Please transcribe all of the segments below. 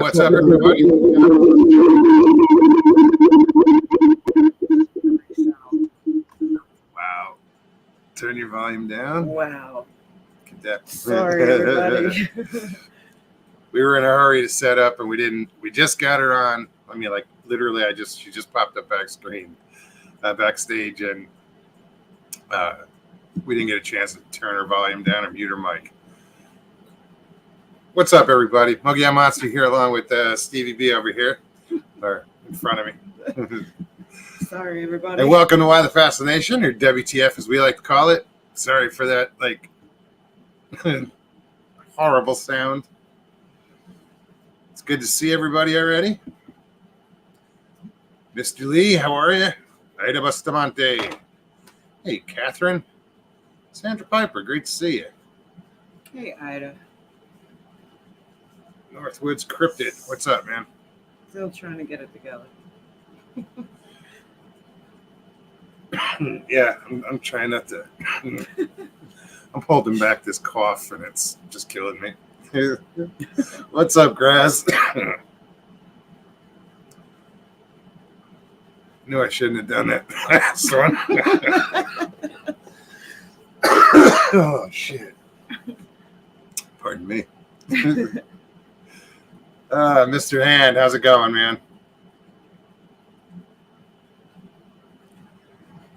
what's up, everybody? Wow. Turn your volume down. Wow. That. Sorry, everybody. We were in a hurry to set up, and we just got her on. I mean, like, literally, she just popped up backstage, and we didn't get a chance to turn her volume down or mute her mic. What's up, everybody? Muggy Monster here, along with Stevieb over here, or in front of me. Sorry, everybody. And welcome to Why the Fascination, or WTF as we like to call it. Sorry for that, like, horrible sound. It's good to see everybody already. Mr. Lee, how are you? Ida Bustamante. Hey, Catherine. Sandra Piper, great to see you. Hey, Ida. Northwoods Cryptid, what's up, man? Still trying to get it together. Yeah, I'm trying not to. I'm holding back this cough, and it's just killing me. What's up, Grass? Knew I shouldn't have done that last one. Oh, shit. Pardon me. Mr. Hand, how's it going, man?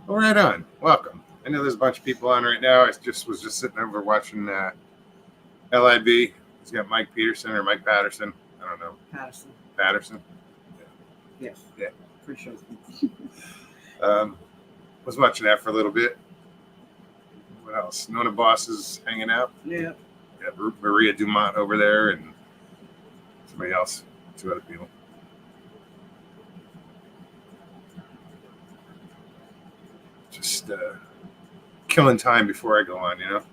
Well, right on. Welcome. I know there's a bunch of people on right now. I was just sitting over watching LIB. He's got Mike Peterson or Mike Patterson. I don't know. Patterson. Yeah. Yes. Yeah. Pretty sure. Was watching that for a little bit. What else? Nona Boss is hanging out. Yeah. Yeah, Maria Dumont over there, and somebody else, two other people. Just killing time before I go on, you know.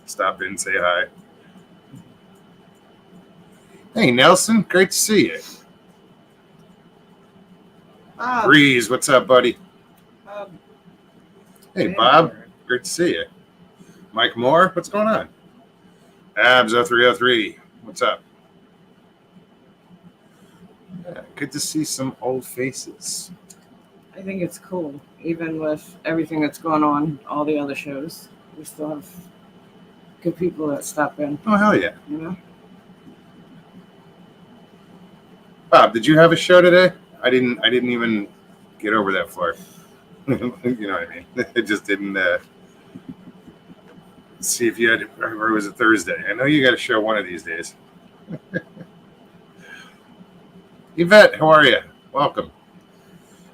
Stop in and say hi. Hey, Nelson, great to see you. Breeze, what's up, buddy? Hey, Bob, great to see you. Mike Moore, what's going on? Abs 0303, what's up? Yeah, good to see some old faces. I think it's cool, even with everything that's going on, all the other shows. We still have good people that stop in. Oh, hell yeah. You know? Bob, did you have a show today? I didn't even get over that far. You know what I mean? It just didn't see if you had, or was it Thursday? I know you got a show one of these days. Yvette, how are you? Welcome.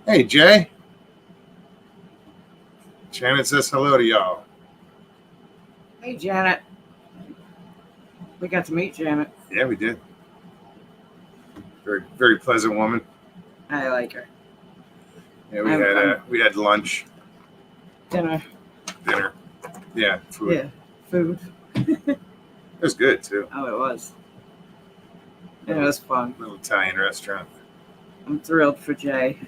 Hey, Jay. Janet says hello to y'all. Hey, Janet. We got to meet Janet. Yeah, we did. Very, very pleasant woman. I like her. Yeah, we had lunch. Dinner. Yeah, food. Yeah, food. It was good, too. Oh, it was. It was fun. Little Italian restaurant. I'm thrilled for Jay.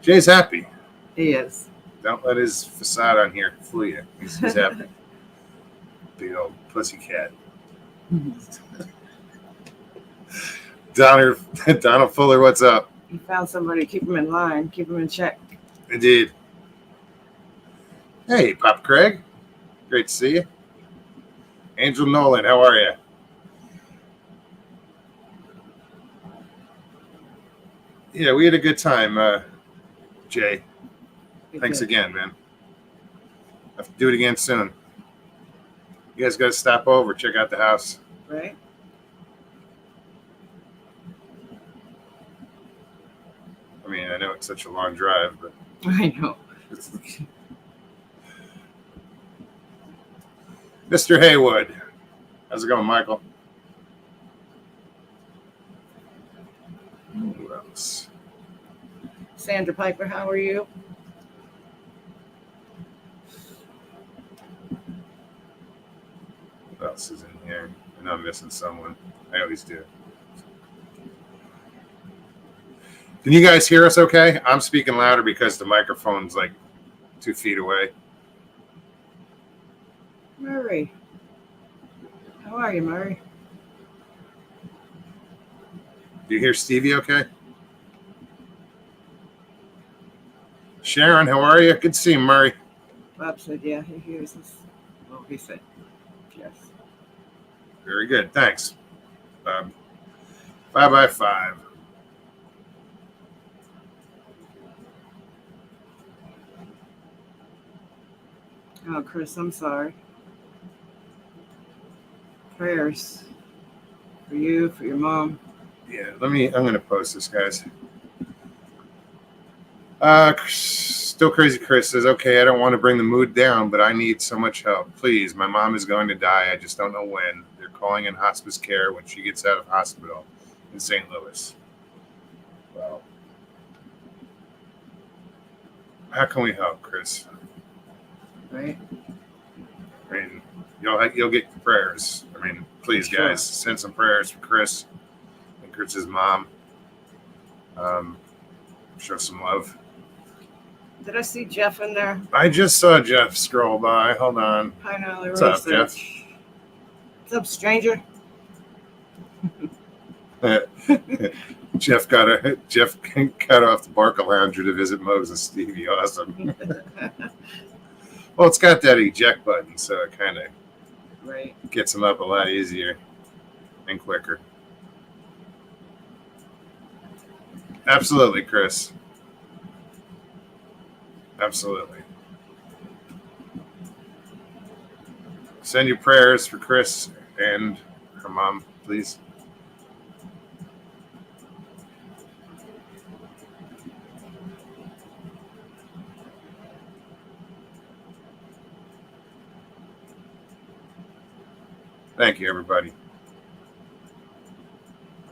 Jay's happy. He is. Don't let his facade on here fool you. He's happy. Big old pussycat. Donald Fuller, what's up? He found somebody to keep him in line, keep him in check. Indeed. Hey, Pop Craig. Great to see you. Angel Nolan, how are you? Yeah, we had a good time, Jay. Thanks again, man. Have to do it again soon. You guys got to stop over, check out the house. Right? I mean, I know it's such a long drive, but I know. Mr. Haywood, how's it going, Michael? Who else? Sandra Piper, how are you? Who else is in here? I know I'm missing someone. I always do. Can you guys hear us okay? I'm speaking louder because the microphone's like 2 feet away. Murray. How are you, Murray? Do you hear Stevie okay? Sharon, how are you? Good to see you, Murray. Bob said, yeah, he hears us. Well, he said, yes. Very good. Thanks, Bob. 5x5. Oh, Chris, I'm sorry. Prayers for you, for your mom. Yeah, I'm going to post this, guys. Still Crazy Chris says, okay, I don't want to bring the mood down, but I need so much help. Please, my mom is going to die. I just don't know when. They're calling in hospice care when she gets out of hospital in St. Louis. Well, how can we help, Chris? Right? I mean, you'll get prayers. I mean, please, Sure. guys, send some prayers for Chris and Chris's mom. Show some love. Did I see Jeff in there? I just saw Jeff scroll by. Hold on. Hi, Nolly. What's up, Jeff? What's up, stranger? Jeff got off the Barca Lounger to visit Moses. Stevie, awesome. Well, it's got that eject button, so it kind of Right. gets him up a lot easier and quicker. Absolutely, Chris. Absolutely. Send your prayers for Chris and her mom, please. Thank you, everybody.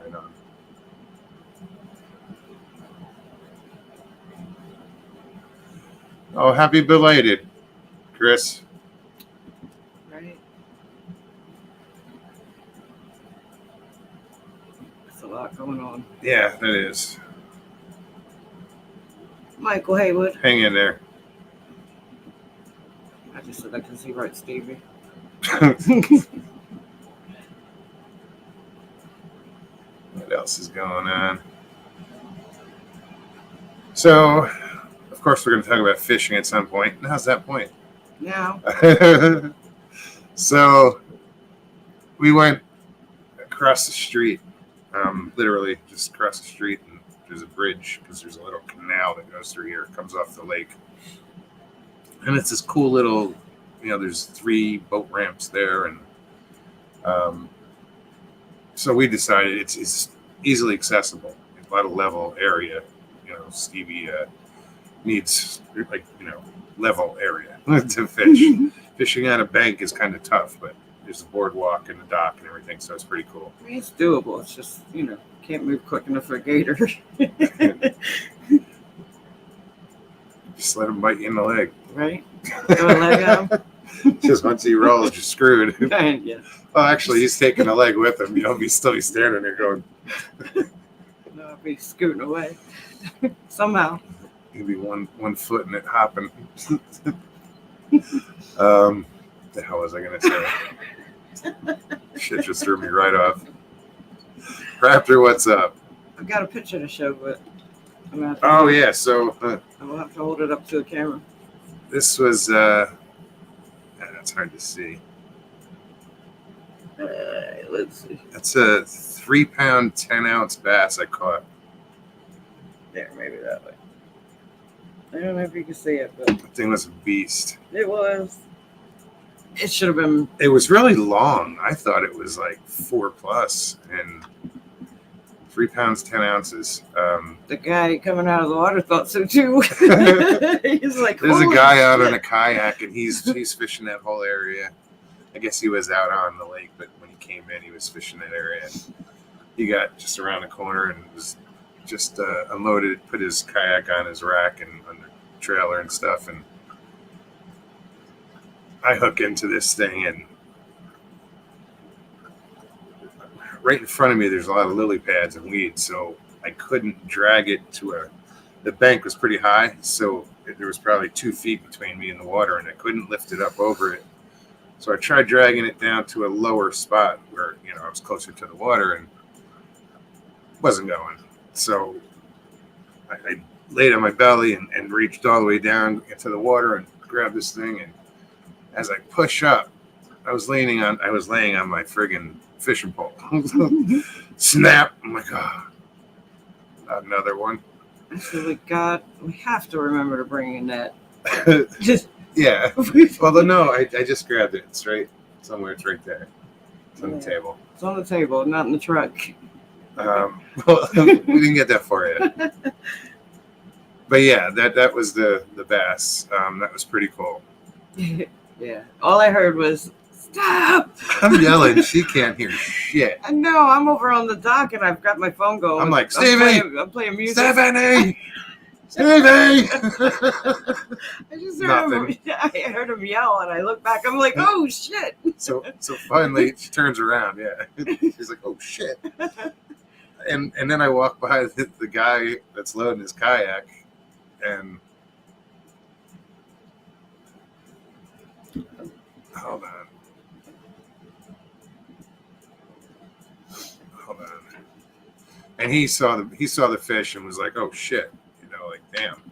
Right on. Oh, happy belated, Chris. Right. There's a lot going on. Yeah, that is. Michael Haywood. Hang in there. I just said I can see right, Stevie. What else is going on? So, of course, we're going to talk about fishing at some point. How's that point? Now. So, we went across the street, literally just across the street, and there's a bridge because there's a little canal that goes through here. It comes off the lake. And it's this cool little, there's 3 boat ramps there. And so we decided it's easily accessible. It's a lot of level area. Stevie needs, level area to fish. Fishing on a bank is kind of tough, but there's a boardwalk and a dock and everything, so it's pretty cool. It's doable. It's just, can't move quick enough for a gator. Just let him bite you in the leg. Right? Throw a leg at him. Just once he rolls, you're screwed. Yeah. Well, actually, he's taking a leg with him. He'll still be standing there going. No, I'll be scooting away. Somehow. He'll be one foot in it hopping. The hell was I going to say? Shit just threw me right off. Raptor, what's up? I've got a picture to show, but I'm gonna have to Yeah. So I will have to hold it up to the camera. this was. That's hard to see. Let's see. That's a 3-pound, 10-ounce bass I caught. There, maybe that way. I don't know if you can see it, but That thing was a beast. it was. It should have been. It was really long. I thought it was like 4+ and 3 pounds, 10 ounces. The guy coming out of the water thought so too. He's like, There's a "Holy guy out shit." on a kayak and he's fishing that whole area. I guess he was out on the lake, but when he came in, he was fishing that area. He got just around the corner and was just unloaded, put his kayak on his rack and on the trailer and stuff. And I hook into this thing, and right in front of me, there's a lot of lily pads and weeds, so I couldn't drag it to the bank was pretty high, so there was probably 2 feet between me and the water, and I couldn't lift it up over it. So I tried dragging it down to a lower spot where, I was closer to the water, and wasn't going. So I laid on my belly and reached all the way down into the water and grabbed this thing. And as I push up, I was laying on my friggin' fishing pole. Snap! I'm like, oh, not another one. I said, we have to remember to bring a net. Yeah. Well, no, I just grabbed it. It's right somewhere. It's right there. It's on the table. It's on the table, not in the truck. Well, we didn't get that far yet. But yeah, that was the bass. That was pretty cool. Yeah. All I heard was, stop! I'm yelling. She can't hear shit. I know. I'm over on the dock and I've got my phone going. I'm like, Stevie! I'm playing music. Stephanie! Stevie! I just heard him yell and I look back. I'm like, oh shit! So finally she turns around. Yeah, she's like, oh shit! And then I walk by the guy that's loading his kayak, and hold on. And he saw the fish and was like, oh shit, like damn.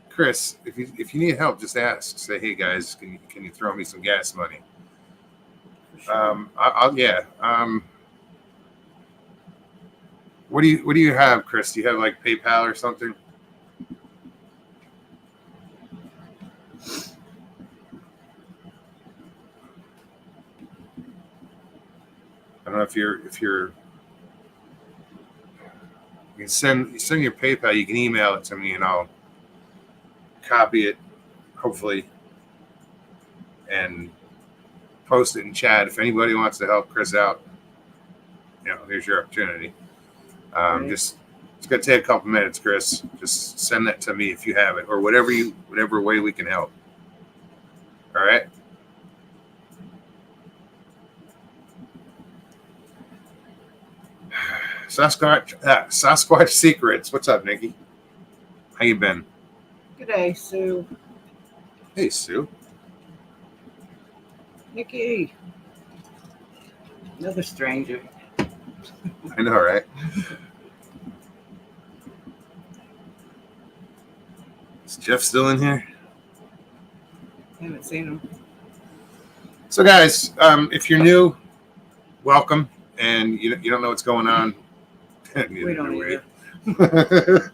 Chris, if you need help, just ask. Say, hey guys, can you throw me some gas money? Sure. What do you have, Chris? Do you have like PayPal or something? I don't know if you can send your PayPal. You can email it to me, and I'll copy it, hopefully, and post it in chat. If anybody wants to help Chris out, here's your opportunity. Right. Just it's gonna take a couple minutes, Chris. Just send that to me if you have it, or whatever way we can help. All right. Sasquatch Secrets. What's up, Nikki? How you been? Good day, Sue. Hey, Sue. Nikki. Another stranger. I know, right? Is Jeff still in here? I haven't seen him. So, guys, if you're new, welcome. And you don't know what's going on. We don't either.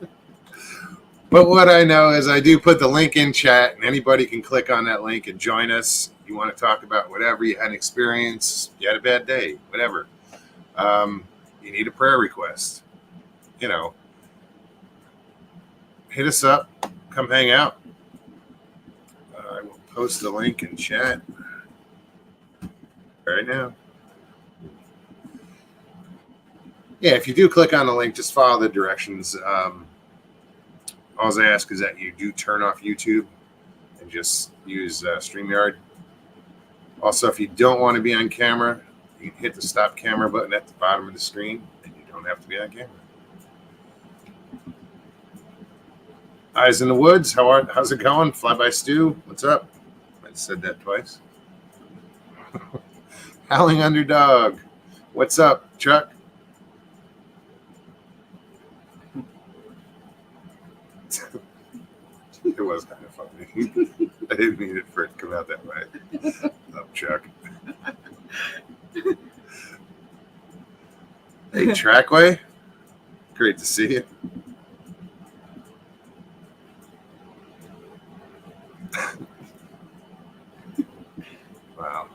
But what I know is I do put the link in chat, and anybody can click on that link and join us. You want to talk about whatever, you had an experience, you had a bad day, whatever. You need a prayer request. Hit us up. Come hang out. I will post the link in chat right now. Yeah, if you do click on the link, just follow the directions. All I ask is that you do turn off YouTube and just use StreamYard. Also, if you don't want to be on camera, you can hit the stop camera button at the bottom of the screen, and you don't have to be on camera. Eyes in the Woods, how's it going? Fly by Stu, what's up? I said that twice. Howling Underdog, what's up, Chuck? It was kind of funny. I didn't mean it for it to come out that way. Up, Chuck. Hey, Trackway. Great to see you. Wow.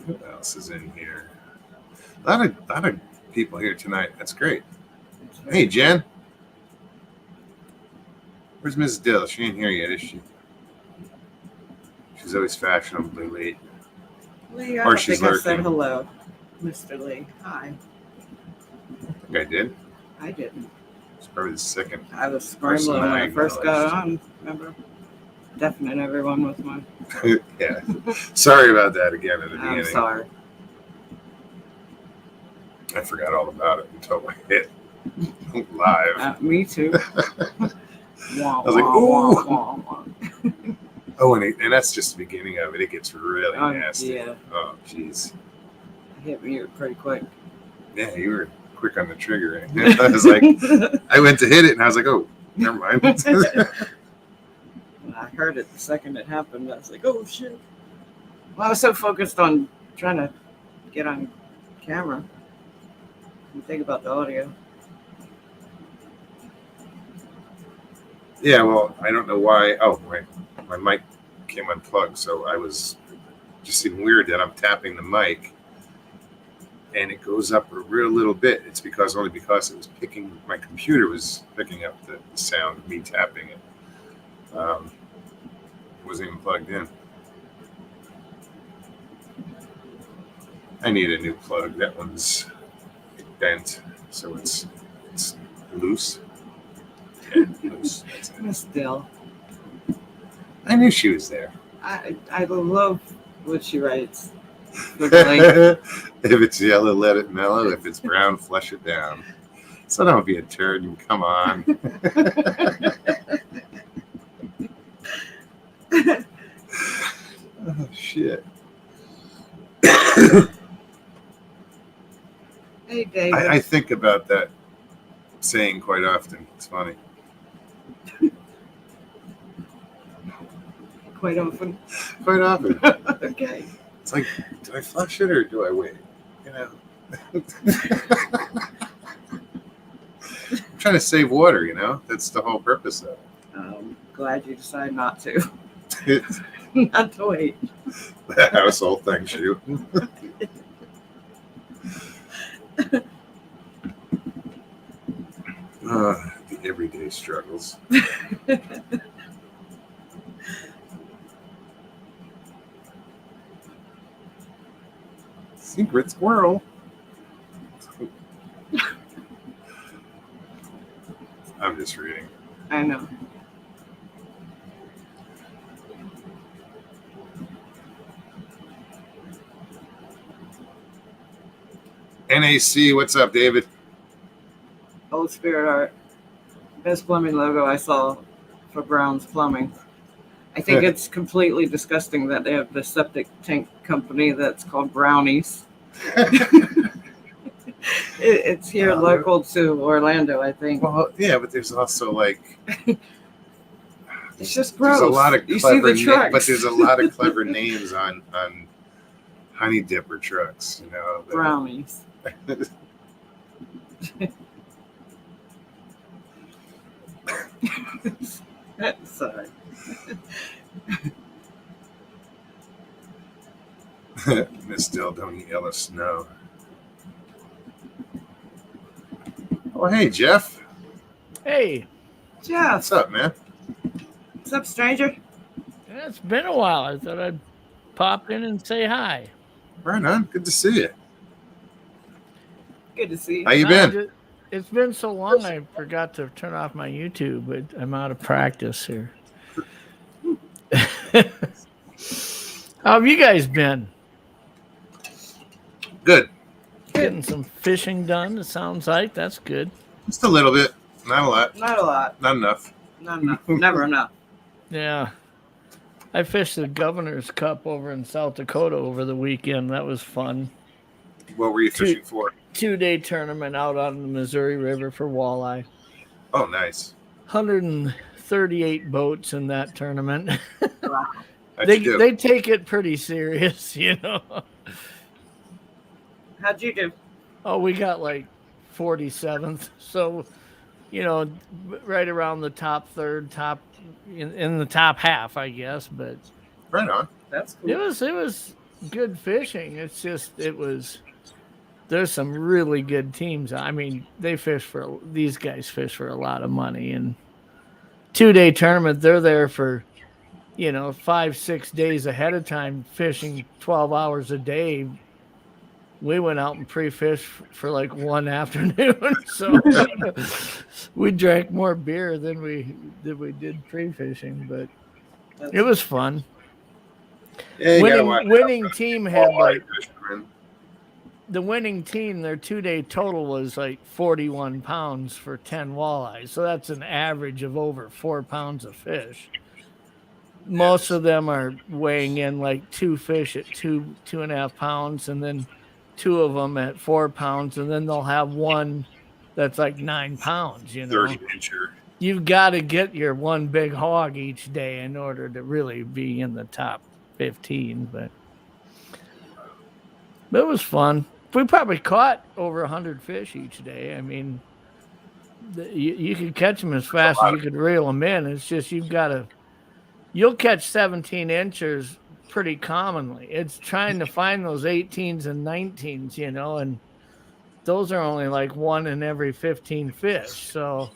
Who else is in here? A lot of people here tonight. That's great. Hey, Jen. Where's Mrs. Dill? She ain't here yet, is she? She's always fashionably late. Lee, I Or don't she's think I said lurking. hello, Mr. Lee. Hi. I think I did. I didn't. It's probably the second. I was Person scrambling when I I first got acknowledged. on, remember? deafening everyone with my. Yeah. Sorry about that again at the beginning. I'm sorry. I forgot all about it until I hit live. Me too. I was like, ooh. Wah. Oh, and that's just the beginning of it. It gets really Oh, nasty. yeah. Oh, jeez. Hit me pretty quick. Yeah, you were quick on the trigger. I was like, I went to hit it, and I was like, oh, never mind. I heard it the second it happened. I was like, oh, shit. Well, I was so focused on trying to get on camera and think about the audio. Yeah, well, I don't know why. Oh, my mic came unplugged, so I was just seeing weird that I'm tapping the mic, and it goes up a real little bit. It's only because it was my computer was picking up the sound of me tapping it. It wasn't even plugged in. I need a new plug. That one's bent, so it's loose. Yeah, loose. That's it. Still, I knew she was there. I love what she writes. Like, If it's yellow, let it mellow. If it's brown, flush it down. So don't be a turd and come on. Oh, shit. Hey, David. I think about that saying quite often. It's funny. Quite often. Quite often. Okay. It's like, do I flush it or do I wait? You know? I'm trying to save water, you know? That's the whole purpose of it. Glad you decided not to. Not to wait. The household thing, shoot. The everyday struggles. Secret squirrel. I'm just reading. I know. NAC, what's up, David? Old Spirit Art. Best plumbing logo I saw for Brown's Plumbing. I think it's completely disgusting that they have the septic tank company that's called Brownies. It's here local to Orlando, I think. Well, yeah, but there's also like it's just gross. There's a lot of you see the trucks. but there's a lot of clever names on honey dipper trucks, you know. Brownies. Sorry. Miss Dill, don't eat yellow snow. Oh, hey, Jeff. Hey, Jeff. What's up, man? What's up, stranger? yeah, it's been a while. I thought I'd pop in and say hi. Right on. Good to see you. Good to see you. How you been? It's been so long I forgot to turn off my YouTube, but I'm out of practice here. How have you guys been? Good. Getting some fishing done, it sounds like. That's good. Just a little bit. Not a lot. Not a lot. Not enough. Not enough. Never enough. Yeah. I fished the Governor's Cup over in South Dakota over the weekend. That was fun. What were you fishing for? 2-day tournament out on the Missouri River for walleye. Oh, nice. 138 boats in that tournament. Wow. They take it pretty serious, you know. How'd you do? Oh, we got like 47th. So, you know, right around the top third, in the top half, I guess. But Right on. That's cool. it was good fishing. It's just there's some really good teams. I mean, these guys fish for a lot of money, and 2-day tournament, they're there for, 5-6 days ahead of time, fishing 12 hours a day. We went out and pre-fished for like one afternoon, so we drank more beer than we did pre-fishing. But It was fun. Yeah, you gotta watch Winning team had walleye like fishermen. the winning team. Their 2-day total was like 41 pounds for 10 walleyes. So that's an average of over 4 pounds of fish. Most of them are weighing in like 2 fish at 2.5 pounds, and then 2 of them at 4 pounds, and then they'll have one that's like 9 pounds. 30-incher. You've got to get your one big hog each day in order to really be in the top 15. But it was fun. We probably caught over 100 fish each day. I mean, you could catch them as fast as you could reel them in. It's just you'll catch 17 inchers pretty commonly. It's trying to find those 18s and 19s, and those are only like 1 in every 15 fish. So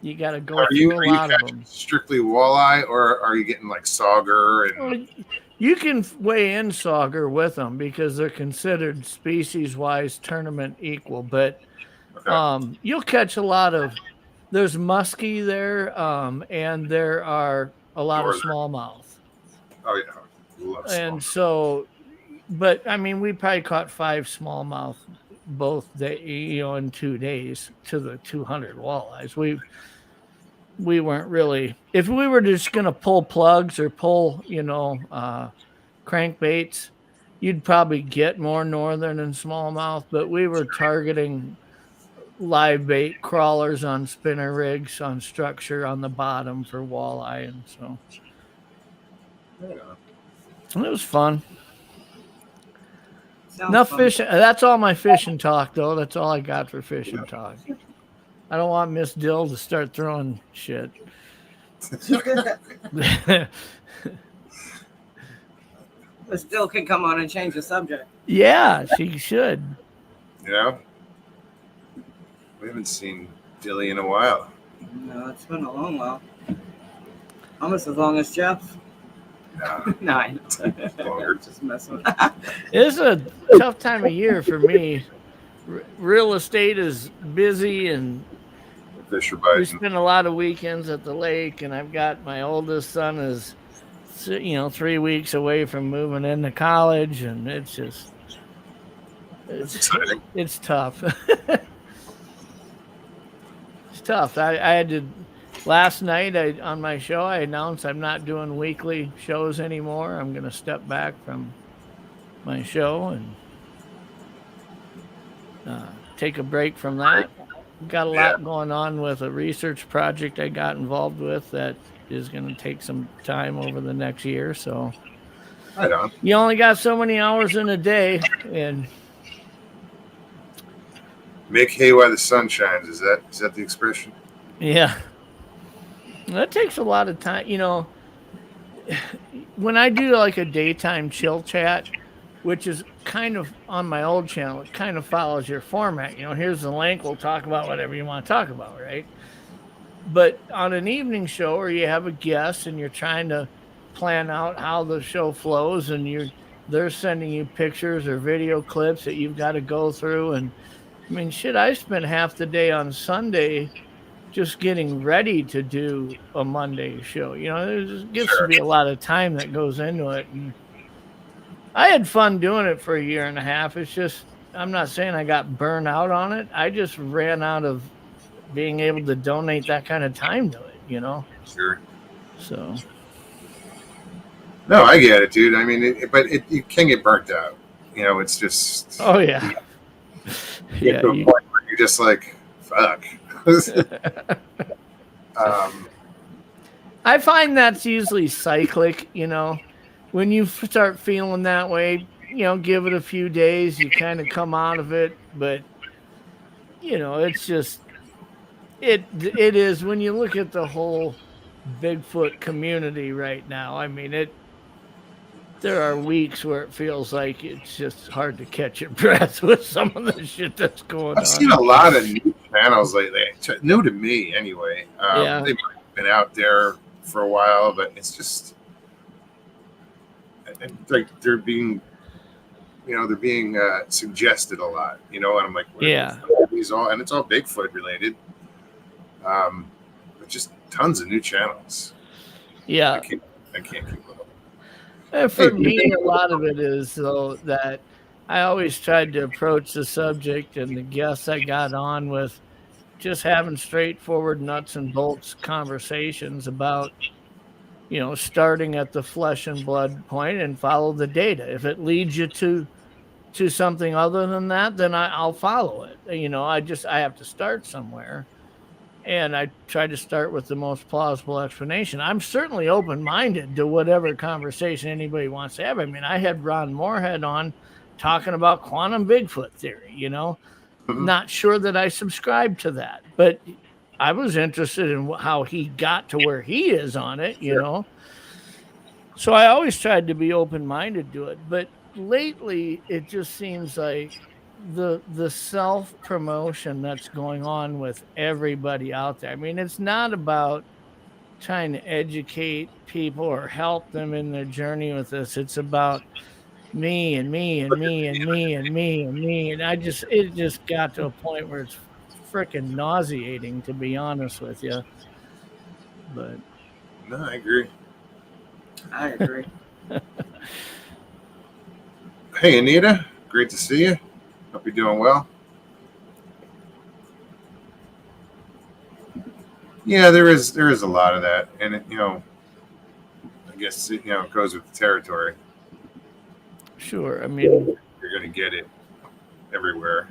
you got to go through a lot of them. Strictly walleye, or are you getting like sauger? And you can weigh in sauger with them because they're considered species-wise tournament equal. But you'll catch a lot of. There's muskie there, and there are a lot of smallmouth. Oh yeah, love and smallmouth. So, but I mean, we probably caught 5 smallmouth both day, in 2 days to the 200 walleyes. We weren't really. If we were just going to pull plugs or pull, crankbaits, you'd probably get more northern and smallmouth. But we were targeting live bait crawlers on spinner rigs on structure on the bottom for walleye, and so it was fun. Enough fishing. That's all my fishing talk, though. That's all I got for fishing talk. I don't want Miss Dill to start throwing shit. Miss Dill can come on and change the subject. Yeah, she should. We haven't seen Dilly in a while. No, it's been a long while. Almost as long as Jeff. No, I know. Longer. Just messing with It's a tough time of year for me. Real estate is busy, and Fish are we biting. spend a lot of weekends at the lake, and I've got my oldest son is 3 weeks away from moving into college, and it's exciting. It's tough. It's tough. I had to last night on my show I announced I'm not doing weekly shows anymore. I'm going to step back from my show and take a break from that. Got a lot going on with a research project I got involved with that is going to take some time over the next year. So Right on. you only got so many hours in a day, and Make hay while the sun shines. Is that the expression? yeah, that takes a lot of time. When I do like a daytime chill chat, which is kind of on my old channel, it kind of follows your format. Here's the link. We'll talk about whatever you want to talk about, right? But on an evening show, or you have a guest and you're trying to plan out how the show flows, and they're sending you pictures or video clips that you've got to go through. And I mean, shit, I spent half the day on Sunday just getting ready to do a Monday show. There gets to be a lot of time that goes into it. And I had fun doing it for a year and a half. It's just, I'm not saying I got burned out on it. I just ran out of being able to donate that kind of time to it, Sure. So. No, I get it, dude. I mean, you can get burnt out. It's just. Oh, yeah. You get to a point where you're just like, fuck. I find that's usually cyclic, when you start feeling that way, give it a few days, you kind of come out of it. But, it's just, it is, when you look at the whole Bigfoot community right now, I mean, there are weeks where it feels like it's just hard to catch your breath with some of the shit that's going on. I've seen a lot of new channels lately, new to me anyway. They might have been out there for a while, but it's just like they're being suggested a lot, and I'm like, these all, and it's all Bigfoot related. But just tons of new channels. Yeah. I can't keep up. And for me, a lot of it is though that I always tried to approach the subject and the guests I got on with just having straightforward nuts and bolts conversations about, starting at the flesh and blood point and follow the data. If it leads you to something other than that, then I'll follow it. I have to start somewhere. And I try to start with the most plausible explanation. I'm certainly open-minded to whatever conversation anybody wants to have. I mean, I had Ron Moorhead on talking about quantum Bigfoot theory, Not sure that I subscribe to that, but I was interested in how he got to where he is on it, So I always tried to be open-minded to it. But lately, it just seems like the self-promotion that's going on with everybody out there. I mean, it's not about trying to educate people or help them in their journey with this. It's about me and me and me and me and me and me. And it just got to a point where it's freaking nauseating, to be honest with you. But no, I agree. Hey, Anita, great to see you. Hope you're doing well. Yeah, there is a lot of that, and I guess it goes with the territory. Sure, I mean you're going to get it everywhere.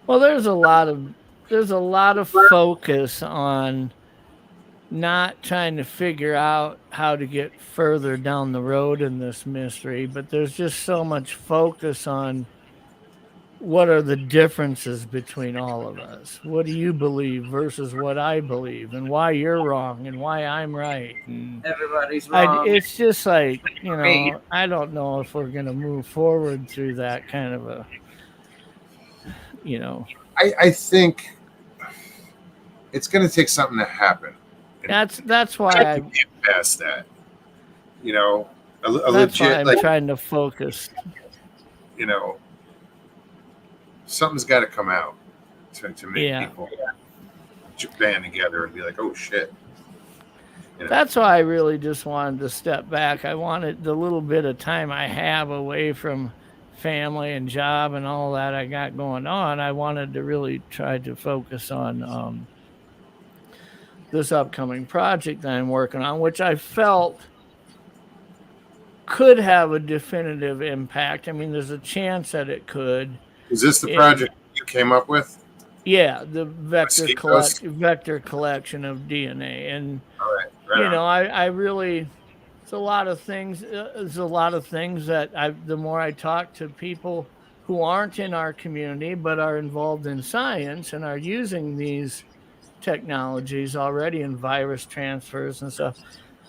Well, there's a lot of focus on not trying to figure out how to get further down the road in this mystery, but there's just so much focus on what are the differences between all of us? What do you believe versus what I believe, and why you're wrong and why I'm right? And everybody's wrong. it's just like, I don't know if we're going to move forward through that kind of a, I think it's going to take something to happen. That's why I can get past that. A that's legit. Why I'm trying to focus. Something's got to come out to make people band together and be like, "Oh shit." That's why I really just wanted to step back. I wanted the little bit of time I have away from family and job and all that I got going on. I wanted to really try to focus on this upcoming project that I'm working on, which I felt could have a definitive impact. I mean, there's a chance that it could. Is this the project you came up with? Yeah, the vector collection of DNA, and I really, it's a lot of things. There's a lot of things that the more I talk to people who aren't in our community but are involved in science and are using these technologies already in virus transfers and stuff,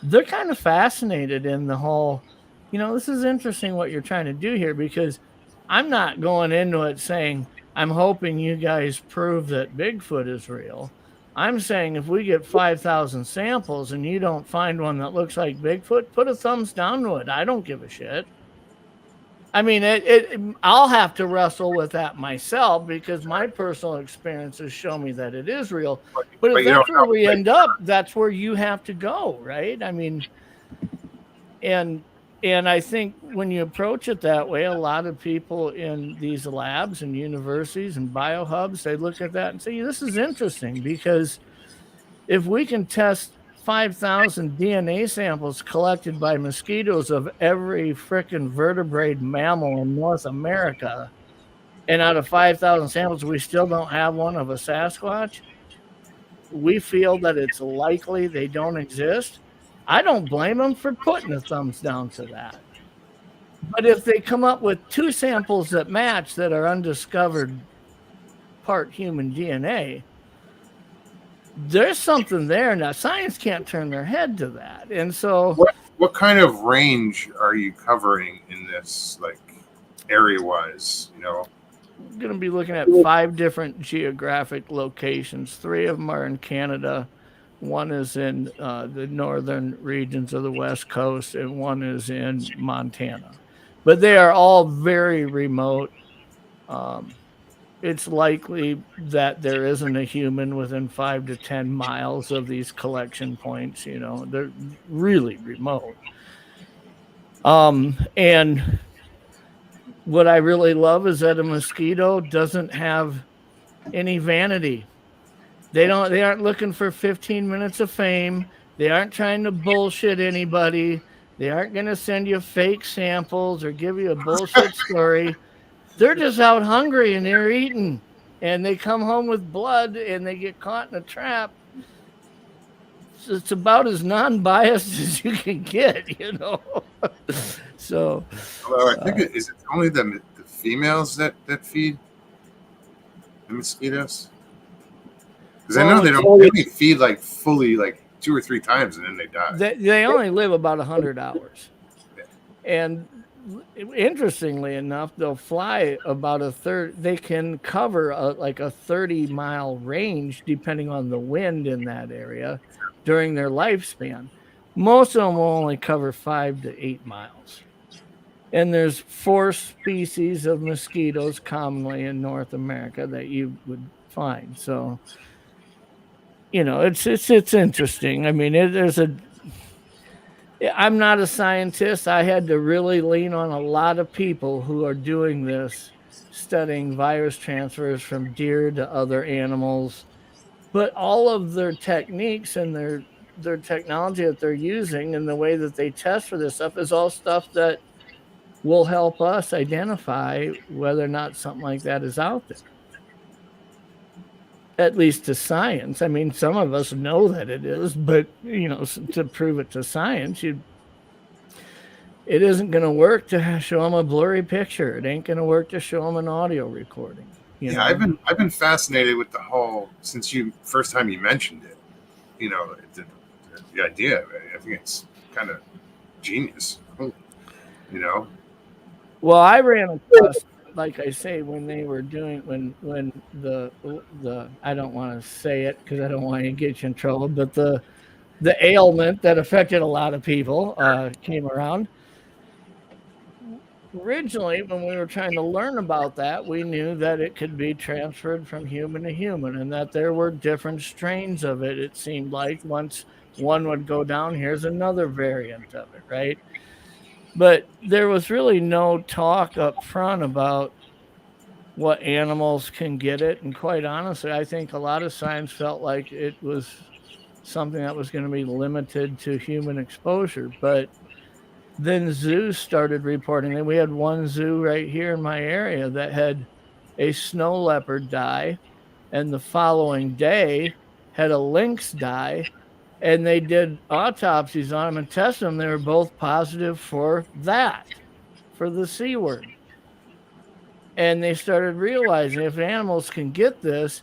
they're kind of fascinated in the whole. This is interesting what you're trying to do here, because I'm not going into it saying, I'm hoping you guys prove that Bigfoot is real. I'm saying if we get 5,000 samples and you don't find one that looks like Bigfoot, put a thumbs down to it. I don't give a shit. I mean, I'll have to wrestle with that myself, because my personal experiences show me that it is real. But if that's where we end up, that's where you have to go, right? I mean, and I think when you approach it that way, a lot of people in these labs and universities and biohubs, they look at that and say, this is interesting, because if we can test 5,000 DNA samples collected by mosquitoes of every frickin' vertebrate mammal in North America, and out of 5,000 samples, we still don't have one of a Sasquatch, we feel that it's likely they don't exist. I don't blame them for putting a thumbs down to that. But if they come up with 2 samples that match that are undiscovered part human DNA, there's something there. Now, science can't turn their head to that. And so what kind of range are you covering in this, like, area-wise, We're going to be looking at 5 different geographic locations. 3 of them are in Canada. 1 is in the northern regions of the West Coast, and 1 is in Montana. But they are all very remote it's likely that there isn't a human within 5 to 10 miles of these collection points. You know, they're really remote. And what I really love is that a mosquito doesn't have any vanity. They aren't looking for 15 minutes of fame. They aren't trying to bullshit anybody. They aren't going to send you fake samples or give you a bullshit story. They're just out hungry and they're eating. And they come home with blood and they get caught in a trap. It's about as non-biased as you can get, you know. So, Although I think is it only the females that feed the mosquitoes? Because I know they only feed like fully like 2 or 3 times and then they die. They only live about 100 hours. And interestingly enough, they'll fly about a third. They can cover like a 30-mile range depending on the wind in that area during their lifespan. Most of them will only cover 5 to 8 miles. And there's 4 species of mosquitoes commonly in North America that you would find. So, you know, it's interesting. I mean, I'm not a scientist. I had to really lean on a lot of people who are doing this, studying virus transfers from deer to other animals. But all of their techniques and their technology that they're using and the way that they test for this stuff is all stuff that will help us identify whether or not something like that is out there. At least to science. I mean, some of us know that it is, but, you know, to prove it to science, it isn't going to work to show them a blurry picture. It ain't going to work to show them an audio recording. You know? I've been fascinated with the whole since first time you mentioned it. You know, the idea of it. I think it's kind of genius. You know. Well, I ran across, like I say, when they were doing when the I don't want to say it because I don't want to get you in trouble, but the ailment that affected a lot of people came around. Originally, when we were trying to learn about that, we knew that it could be transferred from human to human and that there were different strains of it. It seemed like once one would go down, here's another variant of it, right? But there was really no talk up front about what animals can get it. And quite honestly, I think a lot of science felt like it was something that was going to be limited to human exposure. But then zoos started reporting that we had one zoo right here in my area that had a snow leopard die, and the following day had a lynx die, and they did autopsies on them and tested them. They were both positive for that, for the C word. And they started realizing if animals can get this,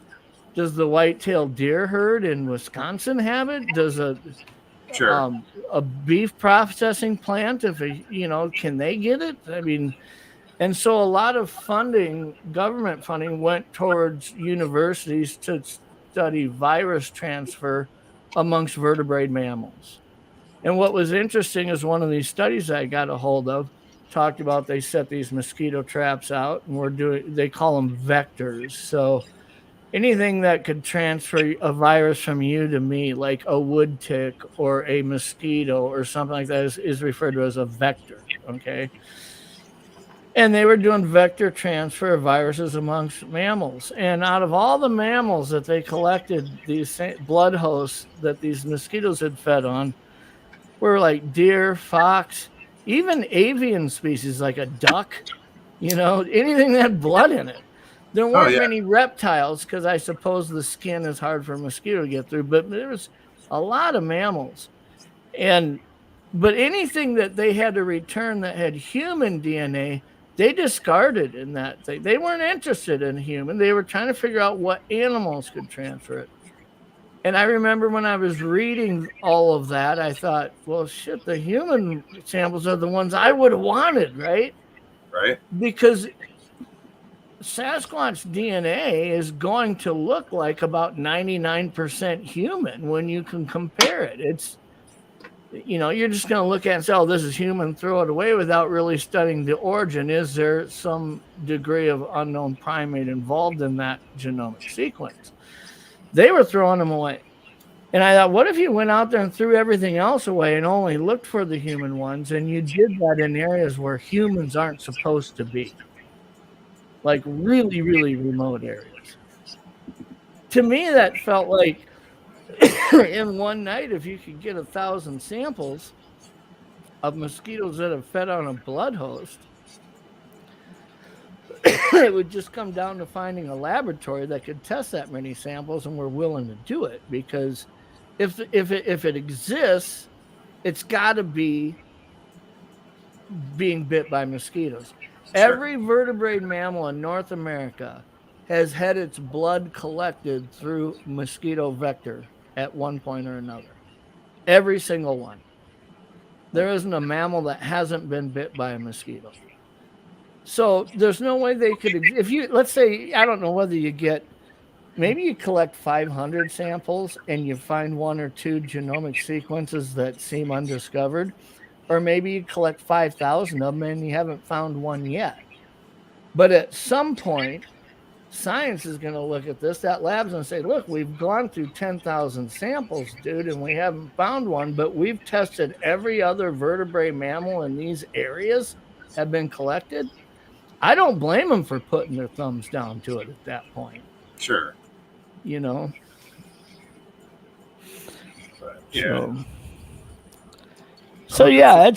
does the white-tailed deer herd in Wisconsin have it? Does a beef processing plant, can they get it? I mean, and so a lot of funding, government funding, went towards universities to study virus transfer amongst vertebrate mammals. And what was interesting is one of these studies I got a hold of talked about they set these mosquito traps out, and they call them vectors. So anything that could transfer a virus from you to me, like a wood tick or a mosquito or something like that, is referred to as a vector, okay? And they were doing vector transfer of viruses amongst mammals. And out of all the mammals that they collected, these blood hosts that these mosquitoes had fed on were like deer, fox, even avian species like a duck, anything that had blood in it. There weren't many reptiles because I suppose the skin is hard for a mosquito to get through, but there was a lot of mammals. But anything that they had to return that had human DNA, they discarded in that thing. They weren't interested in human. They were trying to figure out what animals could transfer it. And I remember when I was reading all of that, I thought, well, shit, the human samples are the ones I would have wanted, right? Right. Because Sasquatch DNA is going to look like about 99% human when you can compare it. you're just going to look at it and say, oh, this is human, throw it away without really studying the origin. Is there some degree of unknown primate involved in that genomic sequence? They were throwing them away. And I thought, what if you went out there and threw everything else away and only looked for the human ones, and you did that in areas where humans aren't supposed to be, like really, really remote areas? To me, that felt like in one night, if you could get 1,000 samples of mosquitoes that have fed on a blood host, it would just come down to finding a laboratory that could test that many samples, and we're willing to do it, because if it exists, it's got to be being bit by mosquitoes. Sure. Every vertebrate mammal in North America has had its blood collected through mosquito vector at one point or another. Every single one. There isn't a mammal that hasn't been bit by a mosquito. So there's no way they could, if you, let's say, I don't know whether you get, maybe you collect 500 samples and you find 1 or 2 genomic sequences that seem undiscovered, or maybe you collect 5,000 of them and you haven't found one yet. But at some point, science is going to look at this, that lab's going to say, look, we've gone through 10,000 samples, dude, and we haven't found one, but we've tested every other vertebrate mammal in these areas have been collected. I don't blame them for putting their thumbs down to it at that point. Sure. But, yeah. So yeah,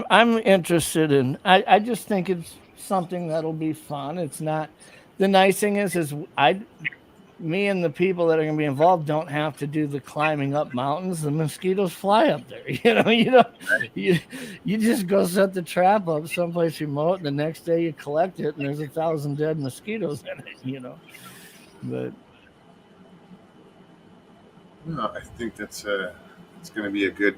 I'm interested in. I just think it's something that'll be fun. It's not. The nice thing is me and the people that are going to be involved don't have to do the climbing up mountains. The mosquitoes fly up there. You just go set the trap up someplace remote, and the next day you collect it, and there's 1,000 dead mosquitoes in it. But no, I think that's it's going to be a good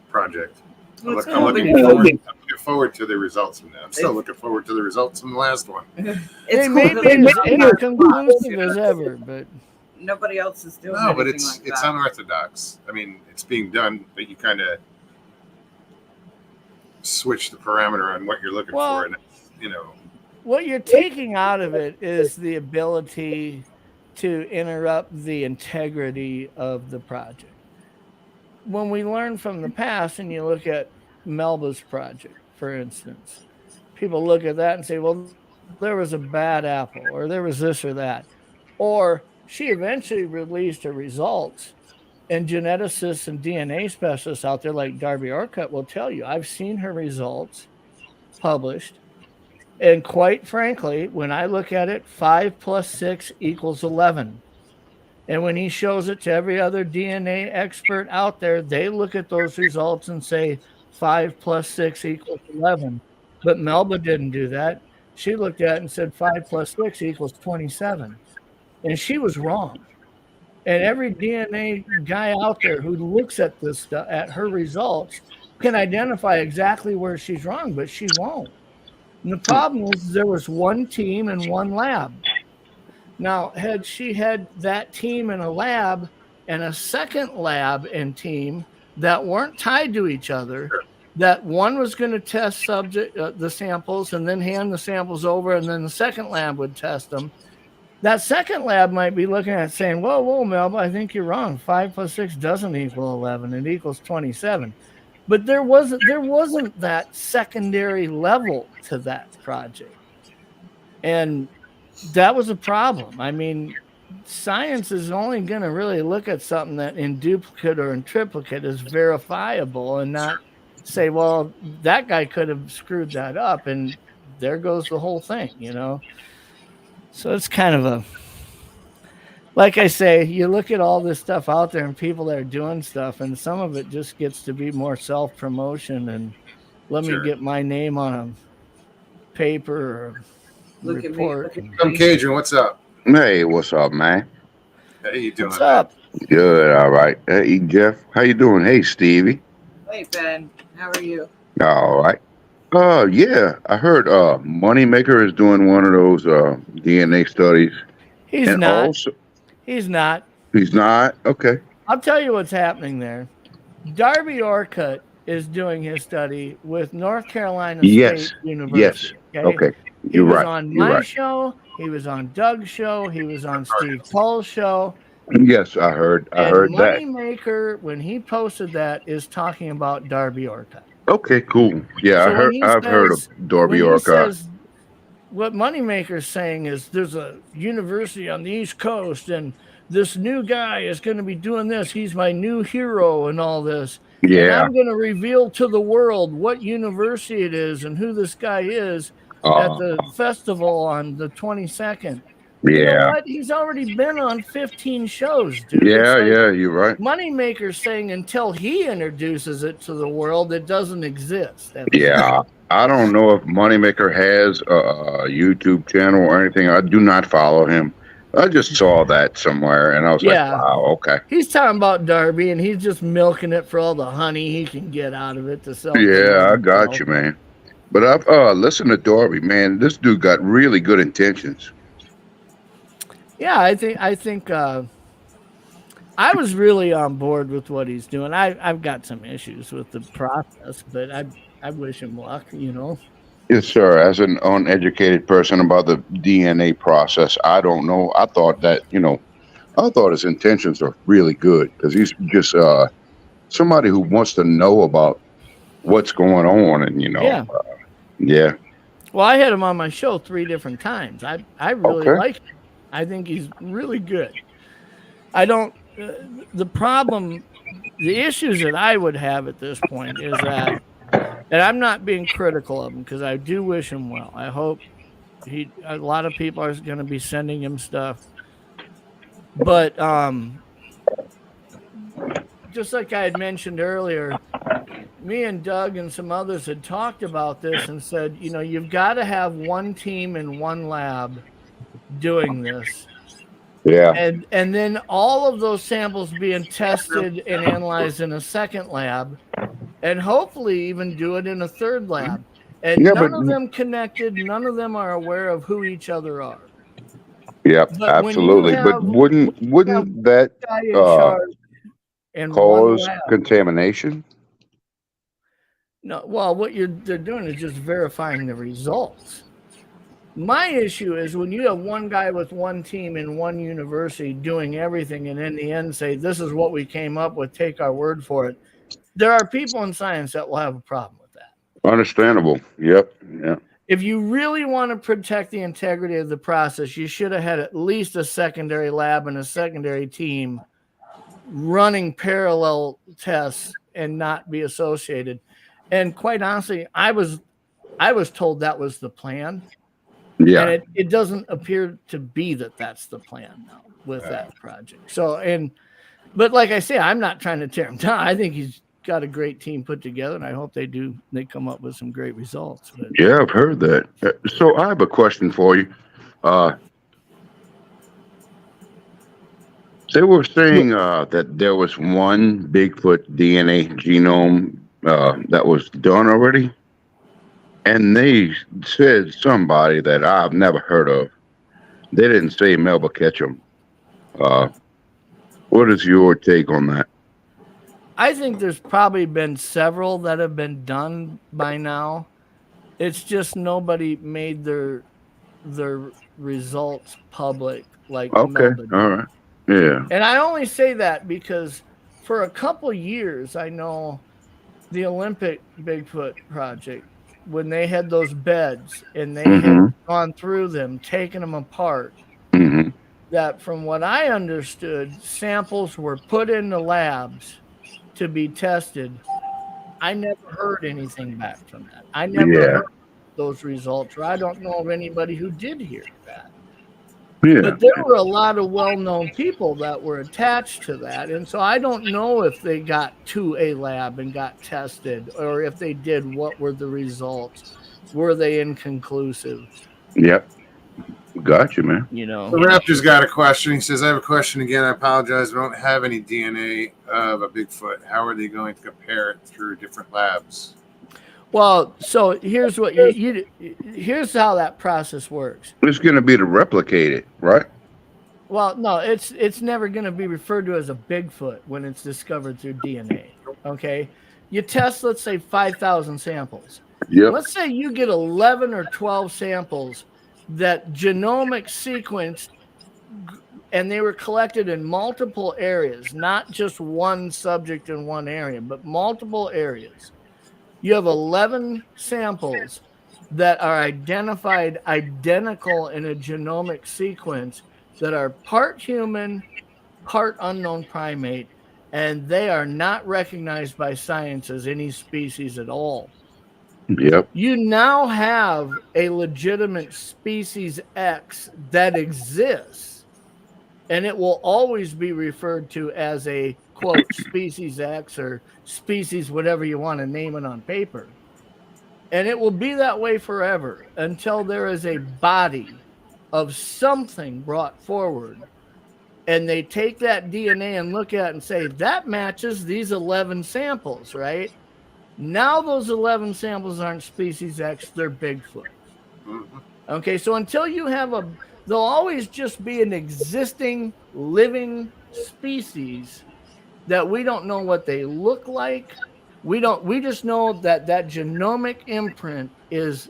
project. I'm Well, looking forward to the results from that. I'm still looking forward to the results from the last one. It may be as inconclusive as ever, but nobody else is doing. No, but it's unorthodox. I mean, it's being done, but you kind of switch the parameter on what you're looking for, and what you're taking out of it is the ability to interrupt the integrity of the project. When we learn from the past, and you look at Melba's project, for instance, people look at that and say, well, there was a bad apple, or there was this or that. Or she eventually released her results, and geneticists and DNA specialists out there like Darby Orcutt will tell you, I've seen her results published. And quite frankly, when I look at it, 5 + 6 = 11. And when he shows it to every other DNA expert out there, they look at those results and say 5 + 6 = 11. But Melba didn't do that. She looked at it and said 5 + 6 = 27. And she was wrong. And every DNA guy out there who looks at this stuff, at her results, can identify exactly where she's wrong, but she won't. And the problem is there was one team and one lab. Now, had she had that team in a lab and a second lab and team that weren't tied to each other, that one was going to test the samples and then hand the samples over, and then the second lab would test them, that second lab might be looking at it saying, whoa, Melba, I think you're wrong. 5 + 6 doesn't equal 11. It equals 27. But there wasn't that secondary level to that project. And that was a problem. I mean, science is only going to really look at something that in duplicate or in triplicate is verifiable, and not say, well, that guy could have screwed that up, and there goes the whole thing, So it's kind of a, like I say, you look at all this stuff out there and people that are doing stuff, and some of it just gets to be more self-promotion and let me get my name on a paper or report. Come Cajun, what's up? Hey, what's up, man? How you doing? What's up? Good, all right. Hey, Jeff, how you doing? Hey, Stevie. Hey, Ben, how are you? All right. Yeah, I heard Moneymaker is doing one of those DNA studies. He's not. He's not. He's not? Okay. I'll tell you what's happening there. Darby Orcutt is doing his study with North Carolina Yes. State University. Yes. Okay. He You're was right. on You're my right. show. He was on Doug's show. He was on Steve Paul's show. Yes, I heard And that. Moneymaker, when he posted that, is talking about Darby Orcutt. Okay, cool. Yeah, So I've heard of Darby when he Orcutt. says, what Moneymaker's saying is there's a university on the East Coast and this new guy is going to be doing this. He's my new hero and all this. And Yeah. I'm going to reveal to the world what university it is and who this guy is at the festival on the 22nd. You know Yeah. what? He's already been on 15 shows, dude. Yeah, It's like yeah, you're right. Moneymaker's saying until he introduces it to the world, it doesn't exist. Yeah. I don't know if Moneymaker has a YouTube channel or anything. I do not follow him. I just saw that somewhere, and I was like, wow, okay. He's talking about Darby, and he's just milking it for all the honey he can get out of it to sell. Yeah, I got you, man. But I've listened to Darby, man. This dude got really good intentions. Yeah, I think I was really on board with what he's doing. I've got some issues with the process, but I wish him luck, you know. Yes, sir. As an uneducated person about the DNA process, I don't know. I thought that, I thought his intentions are really good because he's just somebody who wants to know about what's going on, and yeah. Well, I had him on my show 3 different times. I really like him. I think he's really good. I don't. The issues that I would have at this point is that. And I'm not being critical of him because I do wish him well. I hope a lot of people are going to be sending him stuff. But just like I had mentioned earlier, me and Doug and some others had talked about this and said, you've got to have one team in one lab doing this. Yeah. And then all of those samples being tested and analyzed in a second lab. And hopefully even do it in a third lab. And none of them connected. None of them are aware of who each other are. Yeah, absolutely. But wouldn't that cause contamination? No. Well, what they're doing is just verifying the results. My issue is when you have one guy with one team in one university doing everything and in the end say, this is what we came up with, take our word for it. There are people in science that will have a problem with that. Understandable. Yep. Yeah. If you really want to protect the integrity of the process, you should have had at least a secondary lab and a secondary team running parallel tests and not be associated. And quite honestly, I was told that was the plan. Yeah. And it doesn't appear to be that's the plan now with that project. So, but like I say, I'm not trying to tear him down. I think he's got a great team put together, and I hope they come up with some great results. But, yeah, I've heard that. So I have a question for you. They were saying that there was one Bigfoot DNA genome that was done already, and they said somebody that I've never heard of. They didn't say Melba Ketchum. What is your take on that? I think there's probably been several that have been done by now. It's just nobody made their results public like Melba did. All right. Yeah. And I only say that because for a couple years, I know the Olympic Bigfoot project, when they had those beds and they had gone through them, taken them apart, that from what I understood, samples were put in the labs to be tested. I never heard anything back from that. I never heard those results, or I don't know of anybody who did hear that. Yeah. But there were a lot of well-known people that were attached to that. And so I don't know if they got to a lab and got tested, or if they did, what were the results? Were they inconclusive? Yep. Got you, man. The Raptor's got a question. He says, I have a question again. I apologize. I don't have any DNA of a Bigfoot. How are they going to compare it through different labs? Well, so here's what here's how that process works. It's going to be to replicate it, right? Well, no, it's never going to be referred to as a Bigfoot when it's discovered through DNA. Okay. You test, let's say, 5,000 samples. Yep. Let's say you get 11 or 12 samples that genomic sequenced, and they were collected in multiple areas, not just one subject in one area, but multiple areas. You have 11 samples that are identified identical in a genomic sequence that are part human, part unknown primate, and they are not recognized by science as any species at all. Yep. You now have a legitimate species X that exists, and it will always be referred to as a, quote, species X or species whatever you want to name it on paper. And it will be that way forever until there is a body of something brought forward, and they take that DNA and look at it and say, that matches these 11 samples, right? Now those 11 samples aren't species X, they're Bigfoot. Okay, so until you have there'll always just be an existing living species that we don't know what they look like. We just know that genomic imprint is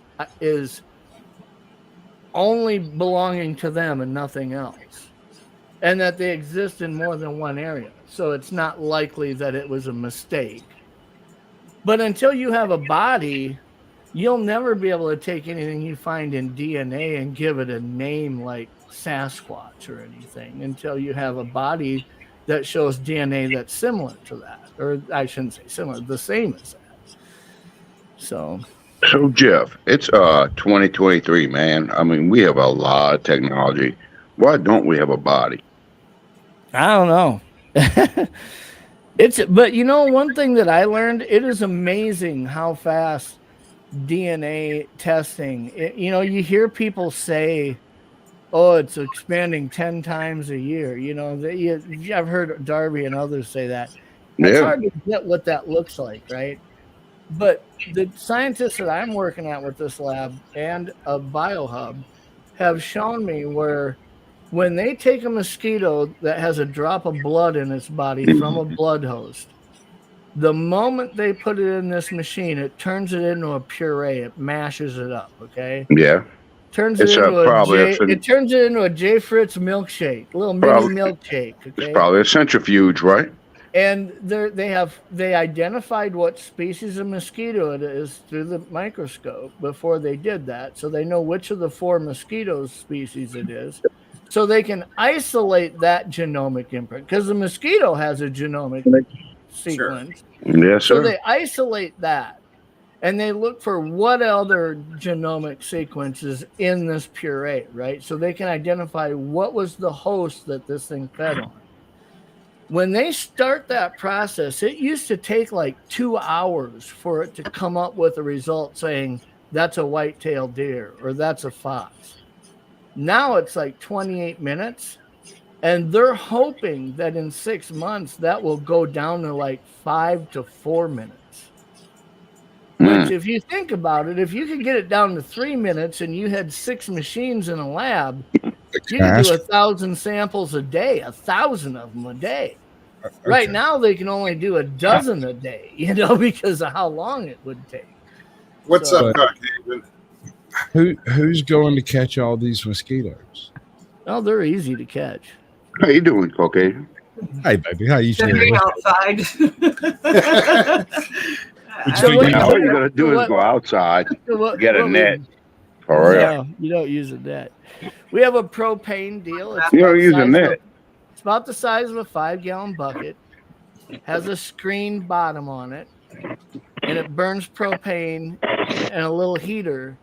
only belonging to them and nothing else, and that they exist in more than one area. So it's not likely that it was a mistake. But until you have a body, you'll never be able to take anything you find in DNA and give it a name like Sasquatch or anything until you have a body that shows DNA that's similar to that. Or I shouldn't say similar, the same as that. So Jeff, it's 2023, man. I mean, we have a lot of technology. Why don't we have a body? I don't know. But you know, one thing that I learned, it is amazing how fast DNA testing, you hear people say, oh, it's expanding 10 times a year. I've heard Darby and others say that. It's hard to get what that looks like, right? But the scientists that I'm working at with this lab and a biohub have shown me where when they take a mosquito that has a drop of blood in its body from a blood host, the moment they put it in this machine, it turns it into a puree. It mashes it up, okay? Yeah. Turns it into a J. Fritz milkshake, a little mini milkshake. Okay? It's probably a centrifuge, right? And they identified what species of mosquito it is through the microscope before they did that, so they know which of the 4 mosquito species it is, so they can isolate that genomic imprint because the mosquito has a genomic sequence. Sure. Yes, sir. So they isolate that. And they look for what other genomic sequences in this puree, right? So they can identify what was the host that this thing fed on. When they start that process, it used to take like 2 hours for it to come up with a result saying that's a white-tailed deer or that's a fox. Now it's like 28 minutes, and they're hoping that in 6 months that will go down to like 5 to 4 minutes. Which, if you think about it, if you could get it down to 3 minutes and you had 6 machines in a lab, you could do 1,000 samples a day, 1,000 of them a day. Okay. Right now, they can only do a dozen a day, because of how long it would take. What's up, Caucasian? Who's going to catch all these mosquitoes? Oh, they're easy to catch. How you doing, Caucasian? Hey, baby, how you feeling? Outside. All you gotta do is go outside, get a net. For real. No, you don't use a net. We have a propane deal. You don't use a net. It's about the size of a 5-gallon bucket. Has a screen bottom on it, and it burns propane and a little heater.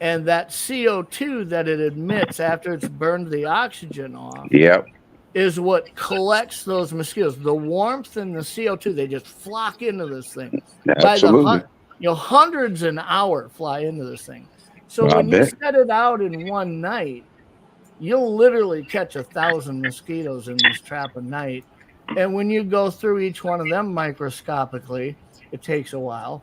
And that CO2 that it emits after it's burned the oxygen off, is what collects those mosquitoes. The warmth and the CO2, they just flock into this thing. Absolutely. Hundreds an hour fly into this thing. So when you set it out in one night, you'll literally catch 1,000 mosquitoes in this trap a night. And when you go through each one of them microscopically, it takes a while.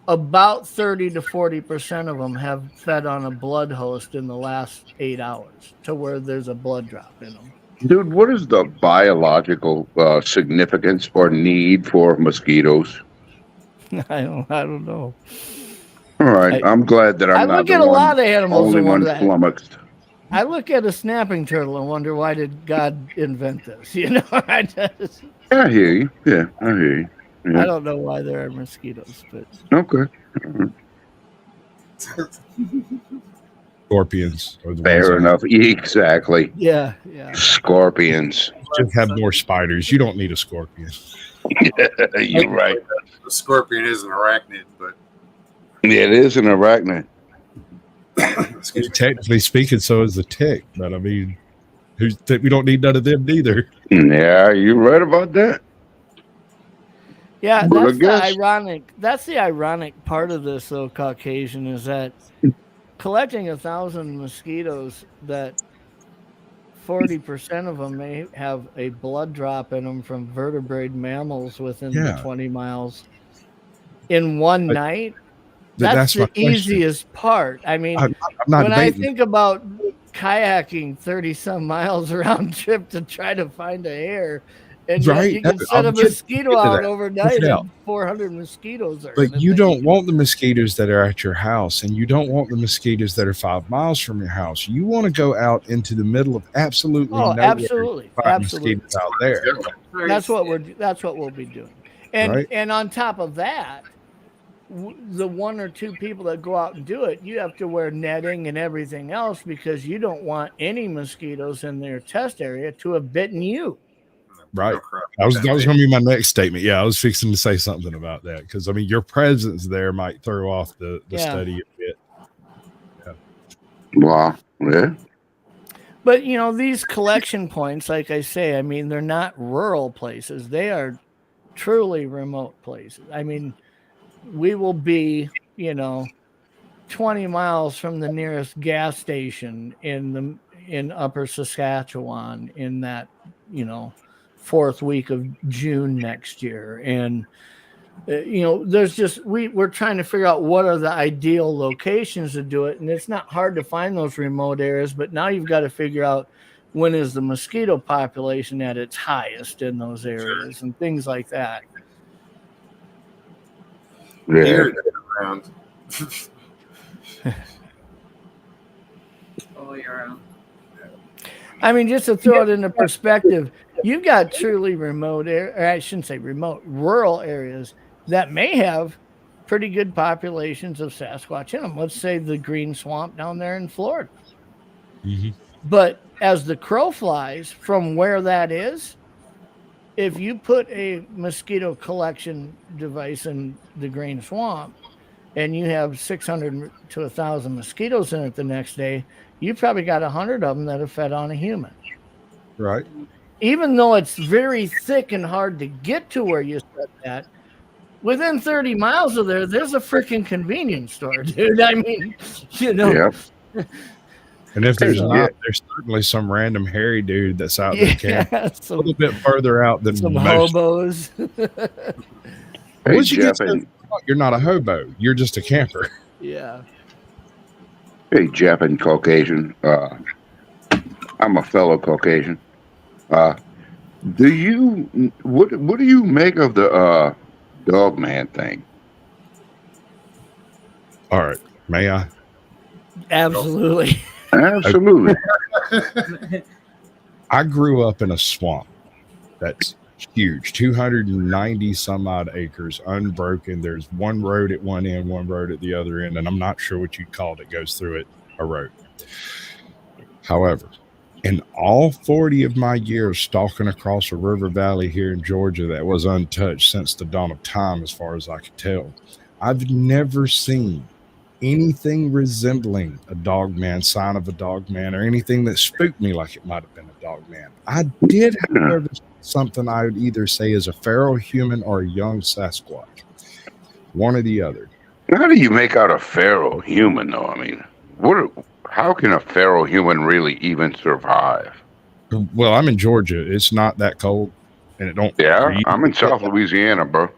About 30 to 40% of them have fed on a blood host in the last 8 hours to where there's a blood drop in them. Dude, what is the biological significance or need for mosquitoes? I don't know. All right, I'm glad that I I'm not look the at a one, lot of animals only and one wonder. flummoxed. I look at a snapping turtle and wonder, why did God invent this? You know, I hear you. Yeah, I hear you. Yeah. don't know why there are mosquitoes, but Okay. Scorpions are the ones Fair that enough. Exactly. yeah. Scorpions. just have more spiders. You don't need a scorpion. You're right. The scorpion is an arachnid, but It is an arachnid. excuse me. Technically speaking, so is the tick. But I mean, we don't need none of them neither. Yeah, you're right about that. Yeah, But I that's the guess- ironic. That's the ironic part of this, though, Caucasian, is that collecting 1,000 mosquitoes, that 40% of them may have a blood drop in them from vertebrate mammals within the 20 miles in one night. That's my the question. easiest part. I mean, I'm not when I debating. think about kayaking 30 some miles round trip to try to find a hare, and yet Right, you can I'm set a just mosquito getting to out that. overnight Check it out. and 400 mosquitoes are in But the you thing. don't want the mosquitoes that are at your house, and you don't want the mosquitoes that are 5 miles from your house. You want to go out into the middle of absolutely Oh, nowhere absolutely, to find absolutely. mosquitoes out there. That's what we'll be doing. And Right. and on top of that, the one or two people that go out and do it, you have to wear netting and everything else, because you don't want any mosquitoes in their test area to have bitten you. Right. Oh, crap. That was going to be my next statement. Yeah, I was fixing to say something about that because I mean, your presence there might throw off the study a bit. Wow. Yeah. But you know, these collection points, like I say, I mean, they're not rural places; they are truly remote places. I mean, we will be, 20 miles from the nearest gas station in Upper Saskatchewan in that, fourth week of June next year. And there's just we're trying to figure out what are the ideal locations to do it, and it's not hard to find those remote areas, but now you've got to figure out when is the mosquito population at its highest in those areas and things like that. Yeah. Here, around. all year round. I mean, just to throw it into perspective, you've got truly remote, or I shouldn't say remote, rural areas that may have pretty good populations of Sasquatch in them. Let's say the Green Swamp down there in Florida. Mm-hmm. But as the crow flies from where that is, if you put a mosquito collection device in the Green Swamp and you have 600 to 1,000 mosquitoes in it the next day, you probably got 100 of them that have fed on a human. Right. Even though it's very thick and hard to get to where you set that, within 30 miles of there's a freaking convenience store, dude. I mean, Yeah. And if there's Yeah. not, there's certainly some random hairy dude that's out there camping a some little bit further out than most. hobos. Hey, Once you get Jeff, to and, you're not a hobo. You're just a camper. Yeah. hey, Jeff and Caucasian. I'm a fellow Caucasian. What do you make of the dog man thing? All right. May I? Absolutely. Absolutely. I grew up in a swamp that's huge, 290 some odd acres, unbroken. There's one road at one end, one road at the other end, and I'm not sure what you'd call it goes through it, a road. However, in all 40 of my years stalking across a river valley here in Georgia that was untouched since the dawn of time, as far as I could tell, I've never seen anything resembling a dog man, sign of a dog man, or anything that spooked me like it might have been a dog man. I did, however, something I would either say is a feral human or a young Sasquatch. One or the other. How do you make out a feral human, though? I mean, how can a feral human really even survive? Well, I'm in Georgia. It's not that cold, and it don't. Yeah, breathe. I'm in South Louisiana, bro.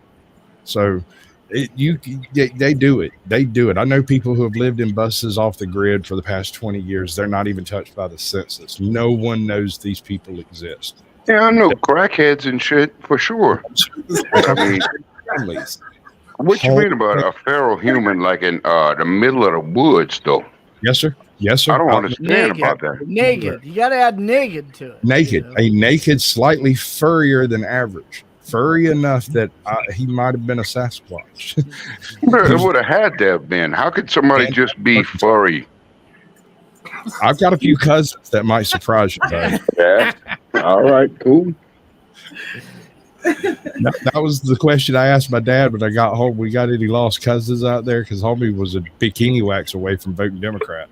So They do it. They do it. I know people who have lived in buses off the grid for the past 20 years. They're not even touched by the census. No one knows these people exist. Yeah, I know crackheads and shit for sure. I mean, Families. what you mean about a feral human like in the middle of the woods, though? Yes, sir. Yes, sir. I don't understand about that. Naked. You got to add naked to it. Naked. You know? A naked, slightly furrier than average. Furry enough that he might have been a Sasquatch. It would have had to have been. How could somebody just be furry? I've got a few cousins that might surprise you, bud. Yeah. All right. Cool. That was the question I asked my dad when I got home. We got any lost cousins out there? Because homie was a bikini wax away from voting Democrat.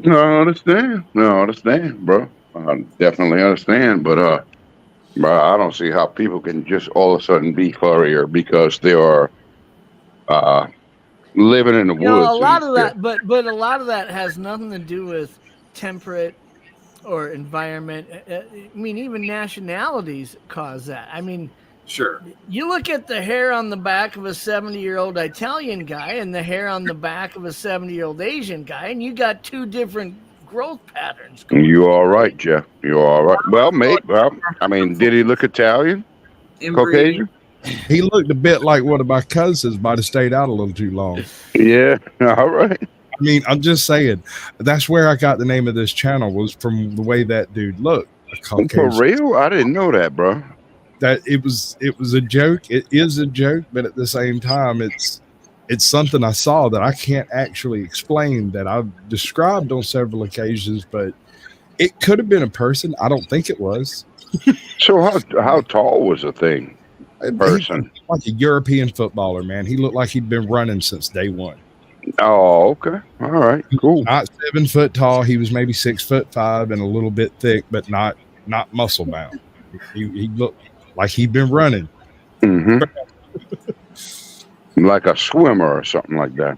No, I understand. No, I understand, bro. I definitely understand. But I don't see how people can just all of a sudden be furrier because they are living in the woods. A lot of that, but a lot of that has nothing to do with temperate or environment. I mean, even nationalities cause that. I mean, Sure. you look at the hair on the back of a 70-year-old Italian guy and the hair on the back of a 70-year-old Asian guy, and you got two different growth patterns. You all right, Jeff? You all right? Well, mate. Well, I mean, did he look Italian? Inbreeding. Caucasian? He looked a bit like one of my cousins. Might have stayed out a little too long. Yeah. All right. I mean, I'm just saying. That's where I got the name of this channel, was from the way that dude looked. A For Caucasian. real? I didn't know that, bro. That it was a joke. It is a joke, but at the same time, it's something I saw that I can't actually explain, that I've described on several occasions, but it could have been a person. I don't think it was. So how tall was the thing? Person. Like a European footballer, man. He looked like he'd been running since day one. Oh, okay. All right. Cool. Not 7 foot tall. He was maybe 6'5" and a little bit thick, but not muscle bound. He looked like he'd been running. Mm-hmm. Like a swimmer or something like that.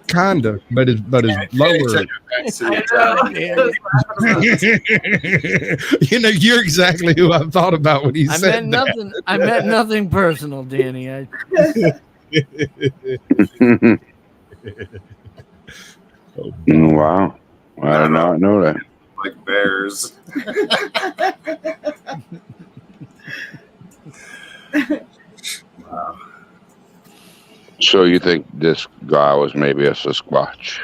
Kinda, but his lower. You're exactly who I thought about when he said that. I meant nothing personal, Danny. Wow. I did not know that. Like bears. Wow. So you think this guy was maybe a Sasquatch?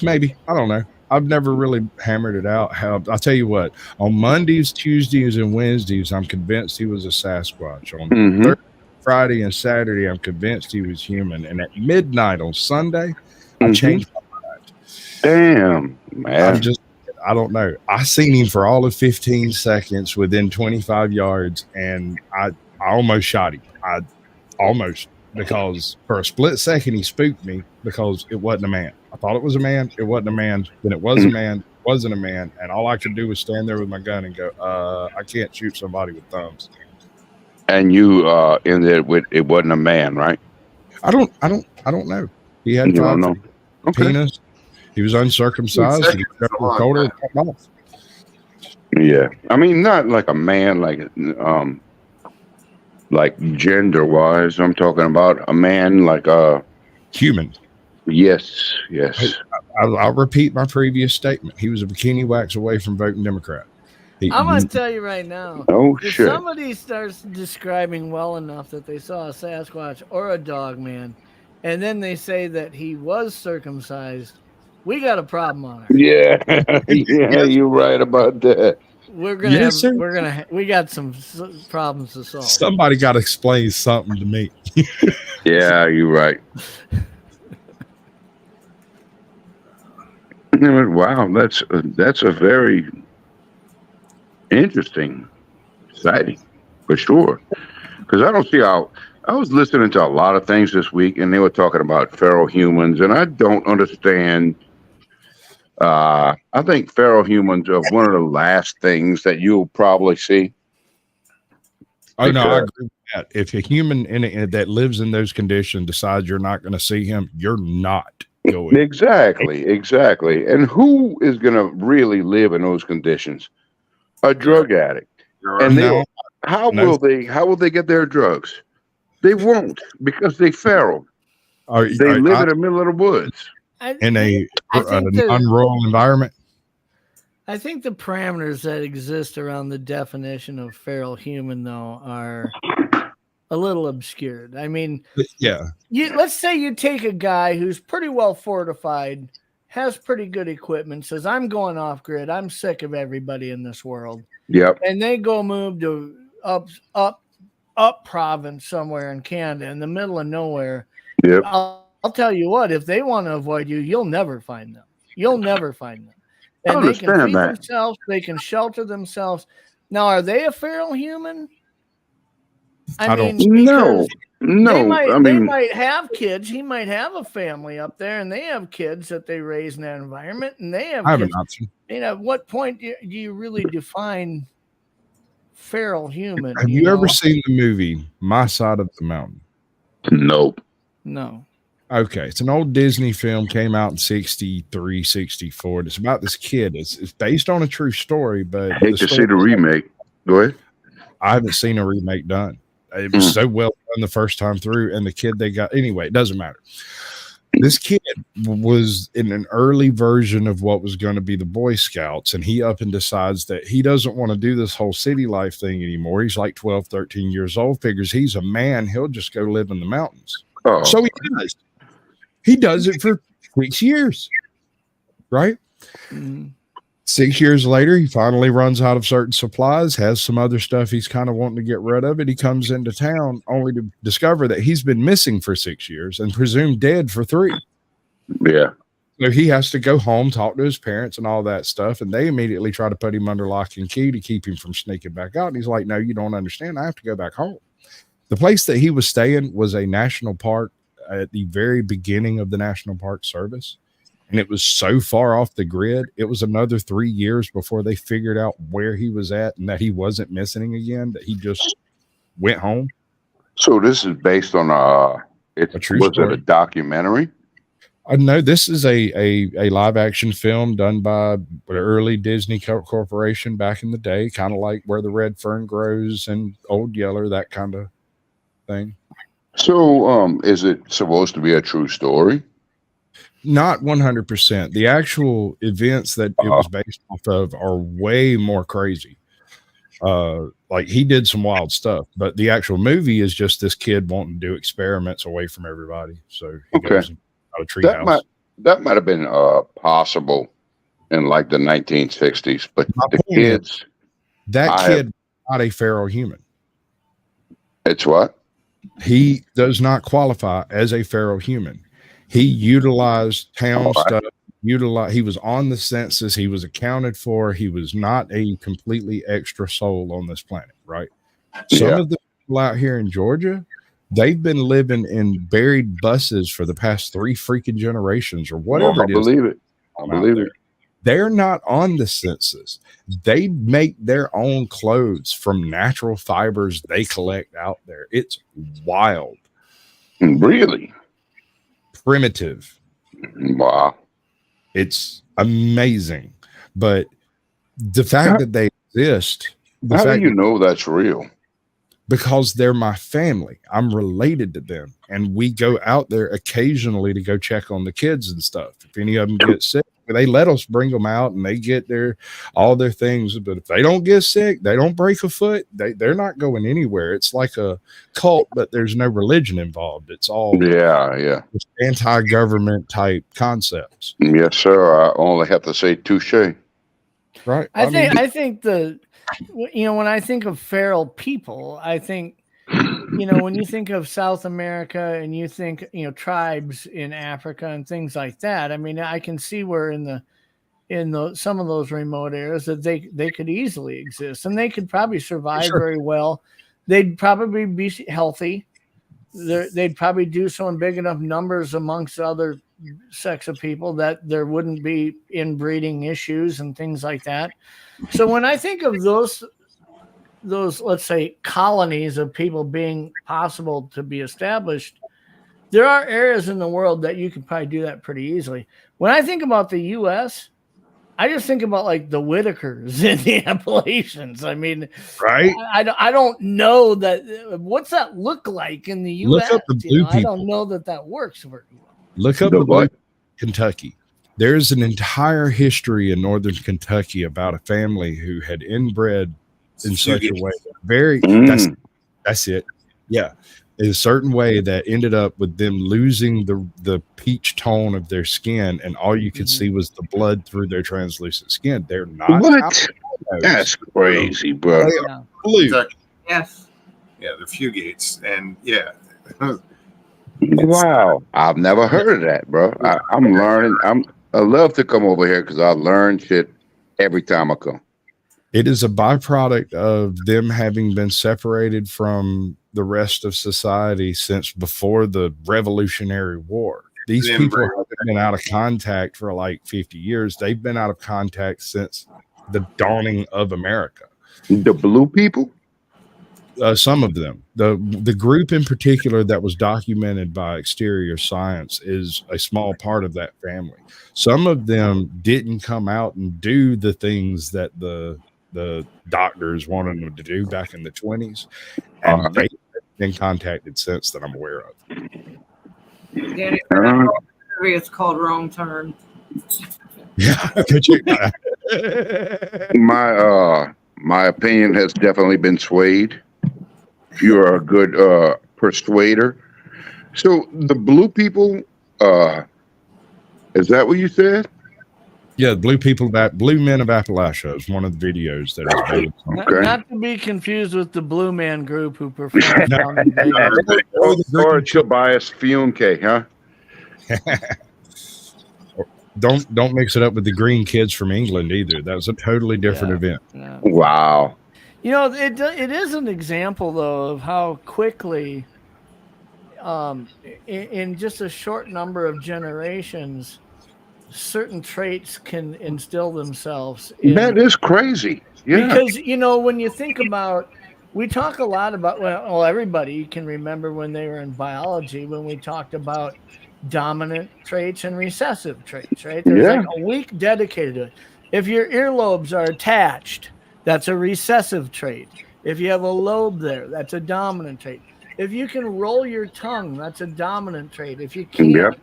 Maybe. I don't know. I've never really hammered it out. I'll tell you what. On Mondays, Tuesdays, and Wednesdays, I'm convinced he was a Sasquatch. On Thursday, Friday, and Saturday, I'm convinced he was human. And at midnight on Sunday, I changed my mind. Damn, man. I don't know. I seen him for all of 15 seconds within 25 yards, and I almost shot him. Almost, because for a split second he spooked me because it wasn't a man. I thought it was a man. It wasn't a man. Then it was a man. It wasn't a man. And all I could do was stand there with my gun and go, I can't shoot somebody with thumbs. And you in there with it wasn't a man, right? I don't know. He had You don't know. Okay. penis. He was uncircumcised. He was colder. Yeah. I mean, not like a man, like gender wise. I'm talking about a man like Human. Yes. I'll repeat my previous statement. He was a bikini wax away from voting Democrat. I'm going to tell you right now. Oh, if shit. somebody starts describing well enough that they saw a Sasquatch or a dog man, and then they say that he was circumcised, we got a problem on our hands. Yeah. Yeah, you're right about that. We're gonna Yes, sir. we got some problems to solve. Somebody got to explain something to me. Yeah, you're right. Wow, that's a very interesting sighting for sure. Because I don't see how. I was listening to a lot of things this week, and they were talking about feral humans, and I don't understand. I think feral humans are one of the last things that you'll probably see. Oh no, I agree with that. If a human that lives in those conditions decides you're not going to see him, you're not going. Exactly. And who is going to really live in those conditions? A drug addict. And how will they get their drugs? They won't, because they feral. They live in the middle of the woods. in I think an unrural environment. I think the parameters that exist around the definition of feral human, though, are a little obscured. I mean, Yeah. let's say you take a guy who's pretty well fortified, has pretty good equipment, says, I'm going off grid. I'm sick of everybody in this world. Yep. And they go move to up province somewhere in Canada in the middle of nowhere. Yep. I'll tell you what, if they want to avoid you, you'll never find them. You'll never find them. And they can feed themselves, they can shelter themselves. Now, are they a feral human? I mean, no. They might have kids. He might have a family up there, and they have kids that they raise in that environment, and they have kids. An option. You know, at what point do you really define feral human? Have you ever seen the movie My Side of the Mountain? Nope. No. Okay, it's an old Disney film, came out in 63, 64. It's about this kid. It's based on a true story, but Hate to see the remake. Go ahead. I haven't seen a remake done. It was so well done the first time through, and the kid they got anyway, it doesn't matter. This kid was in an early version of what was going to be the Boy Scouts, and he up and decides that he doesn't want to do this whole city life thing anymore. He's like 12, 13 years old, figures he's a man, he'll just go live in the mountains. Oh. So he does. He does it for 6 years, right? Mm-hmm. 6 years later, he finally runs out of certain supplies, has some other stuff he's kind of wanting to get rid of it. He comes into town only to discover that he's been missing for 6 years and presumed dead for 3. Yeah. So he has to go home, talk to his parents and all that stuff. And they immediately try to put him under lock and key to keep him from sneaking back out. And he's like, no, you don't understand. I have to go back home. The place that he was staying was a national park at the very beginning of the National Park Service. And it was so far off the grid. It was another 3 years before they figured out where he was at and that he wasn't missing again, that he just went home. So this is based on a true story. It a documentary? No, this is a live action film done by the early Disney Corporation back in the day, kind of like Where the Red Fern Grows and Old Yeller, that kind of thing. So is it supposed to be a true story? Not 100%. The actual events that it was based off of are way more crazy. Like he did some wild stuff, but the actual movie is just this kid wanting to do experiments away from everybody. So he goes out of treehouse. That might have been possible in like the 1960s, but the kids. Kid not a feral human. It's what? He does not qualify as a feral human. He utilized town stuff. He was on the census. He was accounted for. He was not a completely extra soul on this planet, right? Some of the people out here in Georgia, they've been living in buried buses for the past 3 freaking generations or whatever it is. I believe it. They're not on the census. They make their own clothes from natural fibers they collect out there. It's wild. Really? Primitive. Wow. It's amazing. But the fact that they exist. How do you know that's real? Because they're my family. I'm related to them. And we go out there occasionally to go check on the kids and stuff. If any of them get sick, they let us bring them out and they get all their things. But if they don't get sick, they don't break a foot, they're not going anywhere. It's like a cult, but there's no religion involved. It's all anti-government type concepts. Yes, sir. I only have to say touche. Right. I think when I think of feral people, I think, when you think of South America and you think, tribes in Africa and things like that, I mean, I can see where in some of those remote areas that they could easily exist and they could probably survive very well. They'd probably be healthy. They'd probably do so in big enough numbers amongst other sex of people that there wouldn't be inbreeding issues and things like that. So when I think of those, let's say, colonies of people being possible to be established, there are areas in the world that you could probably do that pretty easily. When I think about the U.S., I just think about like the Whitakers in the Appalachians. I mean, Right? I don't know that. What's that look like in the Look U.S.? up the blue I people. don't know that works very well. Look up The the blue what? Kentucky. There's an entire history in northern Kentucky about a family who had inbred in such a way. That's it. Yeah. In a certain way that ended up with them losing the peach tone of their skin, and all you could see was the blood through their translucent skin. They're not What? albinos. That's crazy, bro. They Yeah. are blue. Yes. Yeah, they're fugates, and yeah, Wow. I've never heard of that, bro. I'm learning. I love to come over here because I learn shit every time I come. It is a byproduct of them having been separated from the rest of society since before the Revolutionary War. These people have been out of contact for like 50 years. They've been out of contact since the dawning of America. The blue people? Some of them, the group in particular that was documented by Exterior Science is a small part of that family. Some of them didn't come out and do the things that the doctors wanted them to do back in the 20s, and they've been contacted since that I'm aware of. Danny, for that movie, it's called Wrong Turn. Yeah, could you? My opinion has definitely been swayed. You're a good persuader. So the blue people, is that what you said? Yeah, blue men of Appalachia is one of the videos that is based on. Okay. Not to be confused with the Blue Man Group who performed down in Vegas. Or Tobias Funke, huh? Don't mix it up with the Green Kids from England either. That was a totally different event. Yeah. Wow. You know, it is an example though of how quickly, in just a short number of generations, certain traits can instill themselves in. That is crazy. Yeah. Because, you know, when you think about, we talk a lot about, well, everybody can remember when they were in biology, when we talked about dominant traits and recessive traits, right? There's like a week dedicated to it. If your earlobes are attached, that's a recessive trait. If you have a lobe there, that's a dominant trait. If you can roll your tongue, that's a dominant trait. If you can't,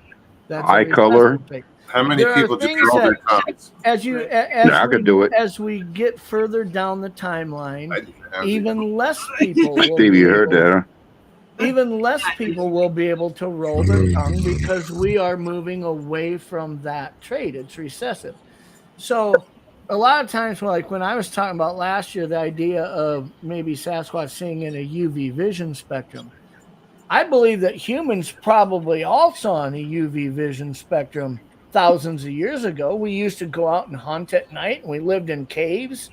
that's eye color. trait. How many people just roll their tongues? I could do it. As we get further down the timeline, I even less people will Steve, you heard that, huh? even less people will be able to roll their tongue because we are moving away from that trait. It's recessive. So a lot of times, like when I was talking about last year, the idea of maybe Sasquatch seeing in a UV vision spectrum, I believe that humans probably all saw in a UV vision spectrum thousands of years ago. We used to go out and hunt at night, and we lived in caves.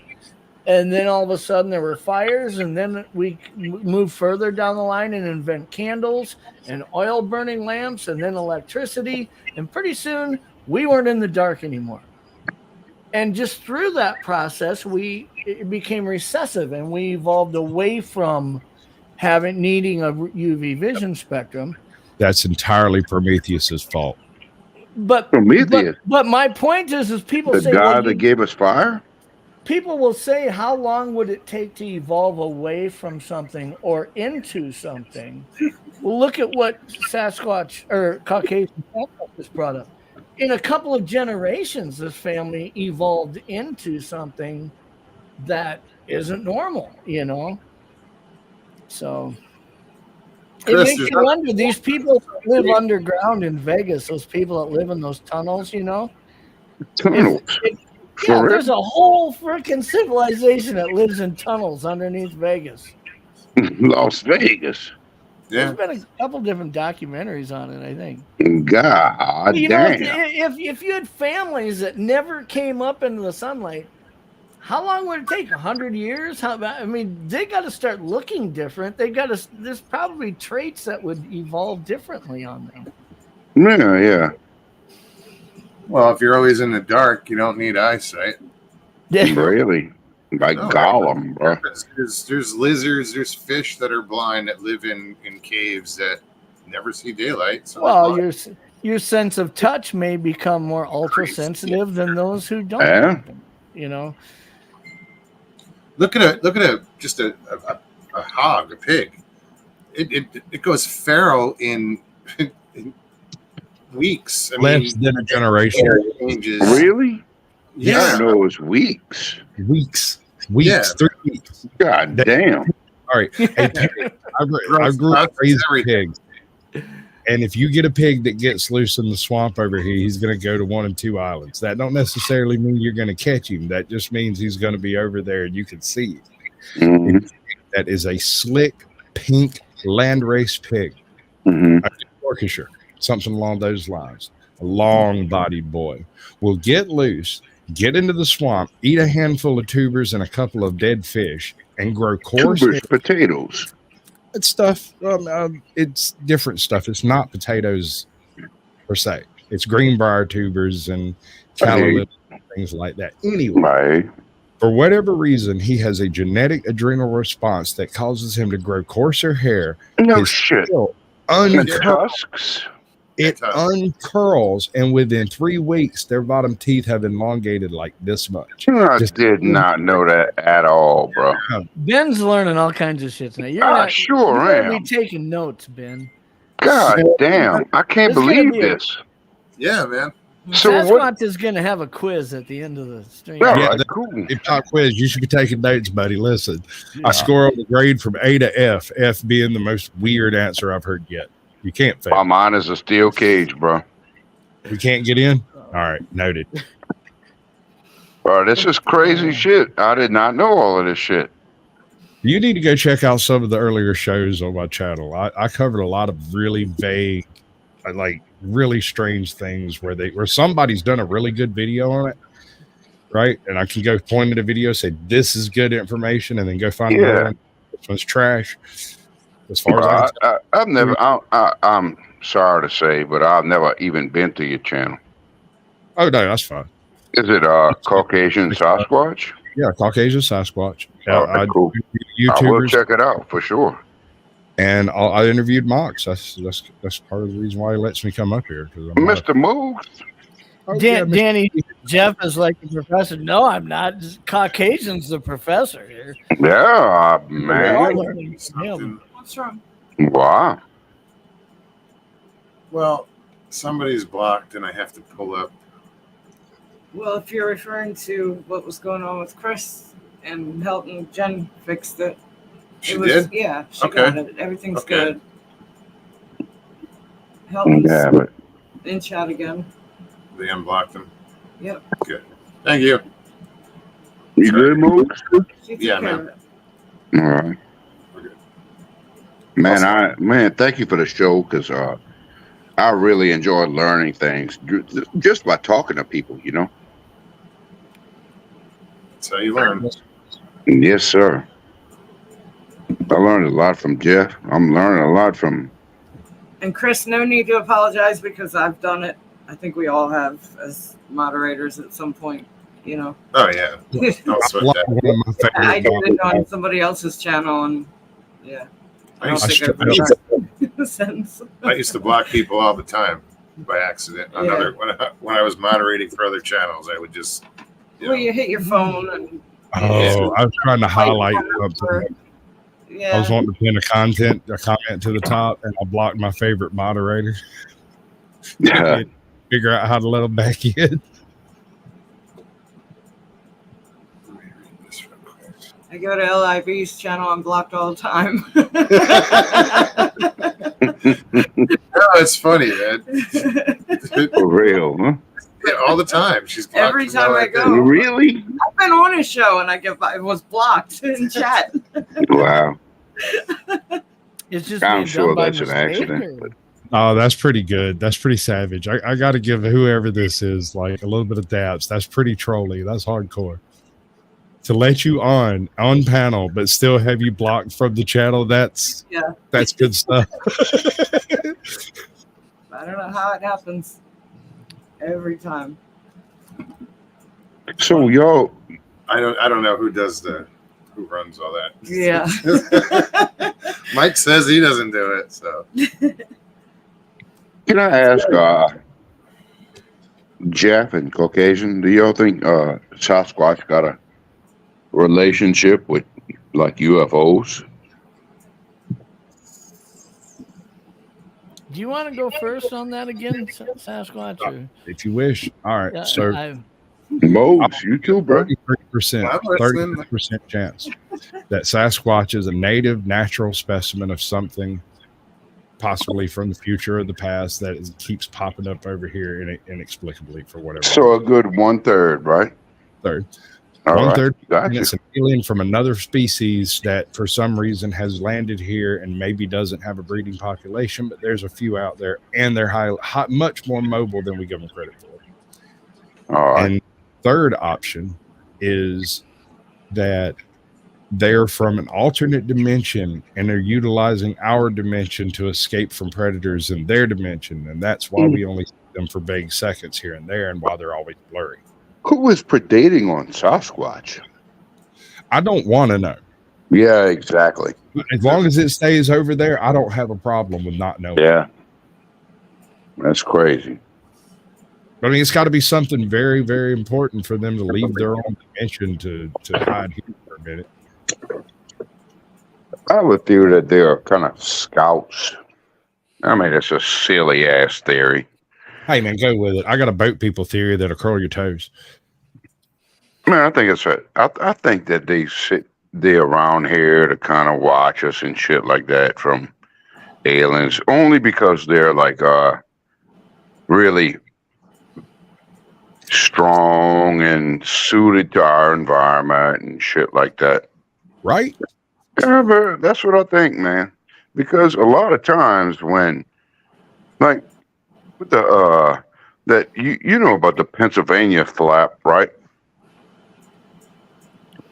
And then all of a sudden there were fires, and then we moved further down the line and invent candles and oil burning lamps and then electricity. And pretty soon we weren't in the dark anymore. And just through that process, it became recessive, and we evolved away from needing a UV vision spectrum. That's entirely Prometheus's fault. But Prometheus, but my point is people the say, guy that gave us fire. People will say, how long would it take to evolve away from something or into something? Well, look at what Sasquatch or Caucasian Sasquatch just brought up. In a couple of generations, this family evolved into something that isn't normal, you know? So it Chris, makes you wonder, these people that live underground in Vegas, those people that live in those tunnels, you know? Tunnels. Yeah, there's a whole freaking civilization that lives in tunnels underneath Vegas. Las Vegas. Yeah. There's been a couple different documentaries on it, I think. God You know, damn. if you had families that never came up into the sunlight, how long would it take? 100 years? I mean, they got to start looking different. There's probably traits that would evolve differently on them. Yeah. Well, if you're always in the dark, you don't need eyesight. Really? Like No, Gollum, bro. There's lizards, there's fish that are blind that live in caves that never see daylight. So Well, your sense of touch may become more ultra sensitive than those who don't. Yeah. You know, Look at a hog, a pig. It goes feral in, in weeks. I Less mean, than a generation. changes. Really? I Yeah. didn't know it was weeks. Weeks. Yeah. 3 weeks. God damn. All right. Hey, Terry, I grew up raising pigs. And if you get a pig that gets loose in the swamp over here, he's going to go to one of 2 islands. That don't necessarily mean you're going to catch him. That just means he's going to be over there and you can see him. Mhm. That is a slick, pink landrace pig. Mhm. A Yorkshire, something along those lines. A long-bodied boy will get loose, get into the swamp, eat a handful of tubers and a couple of dead fish, and grow coarse Tubers, potatoes. it's stuff. It's different stuff. It's not potatoes per se. It's greenbrier tubers and calla, things like that. Anyway, Right. for whatever reason, he has a genetic adrenal response that causes him to grow coarser hair. No His shit. tail And uncurls. tusks. It uncurls, and within 3 weeks, their bottom teeth have elongated like this much. I Just- did not know that at all, bro. Ben's learning all kinds of shit tonight. You're I not, sure you better am. be taking notes, Ben. God damn. I can't It's gonna believe be a- this. Yeah, man. So Sasquatch what? is going to have a quiz at the end of the stream. Yeah, Yeah, right, that- cool. If pop quiz, you should be taking notes, buddy. Listen, I Yeah. score on the grade from A to F, F being the most weird answer I've heard yet. You can't fail. My mine is a steel cage, bro. We can't get in? All right, noted. Bro, this is crazy shit. I did not know all of this shit. You need to go check out some of the earlier shows on my channel. I covered a lot of really vague, like really strange things where somebody's done a really good video on it, right? And I can go point at a video, say this is good information, and then go find Yeah. another one. This one's trash. As far as I Bro, can tell. I've never, I'm sorry to say, but I've never even been to your channel. Oh no, that's fine. Is it Caucasian Sasquatch? Yeah, Caucasian Sasquatch. Oh, I cool. I will YouTubers, check it out for sure. and I interviewed Mox. That's part of the reason why he lets me come up here. Because Mr. Moogs. Danny, Jeff is like the professor. No, I'm not. Caucasian's the professor here. Yeah, We're all man. learning from him. Something. What's wrong? Wow. Well, somebody's blocked, and I have to pull up. Well, if you're referring to what was going on with Chris and Helton, Jen fixed it. She It was, did? Yeah, she Okay. got it. Everything's Okay. good. Helton's Yeah, but in chat again. They unblocked them. Yep. Good. Thank you. you good, Moogs? She took Yeah, care man. of it. All right. We're good. Man, thank you for the show because I really enjoy learning things just by talking to people, you know? That's how you learn. Yes, sir. I learned a lot from Jeff. I'm learning a lot from. And Chris, no need to apologize because I've done it. I think we all have as moderators at some point, you know. Oh yeah. Don't sweat One that. of my favorite I did it on topics. somebody else's channel, and yeah, I I don't used, think to, I've ever sense. I used to block people all the time by accident. On Yeah. other when I was moderating for other channels, I would just. Well, you hit your phone, and Oh, I was trying to highlight something. I yeah, was wanting to pin a comment to the top, and I blocked my favorite moderator. Yeah. Figure out how to let them back in. Let me read this real quick. I go to LIV's channel. I'm blocked all the time. No, it's funny, man. For real, huh? Yeah, all the time. She's blocked Every me time all I that go. day. Really? I've been on his show, and I was blocked in chat. Wow. It's just I'm being sure done by that's an mistake, accident, or- but- Oh, that's pretty good. That's pretty savage. I got to give whoever this is like a little bit of daps. That's pretty trolly. That's hardcore. To let you on panel, but still have you blocked from the channel. That's good stuff. I don't know how it happens. Every time. So, y'all, I don't know who runs all that. Yeah. Mike says he doesn't do it, so Can I ask, Jeff and Caucasian, do y'all think Sasquatch got a relationship with like UFOs? Do you want to go first on that again, Sasquatch? Or? If you wish. All right. Yeah, So Mose, you too, bro. 33%, I'm listening. 33% chance that Sasquatch is a native natural specimen of something possibly from the future or the past that keeps popping up over here inexplicably for whatever So a reason. good 1/3, right? Third. All right. 1/3, and Gotcha. it's an alien from another species that for some reason has landed here and maybe doesn't have a breeding population, but there's a few out there, and they're much more mobile than we give them credit for. All right. And third option is that they're from an alternate dimension and they're utilizing our dimension to escape from predators in their dimension, and that's why we only see them for vague seconds here and there, and why they're always blurry. Who is predating on Sasquatch? I don't want to know. Yeah, exactly. As long as it stays over there, I don't have a problem with not knowing. Yeah. That's crazy. I mean, it's got to be something very, very important for them to leave their own dimension to hide here for a minute. I would theory that they are kind of scouts. I mean, it's a silly ass theory. Hey, man, go with it. I got a boat people theory that'll curl your toes. Man, I think I think that they're around here to kind of watch us and shit like that from aliens, only because they're like really strong and suited to our environment and shit like that. Right? Yeah, but that's what I think, man. Because a lot of times when, like, with the that you know about the Pennsylvania flap, right?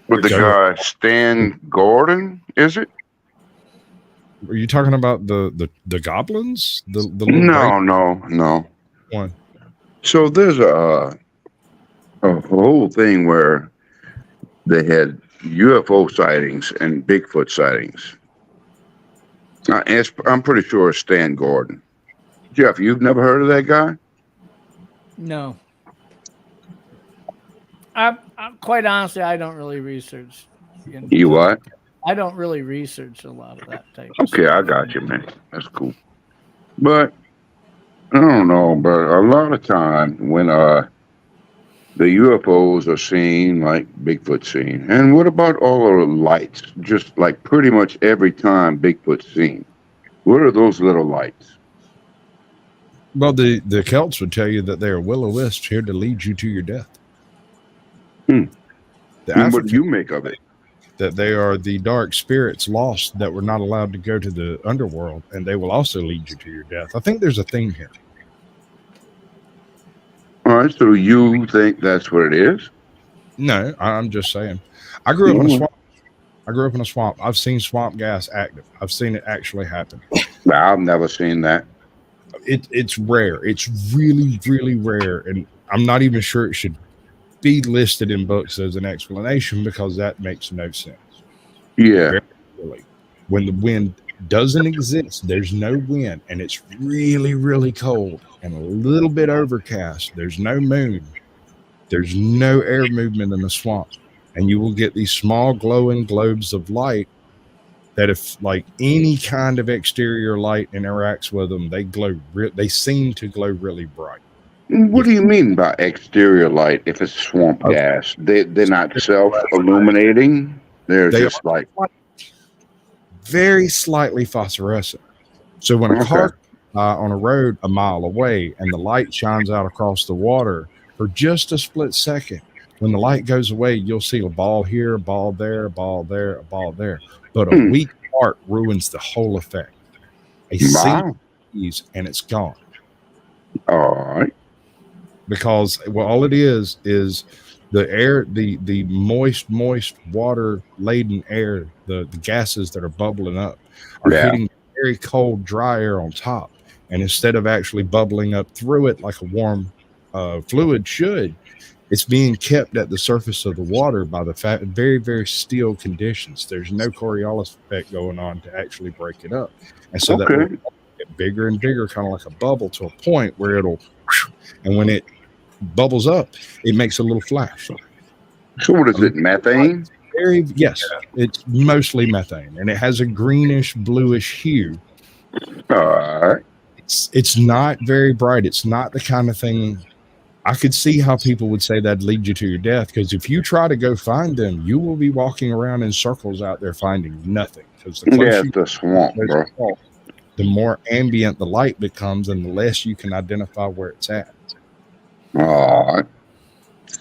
With the guy Stan Gordon, is it? Are you talking about the goblins? The little No. one. So there's a whole thing where they had UFO sightings and Bigfoot sightings. I'm pretty sure it's Stan Gordon. Jeff, you've never heard of that guy? No. I'm quite honestly, I don't really research. You what? I don't really research a lot of that type. Okay, I got you, man. That's cool. But I don't know, but a lot of time when the UFOs are seen like Bigfoot's seen, and what about all of the lights? Just like pretty much every time Bigfoot's seen, what are those little lights? Well, the Celts would tell you that they are will-o-wisps here to lead you to your death. And what do Africans, you make of it? that they are the dark spirits lost that were not allowed to go to the underworld, and they will also lead you to your death. I think there's a theme here. All right, so you think that's what it is? No, I'm just saying. I grew up in a swamp. I've seen swamp gas active. I've seen it actually happen. I've never seen that. It's rare. It's really, really rare, and I'm not even sure it should be listed in books as an explanation because that makes no sense. Yeah. Really. When the wind doesn't exist, there's no wind, and it's really, really cold and a little bit overcast. There's no moon. There's no air movement in the swamp, and you will get these small glowing globes of light that if like any kind of exterior light interacts with them, they glow. They seem to glow really bright. What do you mean by exterior light if it's swamp gas? They're not self-illuminating? They're They just like... Very slightly phosphorescent. So when a car on a road a mile away and the light shines out across the water for just a split second, when the light goes away, you'll see a ball here, a ball there, a ball there, a ball there. But a weak arc ruins the whole effect. A single piece and it's gone. All right. Because all it is the air, the moist water laden air, the gases that are bubbling up are hitting very cold, dry air on top. And instead of actually bubbling up through it like a warm fluid should, it's being kept at the surface of the water by the very, very still conditions. There's no Coriolis effect going on to actually break it up. And so that it get bigger and bigger, kind of like a bubble, to a point where it'll, and when it bubbles up, it makes a little flash. So what is it, methane? Yes, it's mostly methane, and it has a greenish bluish hue. All right. It's not very bright. It's not the kind of thing. I could see how people would say that'd lead you to your death, because if you try to go find them, you will be walking around in circles out there finding nothing. Because the closer It's the swamp, bro. the more ambient the light becomes, and the less you can identify where it's at. All right.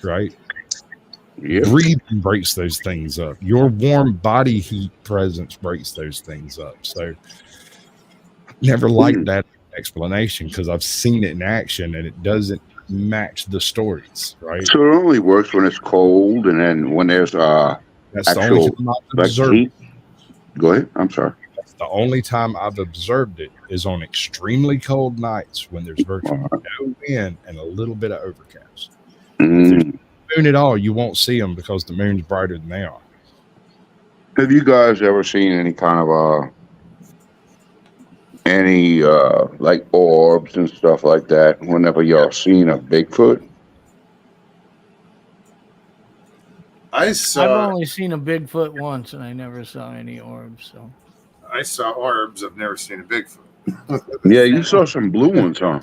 Right? Yep. Breathing breaks those things up. Your warm body heat presence breaks those things up. So never liked that explanation, because I've seen it in action and it doesn't match the stories, right? So it only works when it's cold, and then when there's That's the only actual time I've like observed heat. Go ahead. I'm sorry. That's the only time I've observed it is on extremely cold nights when there's virtually no wind and a little bit of overcast. Mm. Moon at all, you won't see them because the moon's brighter than they are. Have you guys ever seen any kind of like orbs and stuff like that whenever y'all seen a Bigfoot? I've only seen a Bigfoot once, and I never saw any orbs. So I saw orbs. I've never seen a Bigfoot. Yeah, you saw some blue ones, huh?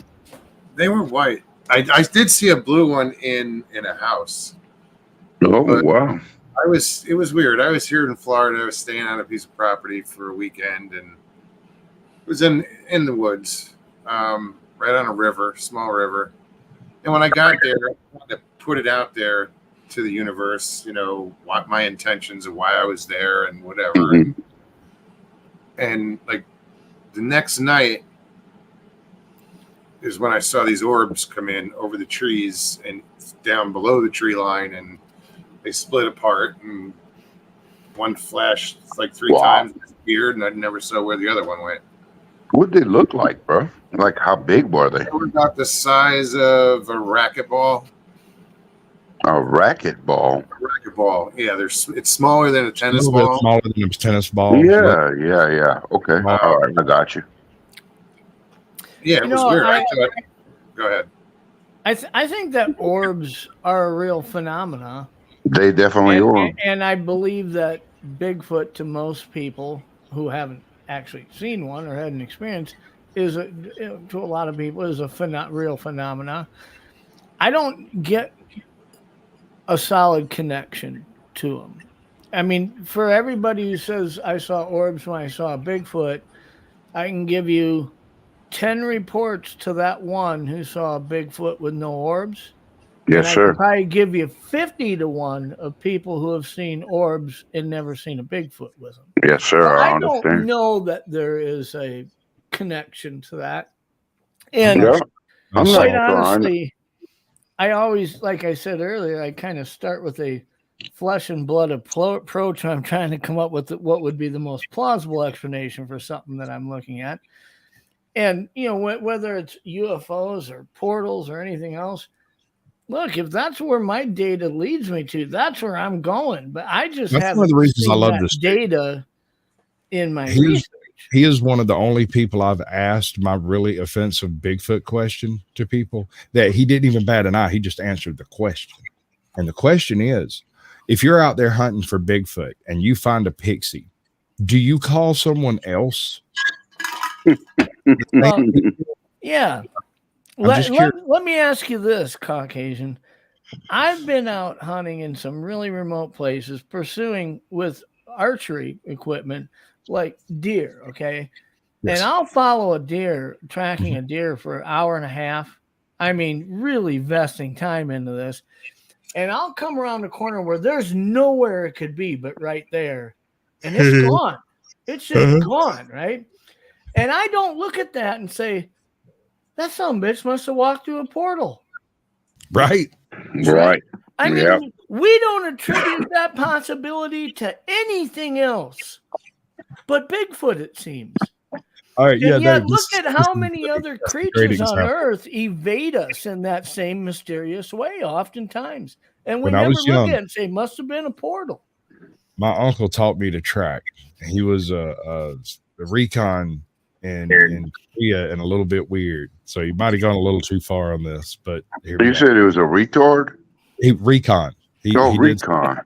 They were white. I did see a blue one in a house. Oh, But wow. it was weird. I was here in Florida. I was staying on a piece of property for a weekend, and it was in the woods, right on a river, small river. And when I got there, I wanted to put it out there to the universe, what my intentions of why I was there and whatever. Mhm. And like the next night is when I saw these orbs come in over the trees and down below the tree line, and they split apart, and one flashed like three times, disappeared, and I never saw where the other one went. What did they look like, bro? Like, how big were they? They were about the size of a racquetball. A racquetball. Yeah, it's smaller than a tennis a little ball. bit smaller than a tennis ball. Yeah. Okay. All right, I got you. Yeah, it was weird. Go ahead. I think that orbs are a real phenomena. They definitely are. And I believe that Bigfoot, to most people who haven't actually seen one or had an experience, to a lot of people is a real phenomena. I don't get a solid connection to them. I mean, for everybody who says I saw orbs when I saw Bigfoot, I can give you 10 reports to that one who saw a Bigfoot with no orbs. Yes, and I sir. can probably give you 50 to 1 of people who have seen orbs and never seen a Bigfoot with them. Yes, sir. So I don't understand. know that there is a connection to that. And Yeah. I'm not quite honestly, I always, like I said earlier, I kind of start with a flesh and blood approach. I'm trying to come up with what would be the most plausible explanation for something that I'm looking at. And, whether it's UFOs or portals or anything else, look, if that's where my data leads me to, that's where I'm going. But I just That's one of the reasons I love this data in my research. He is one of the only people I've asked my really offensive Bigfoot question to people that he didn't even bat an eye. He just answered the question. And the question is, if you're out there hunting for Bigfoot and you find a pixie, do you call someone else? Well, yeah. Let me ask you this, Caucasian. I've been out hunting in some really remote places, pursuing with archery equipment like deer, okay? Yes. And I'll follow a deer, tracking a deer for an hour and a half. I mean, really vesting time into this. And I'll come around the corner where there's nowhere it could be but right there. And it's gone. It's just gone, right? And I don't look at that and say, that son of a bitch must have walked through a portal. Right. Right. I mean, we don't attribute that possibility to anything else but Bigfoot, it seems. All right. And Yeah. yet, look at how many other creatures on Earth evade us in that same mysterious way, oftentimes. And we never look at it and say, must have been a portal. My uncle taught me to track. He was a recon in Korea and a little bit weird. So he might have gone a little too far on this, but here we You go. said it was a retard? Recon. He did Recon.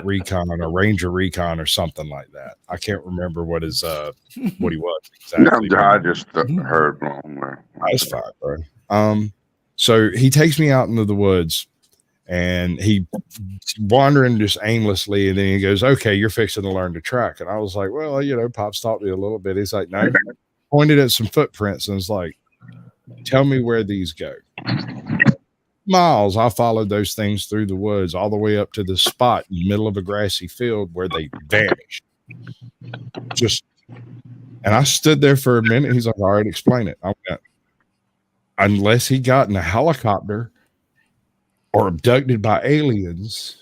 recon or Ranger recon or something like that. I can't remember what his what he was exactly. I just heard wrong. That's fine, bro. So he takes me out into the woods and he wandering just aimlessly, and then he goes, "Okay, you're fixing to learn to track." And I was like, "Well, you know, Pop's taught me a little bit." He's like, "No." Pointed at some footprints and was like, "Tell me where these go." Miles, I followed those things through the woods all the way up to the spot in the middle of a grassy field where they vanished. And I stood there for a minute. He's like, "All right, explain it." I went, "Unless he got in a helicopter or abducted by aliens,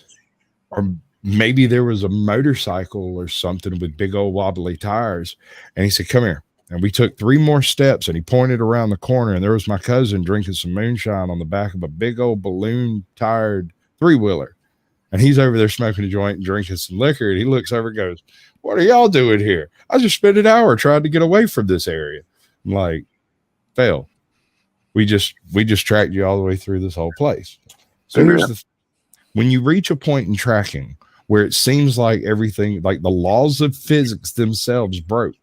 or maybe there was a motorcycle or something with big old wobbly tires." And he said, "Come here." And we took 3 more steps, and he pointed around the corner, and there was my cousin drinking some moonshine on the back of a big old balloon-tired 3-wheeler. And he's over there smoking a joint and drinking some liquor, and he looks over and goes, "What are y'all doing here? I just spent an hour trying to get away from this area." I'm like, "Fail. We just tracked you all the way through this whole place." So here's when you reach a point in tracking where it seems like everything, like the laws of physics themselves broke,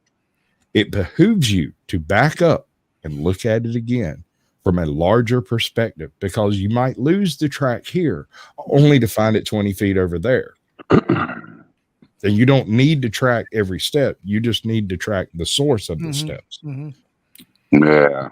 it behooves you to back up and look at it again from a larger perspective, because you might lose the track here only to find it 20 feet over there. Then you don't need to track every step. You just need to track the source of the steps. Yeah.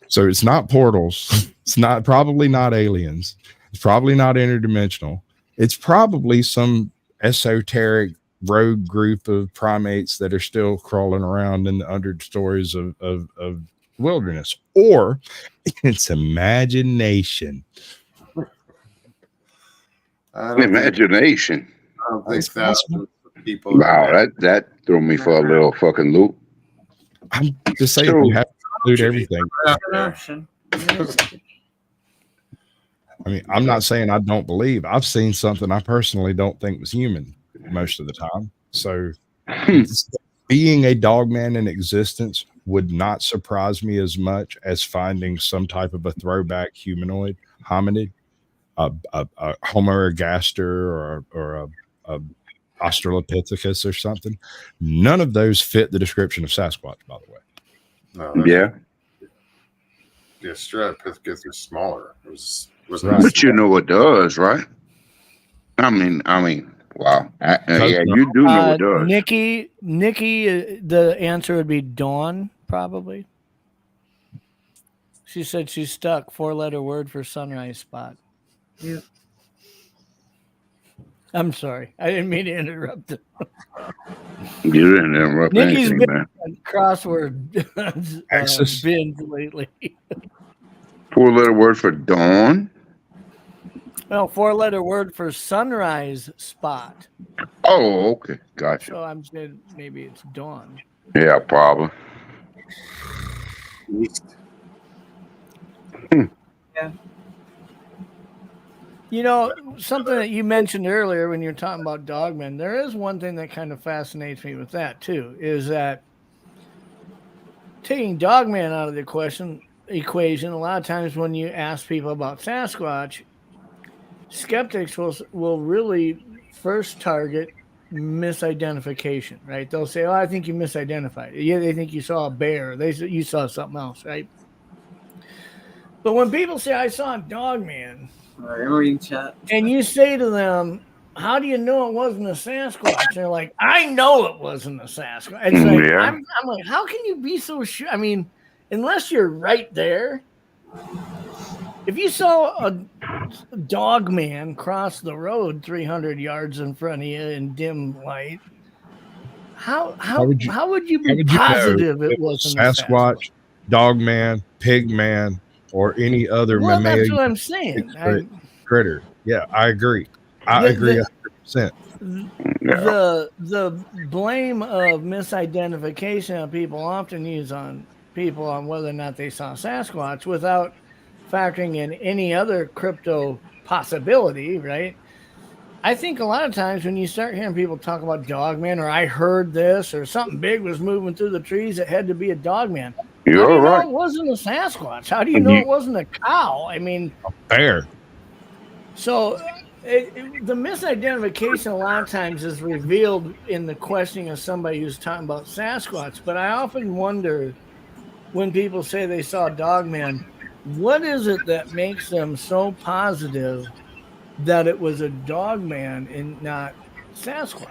So it's not portals. It's probably not aliens. It's probably not interdimensional. It's probably some esoteric rogue group of primates that are still crawling around in the understories of wilderness, or it's imagination. Imagination. I don't think thousands of people. Wow, that threw me for a little fucking loop. I'm just saying, you have to include everything. An option. I mean, I'm not saying I don't believe. I've seen something I personally don't think was human most of the time. So being a dogman in existence would not surprise me as much as finding some type of a throwback humanoid hominid, a Homo ergaster or a Australopithecus or something. None of those fit the description of Sasquatch, by the way. No, Yeah. The Australopithecus was smaller. It was Right. But you know it does, right? I mean, wow. Yeah, you do know it does. Nikki, the answer would be Dawn, probably. She said she's stuck. 4-letter word for sunrise spot. Yeah. I'm sorry. I didn't mean to interrupt it. You didn't interrupt Nikki's anything, been man. on crossword Axis. binge lately. 4-letter word for dawn. Well, 4-letter word for sunrise spot. Oh, okay. Gotcha. So I'm saying maybe it's dawn. Yeah, probably. Yeah. You know, something that you mentioned earlier when you were talking about dogmen, there is one thing that kind of fascinates me with that too, is that taking dogman out of the equation, a lot of times when you ask people about Sasquatch, skeptics will really first target misidentification, right? They'll say, "Oh, I think you misidentified." Yeah, they think you saw a bear. You saw something else, right? But when people say, "I saw a dogman," Reading chat. and you say to them, "How do you know it wasn't a Sasquatch?" They're like, "I know it wasn't a Sasquatch." It's like, Yeah. I'm like, how can you be so sure? I mean, unless you're right there. If you saw a dog man cross the road 300 yards in front of you in dim light, how would you be positive it wasn't a Sasquatch, dog man, pig man, or any other Well, that's mammalian what I'm saying. critter? Yeah, I agree. I agree 100%. The blame of misidentification that people often use on people on whether or not they saw Sasquatch without factoring in any other crypto possibility, right? I think a lot of times when you start hearing people talk about dogman, or I heard this, or something big was moving through the trees, it had to be a dogman. How do You're you know right. it wasn't a Sasquatch? How do you know it wasn't a cow? I mean, Fair. so the misidentification a lot of times is revealed in the questioning of somebody who's talking about Sasquatch. But I often wonder when people say they saw dogman, what is it that makes them so positive that it was a dogman and not Sasquatch?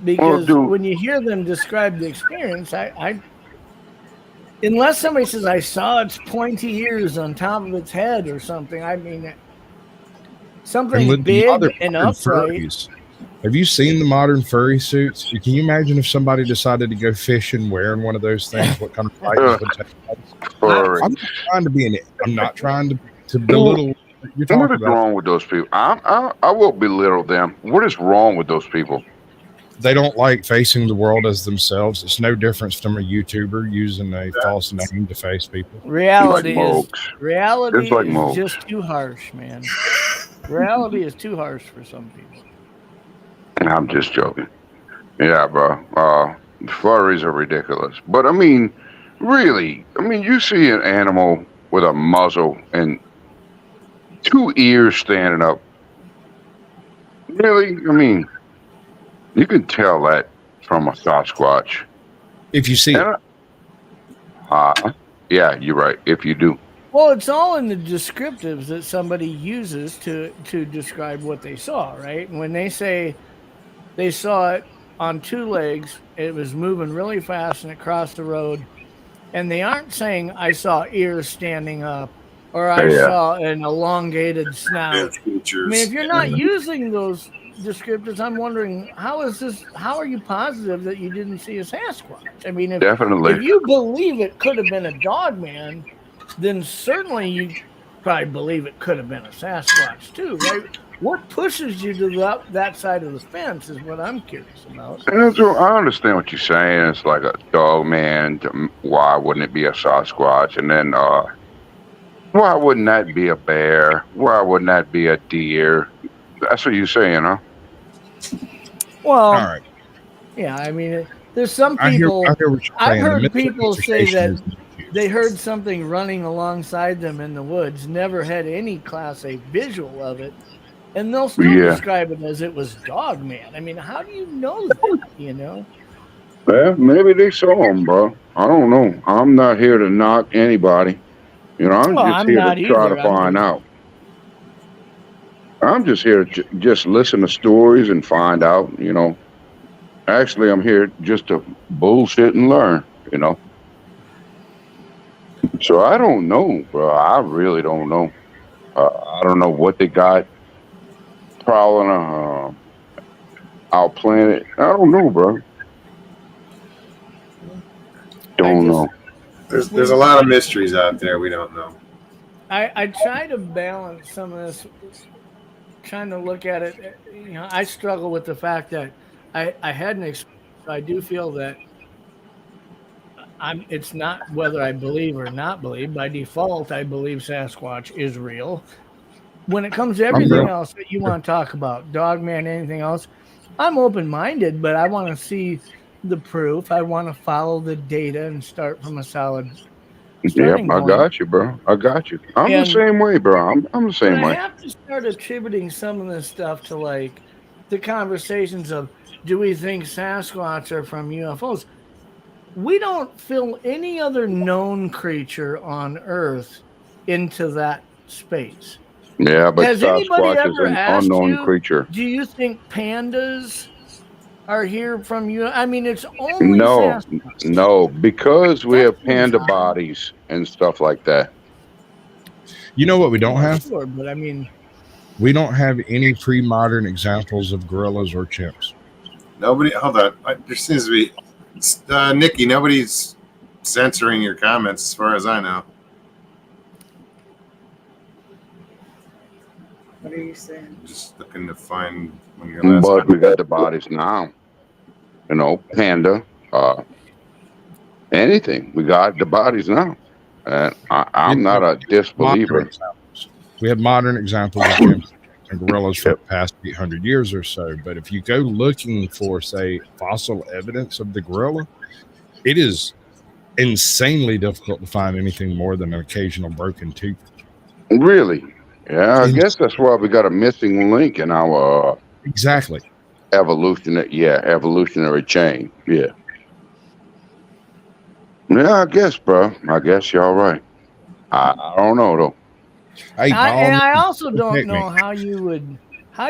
Because dude. when you hear them describe the experience, I unless somebody says I saw its pointy ears on top of its head or something, I mean something with the big modern and upright. furries, have you seen the modern furry suits? Can you imagine if somebody decided to go fishing wearing one of those things? What kind of frightens would take place? Furry. I'm not trying to be an. I'm not trying to belittle what you're talking What is about. wrong with those people? I will belittle them. What is wrong with those people? They don't like facing the world as themselves. It's no difference from a YouTuber using a false name to face people. Reality Like is reality It's like is Mogs. just too harsh, man. Reality is too harsh for some people. I'm just joking. Yeah, bro. Furries are ridiculous. But I mean, really, you see an animal with a muzzle and 2 ears standing up. Really? You can tell that from a Sasquatch. If you see it. Yeah, you're right. If you do. Well, it's all in the descriptives that somebody uses to describe what they saw, right? And when they say they saw it on 2 legs, it was moving really fast and it crossed the road, and they aren't saying I saw ears standing up or I saw an elongated snout. I mean, if you're not using those descriptors, I'm wondering how are you positive that you didn't see a Sasquatch? I mean, Definitely. if you believe it could have been a dogman, then certainly you probably believe it could have been a Sasquatch too, right? What pushes you to that side of the fence is what I'm curious about. And I understand what you're saying. It's like a dog man. Why wouldn't it be a Sasquatch? And then why wouldn't that be a bear? Why wouldn't that be a deer? That's what you're saying, huh? Well, all right. Yeah, I mean, there's some I hear people. what you're I've saying. heard The people say that misidentification they heard something running alongside them in the woods, never had any Class A visual of it, and they'll still describe it as it was dogman. I mean, how do you know that, you know? Well, maybe they saw him, bro. I don't know. I'm not here to knock anybody. I'm just here to try to find out. I'm just here to just listen to stories and find out, Actually, I'm here just to bullshit and learn, So I don't know, bro. I really don't know. I don't know what they got prowling our planet. I don't know, bro. Don't know. There's a lot of mysteries out there we don't know. I try to balance some of this, trying to look at it. I struggle with the fact that I had an experience. I do feel that it's not whether I believe or not believe. By default, I believe Sasquatch is real. When it comes to everything else that you want to talk about, dogman, anything else, I'm open-minded, but I want to see the proof. I want to follow the data and start from a solid starting point. I got you, bro. I got you. I'm the same way, bro. I'm the same way. I have to start attributing some of this stuff to like the conversations of, do we think Sasquatch are from UFOs? We don't fill any other known creature on Earth into that space. Yeah, but has anybody Sasquatch is ever an asked unknown creature. Do you think pandas are here from you? I mean, it's only no, because we have panda bodies and stuff like that. You know what we don't have? Sure, but I mean, we don't have any pre-modern examples of gorillas or chimps. Nobody, hold on. There seems to be, Nikki, nobody's censoring your comments as far as I know. What are you saying? Just looking to find when your last But we got the bodies now. Panda, anything. We got the bodies now. And I'm not a disbeliever. We have modern examples of chimps. gorillas for the past 800 years or so. But if you go looking for, say, fossil evidence of the gorilla, it is insanely difficult to find anything more than an occasional broken tooth. Really? Yeah, I guess that's why we got a missing link in our Exactly. evolutionary chain. Yeah. Yeah, I guess, bro. I guess y'all right. I don't know though. Hey, I also don't pick me. know how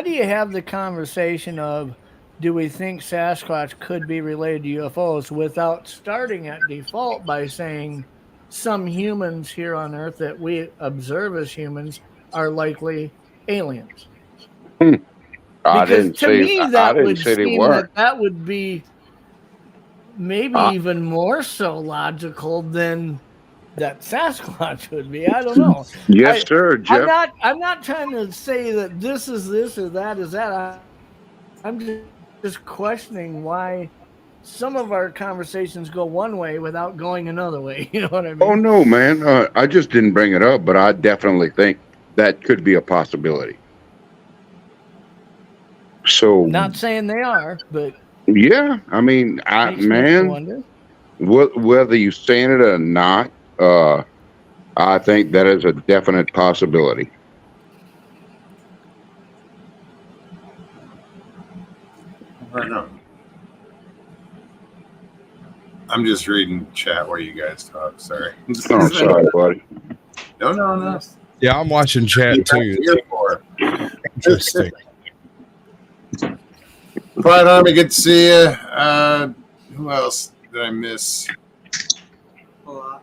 do you have the conversation of, do we think Sasquatch could be related to UFOs without starting at default by saying some humans here on Earth that we observe as humans are likely aliens? I Because didn't to say me, I that didn't would say they seem weren't. that would be maybe even more so logical than that Sasquatch would be. I don't know. Yes, sir, Jeff. I'm not trying to say that this is this or that is that. I'm just questioning why some of our conversations go one way without going another way. You know what I mean? Oh no, man. I just didn't bring it up, but I definitely think that could be a possibility. So Not saying they are, but yeah, I mean, makes me man, wonder. whether you're saying it or not, I think that is a definite possibility. I know. I'm just reading chat while you guys talk. Sorry. Oh, sorry, buddy. No. Yeah, I'm watching chat too. Here for. Interesting. Pride Army, good to see you. Who else did I miss? A lot.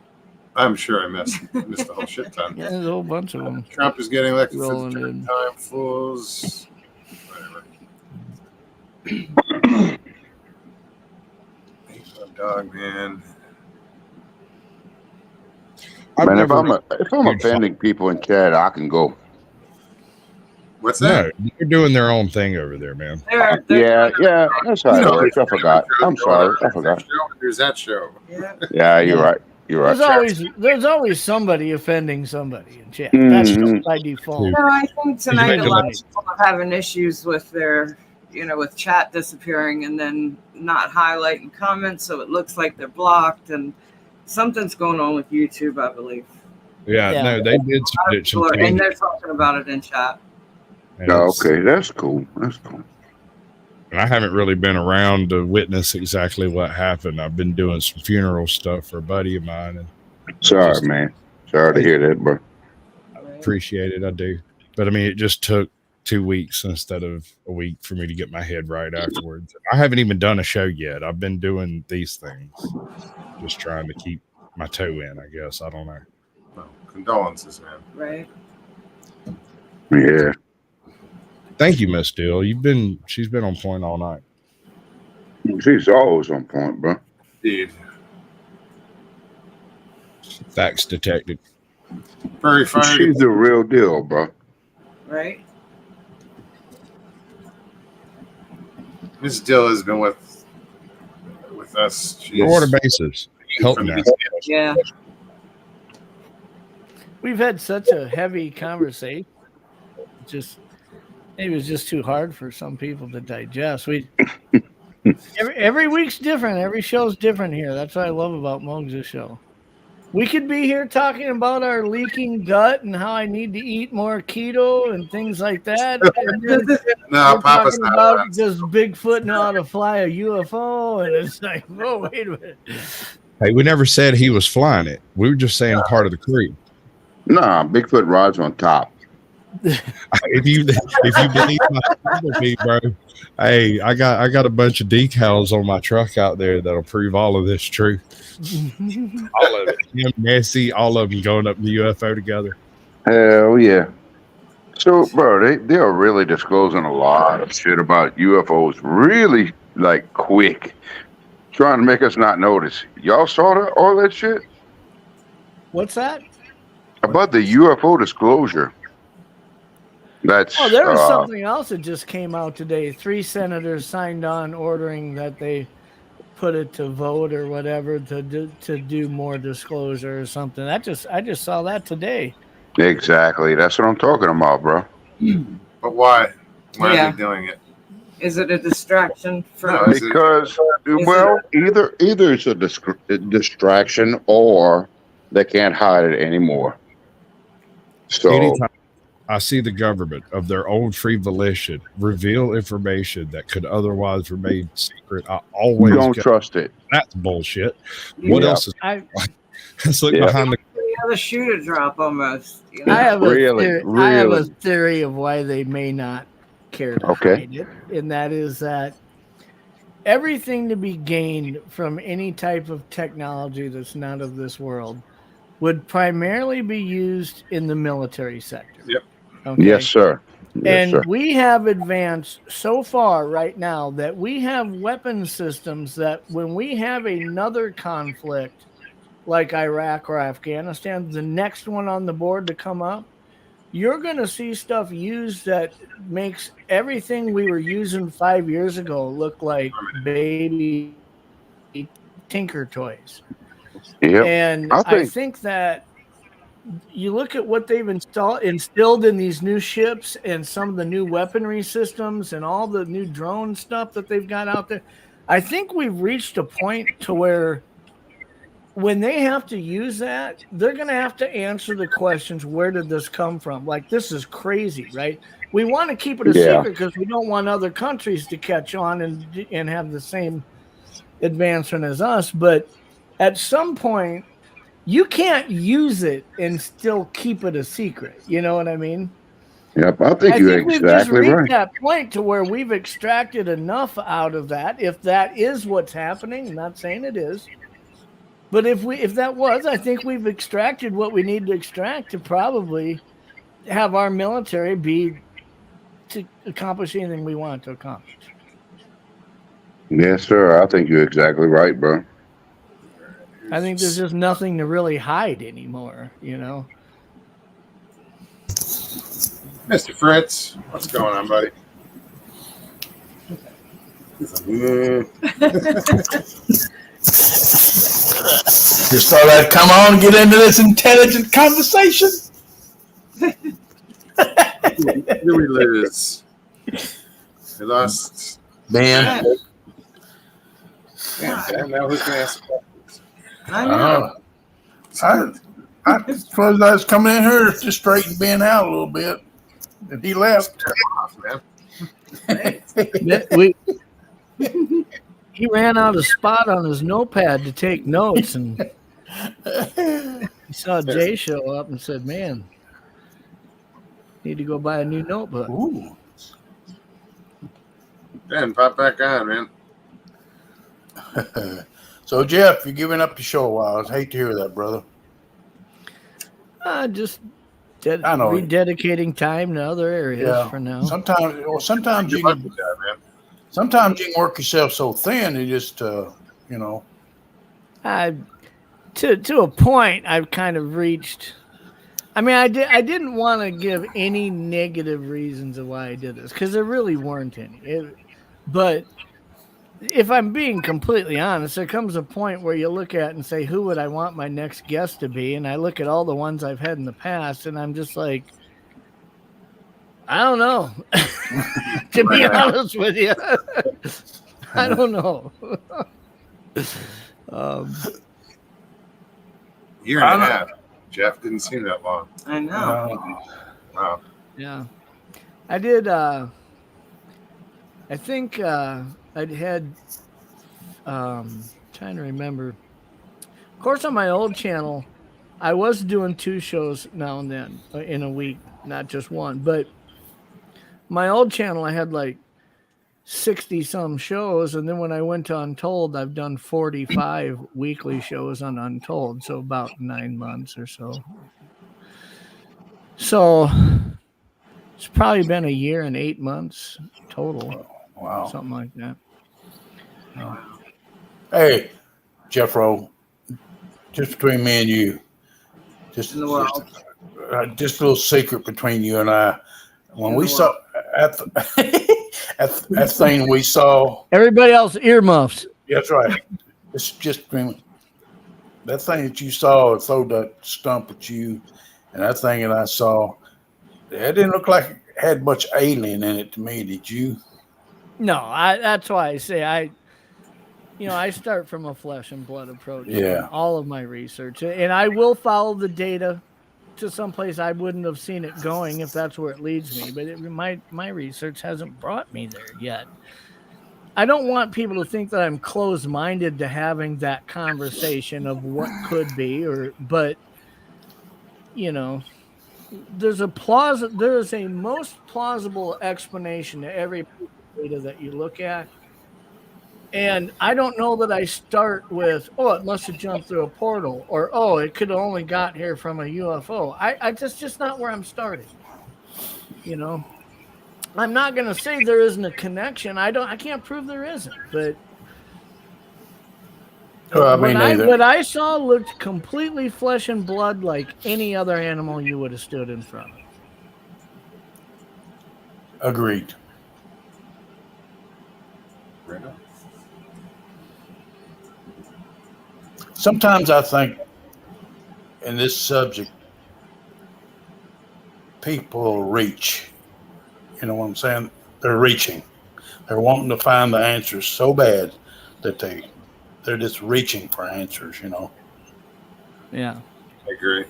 I'm sure I missed a whole shit ton. Yeah, there's a whole bunch of them. Trump is getting elected for Rolling the third in. time. Fools. Whatever. Dog, man. Man, if I'm offending people in chat, I can go. What's that? No, they're doing their own thing over there, man. Yeah, that's how it works. I forgot. I'm sorry. I forgot. There's that show. Yeah. Yeah, you're right. You're right. There's always somebody offending somebody in chat. That's just by default. No, I think tonight a lot of Right. people are having issues with their, with chat disappearing and then not highlighting comments, so it looks like they're blocked, and something's going on with YouTube, I believe. Yeah. No, they did some And changes. they're talking about it in chat. Okay, that's cool. That's cool. And I haven't really been around to witness exactly what happened. I've been doing some funeral stuff for a buddy of mine, and Sorry, man. Sorry to hear that, bro. appreciate it. I do. But I mean, it just took 2 weeks instead of a week for me to get my head right afterwards. I haven't even done a show yet. I've been doing these things, just trying to keep my toe in, I guess. I don't know. Well, condolences, man. Right. Yeah. Thank you, Miss Dill. She's been on point all night. She's always on point, bro. Indeed. Facts detected. Very funny. She's the real deal, bro. Right. Miss Dill has been with us. She's Order basis. Help from the now. beginning. Yeah. We've had such a heavy conversation. It was just too hard for some people to digest. Every week's different. Every show's different here. That's what I love about Mogs' show. We could be here talking about our leaking gut and how I need to eat more keto and things like that. And then No, we're Papa's talking not. about does Bigfoot know how to fly a UFO? And it's like, whoa, wait a minute. Hey, we never said he was flying it. We were just saying part of the crew. Nah, Bigfoot rides on top. If you believe me, bro, hey, I got a bunch of decals on my truck out there that'll prove all of this true. All of it. Him, Nessie, all of them going up in the UFO together. Hell yeah. So, bro, they are really disclosing a lot of shit about UFOs really, like, quick. Trying to make us not notice. Y'all saw all that shit? What's that? About the UFO disclosure. That's Oh, there was something else that just came out today. 3 senators signed on ordering that they put it to vote or whatever to do more disclosure or something. I just saw that today. exactly. That's what I'm talking about, bro. But why? Why Yeah. are they doing it? Is it a distraction for? No, is it- Because either it's a distraction or they can't hide it anymore. So Anytime I see the government of their own free volition reveal information that could otherwise remain secret, I always don't go, trust it. that's bullshit. What Yeah. else is I let's look Yeah. behind the You have a shoe to drop almost. You know? I have Really, I have a really. theory of why they may not care to Okay. hide it, and that is that everything to be gained from any type of technology that's not of this world would primarily be used in the military sector. Yep. Okay? Yes, sir. Yes, And sir. we have advanced so far right now that we have weapon systems that when we have another conflict like Iraq or Afghanistan, the next one on the board to come up, you're going to see stuff used that makes everything we were using 5 years ago look like baby tinker toys. Yep. And I I think- think that you look at what they've instilled in these new ships and some of the new weaponry systems and all the new drone stuff that they've got out there. I think we've reached a point to where when they have to use that, they're going to have to answer the questions, where did this come from? Like, this is crazy, right? We want to keep it a Yeah. secret because we don't want other countries to catch on and have the same advancement as us. But at some point, you can't use it and still keep it a secret. You know what I mean? Yep. I think you're we've just exactly reached right. that point to where we've extracted enough out of that. If that is what's happening, I'm not saying it is, but if that was, I think we've extracted what we need to extract to probably have our military be to accomplish anything we want to accomplish. Yes, sir. I think you're exactly right, bro. I think there's just nothing to really hide anymore, you know? Mr. Fritz, what's going on, buddy? Just thought I'd come on and get into this intelligent conversation. Who did we lose? We lost. Man, Yeah, now who's going to ask questions? I know. I suppose I was coming in here to straighten Ben out a little bit, and he left. Off, man. He ran out of spot on his notepad to take notes, and he saw Jay show up and said, "Man, need to go buy a new notebook." Ooh. Ben, pop back on, man. So, Jeff, you're giving up the show a while. I hate to hear that, brother. Just I know. rededicating time to other areas for now. Sometimes you Good luck with that, man. sometimes you can work yourself so thin, you just, you know. To a point, I've kind of reached. I mean, I didn't want to give any negative reasons of why I did this because there really weren't any. But if I'm being completely honest, there comes a point where you look at and say, who would I want my next guest to be? And I look at all the ones I've had in the past, and I'm just like, I don't know. To be honest with you, I don't know. Year and a half. Jeff didn't seem that long. I know. Wow. Yeah. I did. I think I'd had, trying to remember. Of course, on my old channel, I was doing 2 shows now and then in a week, not just one. But my old channel, I had like 60 some shows. And then when I went to Untold, I've done 45 weekly shows on Untold. So about 9 months or so. So it's probably been a year and 8 months total. Wow. Something like that. Hey, Jeffro, just between me and you, just In the world. just a little secret between you and I. When we saw that thing we saw, Everybody else earmuffs. that's right. It's just between that thing that you saw throw that stump at you, and that thing that I saw, it didn't look like had much alien in it to me. Did you? No, that's why I say I start from a flesh and blood approach Yeah. in all of my research, and I will follow the data to someplace I wouldn't have seen it going if that's where it leads me. But my research hasn't brought me there yet. I don't want people to think that I'm closed-minded to having that conversation of what could be, but there's a most plausible explanation to every data that you look at. And I don't know that I start with, oh, it must have jumped through a portal, or oh, it could have only got here from a UFO. I just not where I'm starting. I'm not going to say there isn't a connection. I can't prove there isn't, but what I saw looked completely flesh and blood like any other animal you would have stood in front of. Agreed. Sometimes I think in this subject, people reach. You know what I'm saying? They're reaching. They're wanting to find the answers so bad that they're just reaching for answers, Yeah. I agree.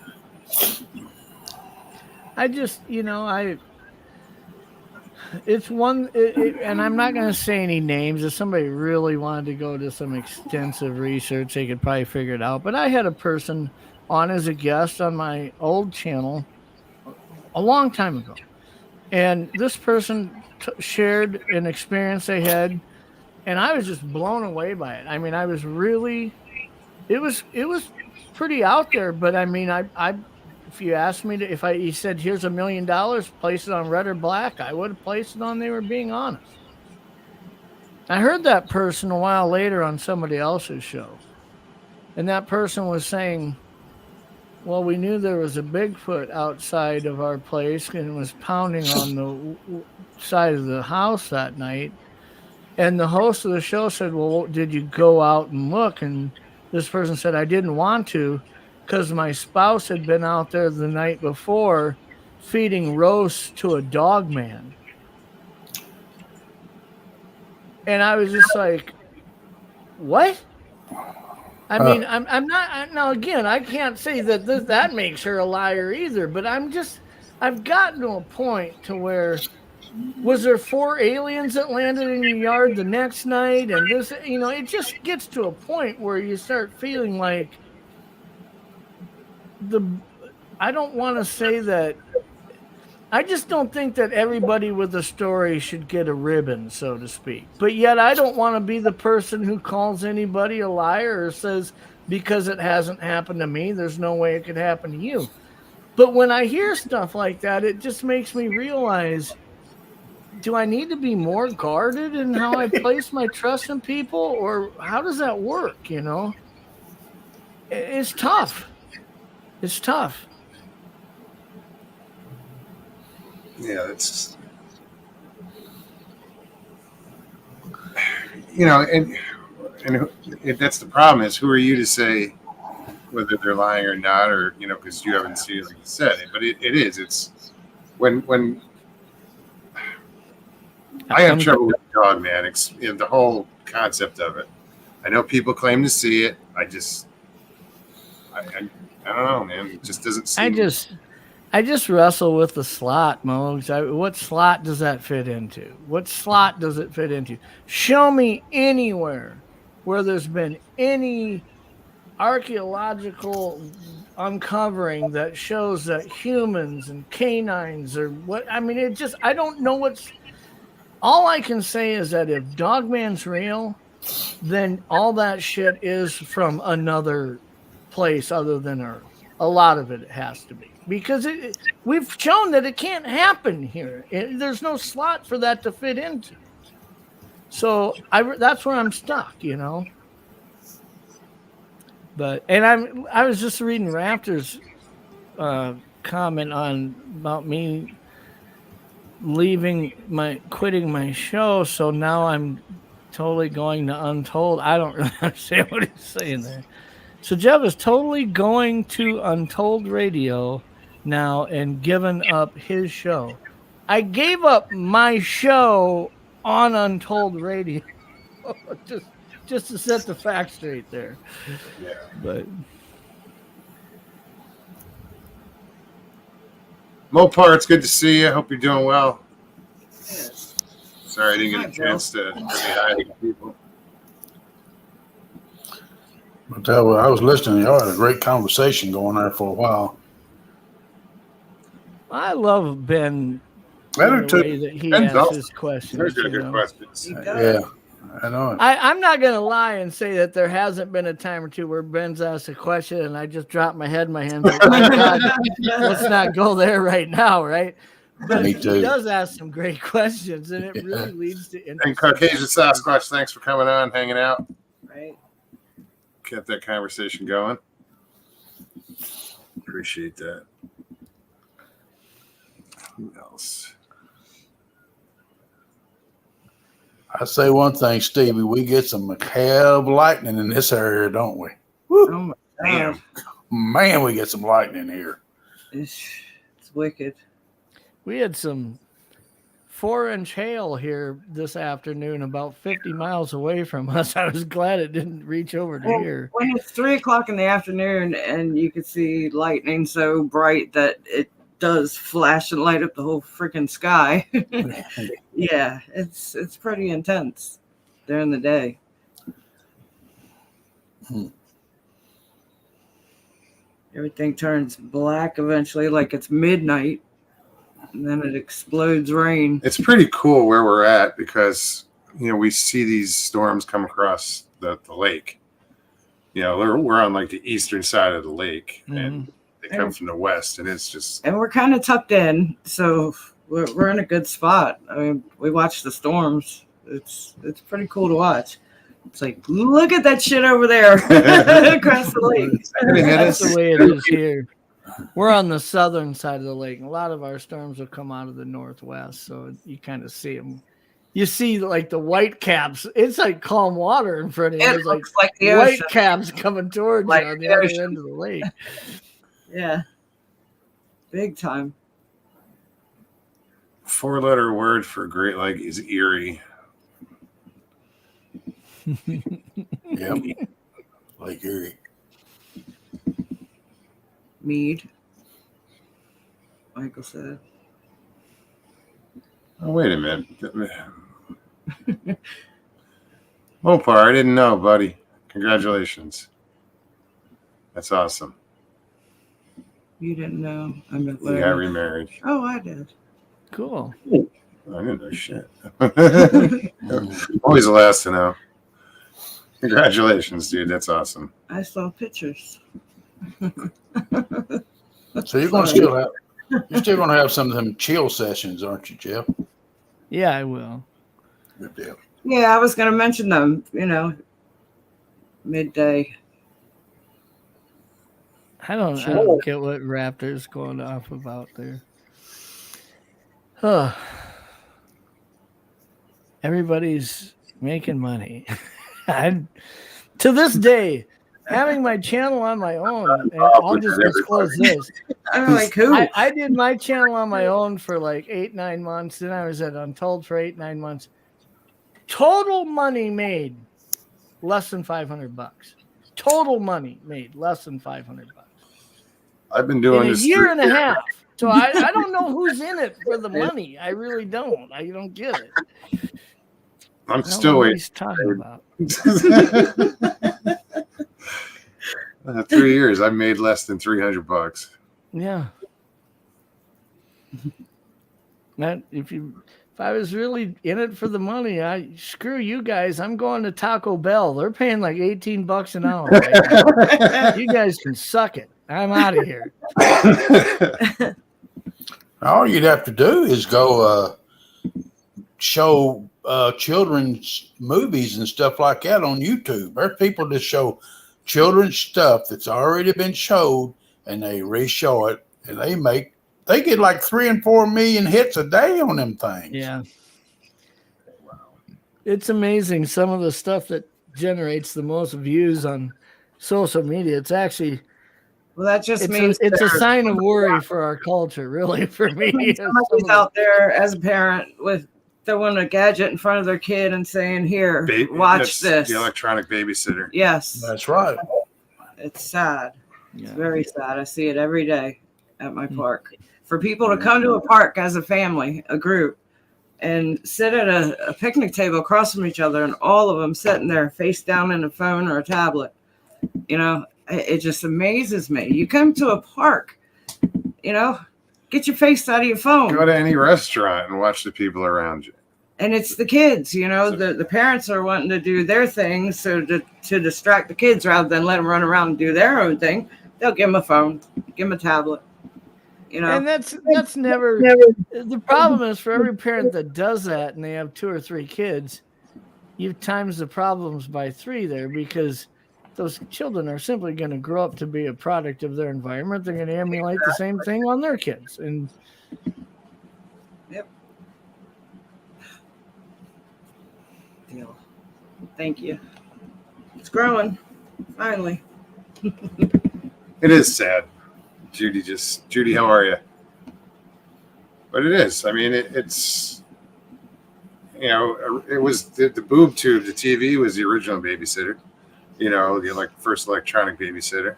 I just, it's one, and I'm not going to say any names. If somebody really wanted to go to some extensive research, they could probably figure it out. But I had a person on as a guest on my old channel a long time ago. And this person shared an experience they had, and I was just blown away by it. I mean, I was really, it was pretty out there. But I mean, if you asked me he said, here's $1 million, place it on red or black, I would have placed it on they were being honest. I heard that person a while later on somebody else's show. And that person was saying, well, we knew there was a Bigfoot outside of our place and was pounding on the side of the house that night. And the host of the show said, well, did you go out and look? And this person said, I didn't want to because my spouse had been out there the night before feeding roasts to a dog man. And I was just like, what? I mean, I'm not, now again, I can't say that that makes her a liar either, but I've gotten to a point to where, was there 4 aliens that landed in your yard the next night? And this, it just gets to a point where you start feeling like I don't want to say that, I just don't think that everybody with a story should get a ribbon, so to speak. But yet I don't want to be the person who calls anybody a liar or says, because it hasn't happened to me, there's no way it could happen to you. But when I hear stuff like that, it just makes me realize, do I need to be more guarded in how I place my trust in people? Or how does that work, It's tough. It's tough. Yeah, it's and that's the problem, is who are you to say whether they're lying or not, or because you haven't seen it, like you said. But it's when I have trouble with the dog man. It's the whole concept of it. I know people claim to see it. I don't know, man. It just doesn't seem. I just wrestle with the slot, Mogs. What slot does that fit into? What slot does it fit into? Show me anywhere where there's been any archaeological uncovering that shows that humans and canines or what. I mean, I don't know all I can say is that if Dogman's real, then all that shit is from another place other than Earth. A lot of it has to be. Because we've shown that it can't happen here. There's no slot for that to fit into. So that's where I'm stuck, But I was just reading Raptor's comment about me quitting my show. So now I'm totally going to Untold. I don't really understand what he's saying there. So Jeff is totally going to Untold Radio now and given up his show. I gave up my show on Untold Radio just to set the facts straight there. Yeah. But Mopar, it's good to see you. Hope you're doing well. Yes. Sorry I didn't Hi, get a chance to say hi to people. I'll tell you, I was listening. Y'all had a great conversation going there for a while. I love Ben. I do The too. way that he Ben's asks awesome. his questions. There's you good know. questions. He does. Yeah, I know. I'm not going to lie and say that there hasn't been a time or two where Ben's asked a question and I just dropped my head in my hands like, my God, let's not go there right now, right? But Me he too. does ask some great questions, and it really leads to And interesting. Caucasian Sasquatch, thanks for coming on, hanging out. Right. Kept that conversation going. Appreciate that. Who else? I say one thing, Stevie, we get some hell of lightning in this area, don't we? Oh my Damn. God. Man, we get some lightning here. It's wicked. We had some 4-inch hail here this afternoon, about 50 miles away from us. I was glad it didn't reach over to here. When it's 3:00 in the afternoon and you could see lightning so bright that it does flash and light up the whole freaking sky. Yeah, it's pretty intense during the day. Everything turns black eventually, like it's midnight, and then it explodes rain. It's pretty cool where we're at because, we see these storms come across the lake. We're on like the eastern side of the lake, and they come from the west, and it's just. And we're kind of tucked in, so we're in a good spot. I mean, we watch the storms. It's pretty cool to watch. It's like, look at that shit over there across the lake. That's the way it is here. We're on the southern side of the lake. And a lot of our storms will come out of the northwest, so you kind of see them. You see like the white caps. It's like calm water in front of you. It It's like looks like the white ocean. caps coming towards Like you on the the other ocean. end of the lake. Yeah, big time. 4-letter word for Great Lake is eerie. Yep. Lake Erie. Mead. Michael said. Oh, wait a minute. Mopar, I didn't know, buddy. Congratulations. That's awesome. You didn't know. I'm You got remarried. Oh, I did. Cool. I didn't know shit. Always the last to know. Congratulations, dude. That's awesome. I saw pictures. So you're still gonna have some of them chill sessions, aren't you, Jeff? Yeah, I will. Good deal. Yeah, I was going to mention them, midday. I don't get what Raptor's going off about there. Oh, everybody's making money. To this day, having my channel on my own, and I'll just disclose this. I'm like, who? I did my channel on my own for like 8-9 months. Then I was at Untold for 8-9 months. Total money made less than $500. Total money made less than $500. I've been doing In a this year and a half. So I don't know who's in it for the money. I really don't. I don't get it. I'm I don't still know what waiting. he's talking about. 3 years, I made less than $300. Yeah. If I was really in it for the money, screw you guys. I'm going to Taco Bell. They're paying like $18 an hour. Right now. You guys can suck it. I'm out of here. All you'd have to do is go show children's movies and stuff like that on YouTube. There's people that show children's stuff that's already been showed, and they re-show it, and they get like 3 and 4 million hits a day on them things. Yeah. It's amazing some of the stuff that generates the most views on social media. It's actually Well, that just It's means a sign of worry for our culture, really, for me. somebody's out there as a parent with throwing a gadget in front of their kid and saying, "Here, watch this." The electronic babysitter. Yes, That's right. it's sad. Yeah. It's very sad. I see it every day at my park. For people to come to a park as a family, a group, and sit at a picnic table across from each other, and all of them sitting there face down in a phone or a tablet, it just amazes me. You come to a park, get your face out of your phone. Go to any restaurant and watch the people around you. And it's the kids, the parents are wanting to do their thing, so to distract the kids rather than let them run around and do their own thing, they'll give them a phone, give them a tablet. And that's never the problem is for every parent that does that and they have 2 or 3 kids, you times the problems by 3 there, because those children are simply going to grow up to be a product of their environment. They're going to emulate the same thing on their kids. And yep. Deal. Thank you. It's growing, finally. It is sad. Judy, how are you? But it is. I mean, it's, it was the boob tube, the TV was the original babysitter, the first electronic babysitter.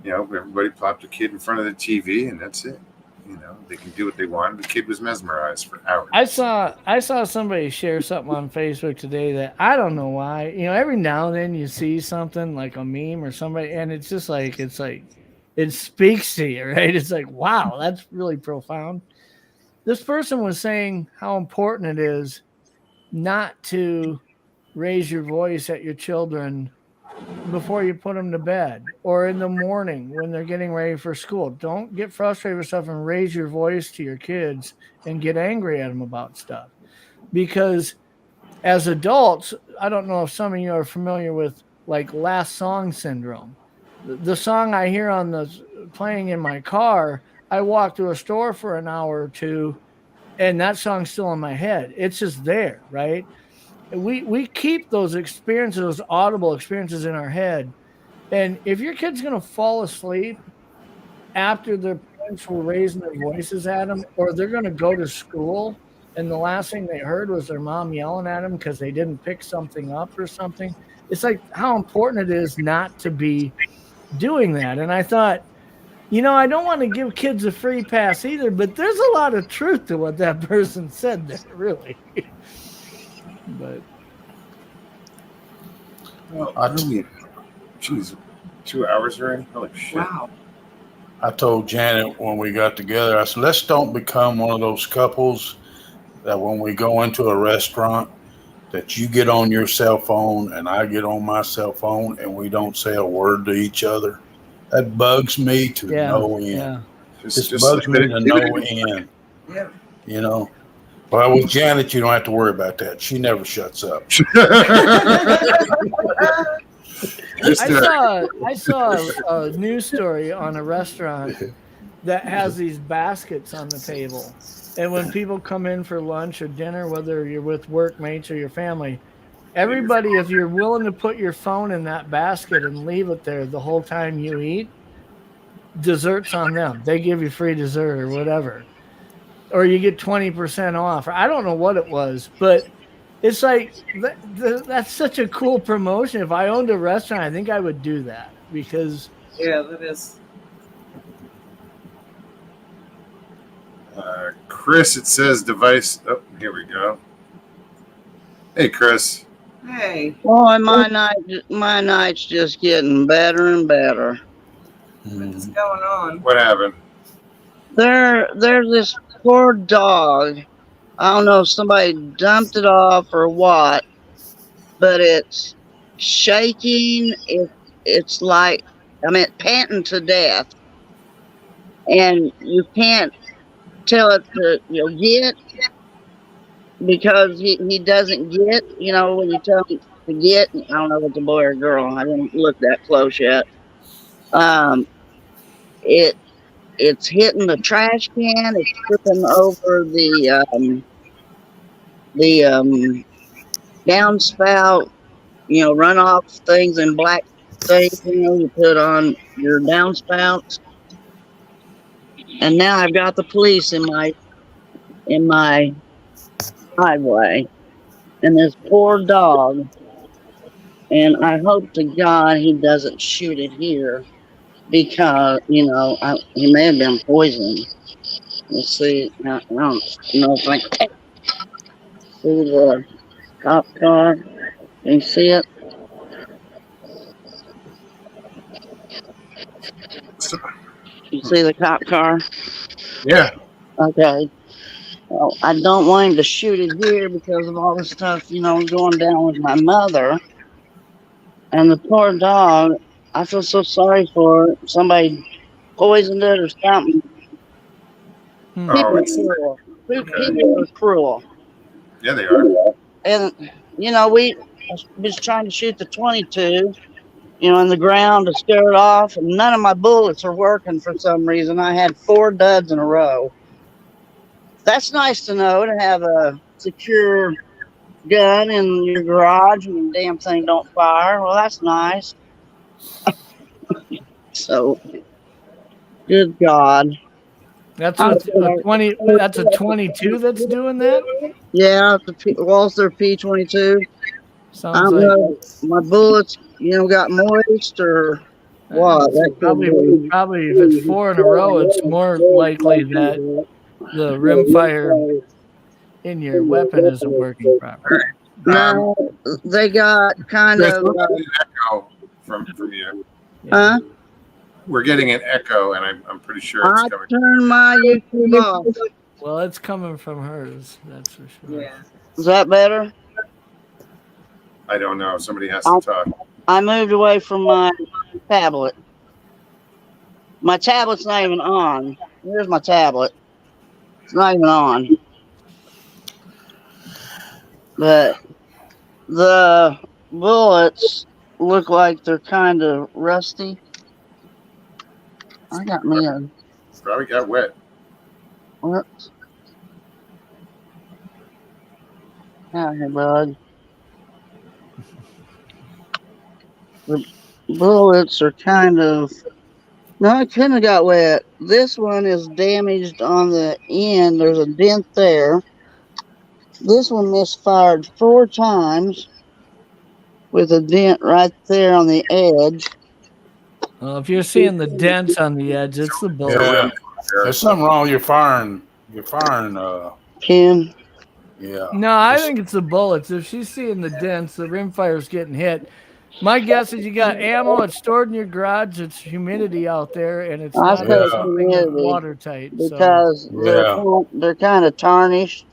Everybody plopped a kid in front of the TV and that's it. They can do what they want. The kid was mesmerized for hours. I saw somebody share something on Facebook today that I don't know why. Every now and then you see something like a meme or somebody, and it's just like it speaks to you, right? It's like, wow, that's really profound. This person was saying how important it is not to raise your voice at your children before you put them to bed or in the morning when they're getting ready for school. Don't get frustrated with stuff and raise your voice to your kids and get angry at them about stuff. Because as adults, I don't know if some of you are familiar with like last song syndrome. The song I hear playing in my car, I walk to a store for an hour or 2 and that song's still in my head. It's just there, right? We keep those experiences, those audible experiences in our head. And if your kid's going to fall asleep after their parents were raising their voices at them, or they're going to go to school and the last thing they heard was their mom yelling at them because they didn't pick something up or something, it's like how important it is not to be doing that. And I thought, I don't want to give kids a free pass either, but there's a lot of truth to what that person said there, really. But Jeez, 2 hours already? Holy shit. Wow. I told Janet when we got together, I said, let's don't become one of those couples that when we go into a restaurant, that you get on your cell phone and I get on my cell phone and we don't say a word to each other. That bugs me to no end. Yeah. Just bugs me to no end. Yeah. Well, with Janet, you don't have to worry about that. She never shuts up. I saw a news story on a restaurant that has these baskets on the table. And when people come in for lunch or dinner, whether you're with workmates or your family, everybody, if you're willing to put your phone in that basket and leave it there the whole time you eat, dessert's on them. They give you free dessert or whatever. Or you get 20% off. I don't know what it was, but it's like that's such a cool promotion. If I owned a restaurant, I think I would do that because that is. Chris, it says device. Oh, here we go. Hey, Chris. Hey. Boy, my night's just getting better and better. What's going on? What happened? There's this poor dog. I don't know if somebody dumped it off or what, but it's shaking. It's like, panting to death. And you can't tell it to get because he doesn't get, when you tell him to get. I don't know if it's a boy or a girl. I didn't look that close yet. It's hitting the trash can. It's tripping over the downspout, runoff things in black thing, you put on your downspouts. And now I've got the police in my driveway, and this poor dog. And I hope to God he doesn't shoot it here because he may have been poisoned. Let's see. I don't know if I can see the cop car. Can you see it? So, You see the cop car? yeah. Okay. Well, I don't want him to shoot it here because of all the stuff, going down with my mother. And the poor dog, I feel so sorry for it. Somebody poisoned it or something. Oh, it's People are cruel. yeah, they are. And, we was trying to shoot the 22, in the ground to scare it off. And none of my bullets are working for some reason. I had 4 duds in a row. That's nice to know, to have a secure gun in your garage and the damn thing don't fire. Well, that's nice. So, good God. That's a 20. That's a 22 that's doing that. Yeah, the Walther P22. I Sounds don't like know, my bullets, got moist or what. That could be. probably if it's 4 in a row, it's more likely that the rimfire in your weapon isn't working properly. No, they got kind Chris, of. we're getting an echo from you. Huh? We're getting an echo, and I'm pretty sure I it's coming. turned my YouTube off. Well, it's coming from hers, that's for sure. Yeah. Is that better? I don't know. Somebody has to talk. I moved away from my tablet. My tablet's not even on. Here's my tablet. It's not even on. But the bullets look like they're kind of rusty. I got me a Probably got wet. what? Out here, bud. The bullets are kind of. No, it couldn't have got wet. This one is damaged on the end. There's a dent there. This one misfired 4 times with a dent right there on the edge. Well, if you're seeing the dents on the edge, it's the bullet. Yeah, there's something wrong with your firing. Pin. Yeah. No, I think it's the bullets. If she's seeing the dents, the rimfire's getting hit. My guess is you got ammo. It's stored in your garage. It's humidity out there, and it's I not say in something that's humidity watertight. because they're kind of tarnished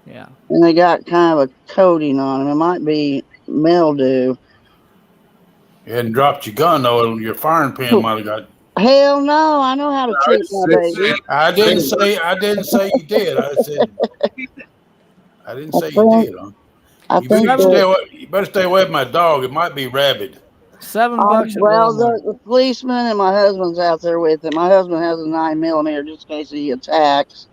Yeah. and they got kind of a coating on them. It might be mildew. You hadn't dropped your gun though, your firing pin might have got. Hell no! I know how to treat my baby. I didn't say you did. I didn't say you did. Huh? You better stay away from my dog. It might be rabid. $7 at Well, Walmart. the policeman and my husband's out there with him. My husband has a 9mm just in case he attacks.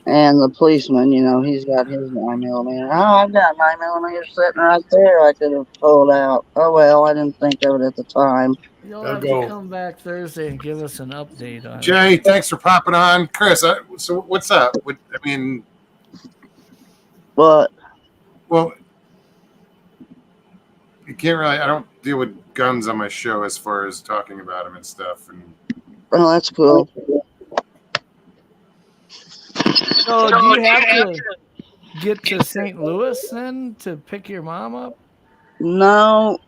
And the policeman, he's got his 9mm. Oh, I've got 9mm sitting right there. I could have pulled out. Oh well, I didn't think of it at the time. You'll have to come back Thursday and give us an update on it. Jay, thanks for popping on. Chris, so what's up? What? Well, you can't really. I don't deal with guns on my show as far as talking about them and stuff. And Oh, that's cool. So do you have to get to St. Louis then to pick your mom up? No.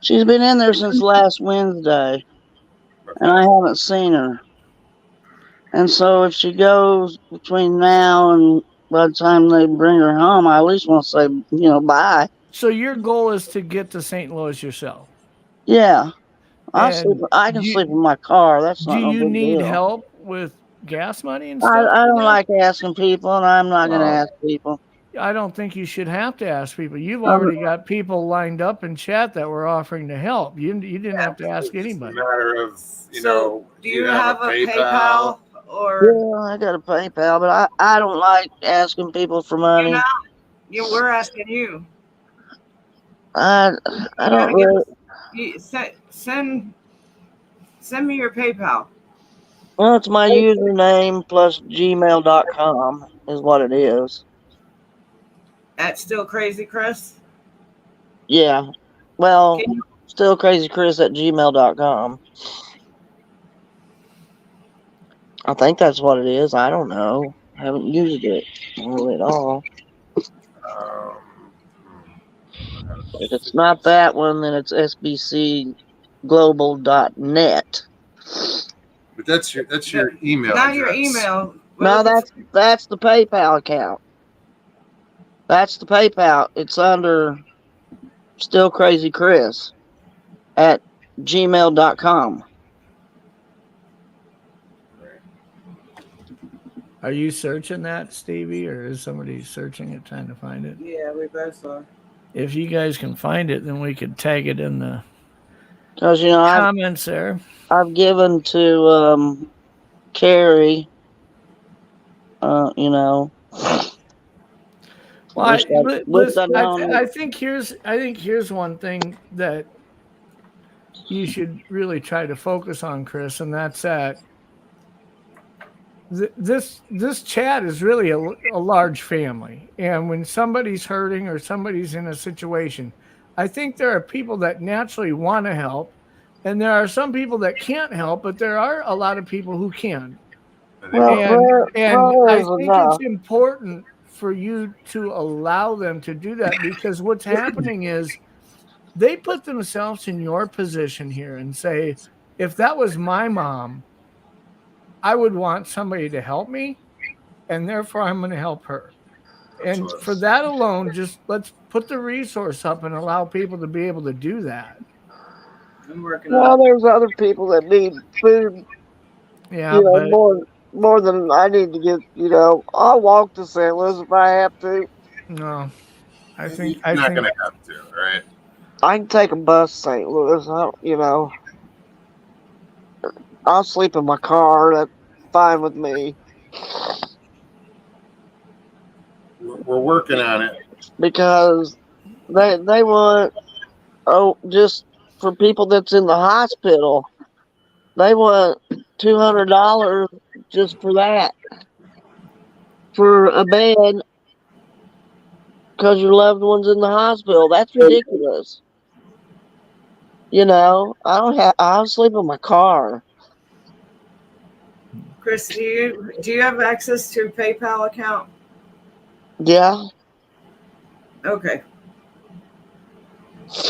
She's been in there since last Wednesday, and I haven't seen her. And so if she goes between now and by the time they bring her home, I at least want to say, bye. So your goal is to get to St. Louis yourself? Yeah. I can And sleep in my car. That's not Do no you big need deal. help with gas money and stuff? I don't like like asking people, and I'm not going to ask people. I don't think you should have to ask people. You've already got people lined up in chat that were offering to help. You didn't have to ask it's a anybody. matter of Do you have a PayPal or? Yeah, I got a PayPal, but I don't like asking people for money. We're asking you. I don't really. Send me your PayPal. Well, it's my username plus gmail.com is what it is. At Still Crazy Chris. Yeah. Well, Can you, still crazychris at gmail.com. I think that's what it is. I don't know. I haven't used it really at all. Um, If it's not that one, then it's sbcglobal.net. but that's your email not address. your email. No, that's the PayPal account. That's the PayPal. It's under Still Crazy Chris at gmail.com. Are you searching that, Stevie, or is somebody searching it, trying to find it? Yeah, we both are. If you guys can find it, then we could tag it in the Because, comments there. I've given to Carrie, Well, I think here's one thing that you should really try to focus on, Chris, and that's that this chat is really a large family, and when somebody's hurting or somebody's in a situation, I think there are people that naturally want to help, and there are some people that can't help, but there are a lot of people who can. And I think it's important for you to allow them to do that, because what's happening is they put themselves in your position here and say, if that was my mom, I would want somebody to help me, and therefore I'm going to help her. And for that alone, just let's put the resource up and allow people to be able to do that. I'm working on it. there's other people that need food. Yeah, but more than I need to get. I'll walk to St. Louis if I have to. no, I You're think not going to have to, right? I can take a bus to St. Louis. I'll sleep in my car. That's fine with me. We're working on it. Because they want, just for people that's in the hospital, they want $200 just for that. For a bed, because your loved one's in the hospital. That's ridiculous. I'll sleep in my car. Chris, do you have access to a PayPal account? Yeah. Okay.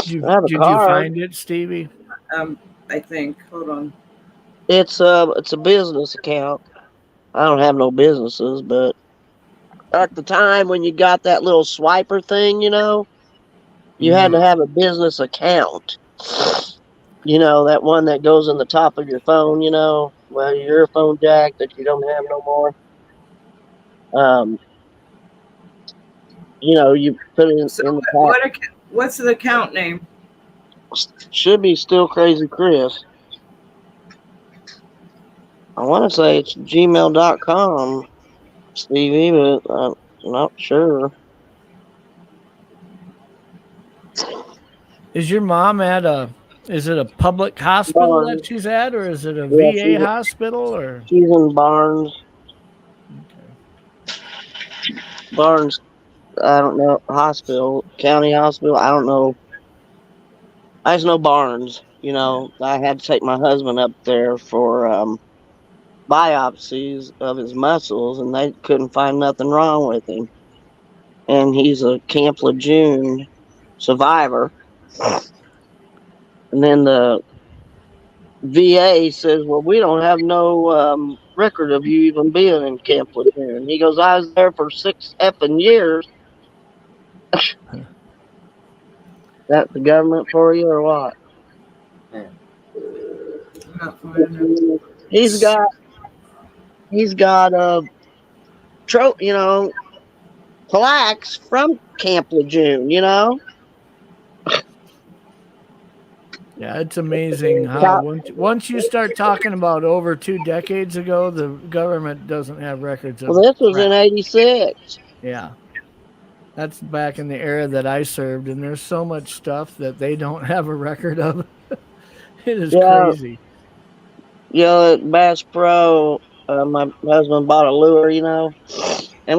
Did you find it, Stevie? I think. Hold on. It's a business account. I don't have no businesses, but at the time when you got that little swiper thing, you had to have a business account. That one that goes in the top of your phone, your earphone jack that you don't have no more. You put it in the top. What's the account name? Should be Still Crazy Chris. I want to say it's gmail.com, Stevie, but I'm not sure. Is your mom is it a public hospital that she's at, or is it a VA hospital, or? She's in Barnes. Okay. Barnes, I don't know, hospital, county hospital, I don't know. I just know Barnes, I had to take my husband up there for biopsies of his muscles, and they couldn't find nothing wrong with him. And he's a Camp Lejeune survivor. And then the VA says, well, we don't have no record of you even being in Camp Lejeune. He goes, I was there for 6 effing years. That the government for you or what? He's got plaques from Camp Lejeune, Yeah, it's amazing how once you start talking about over 2 decades ago, the government doesn't have records of. Well, this was in '86. Yeah, That's back in the era that I served, and there's so much stuff that they don't have a record of. It is Yeah. crazy. At Bass Pro, my husband bought a lure, and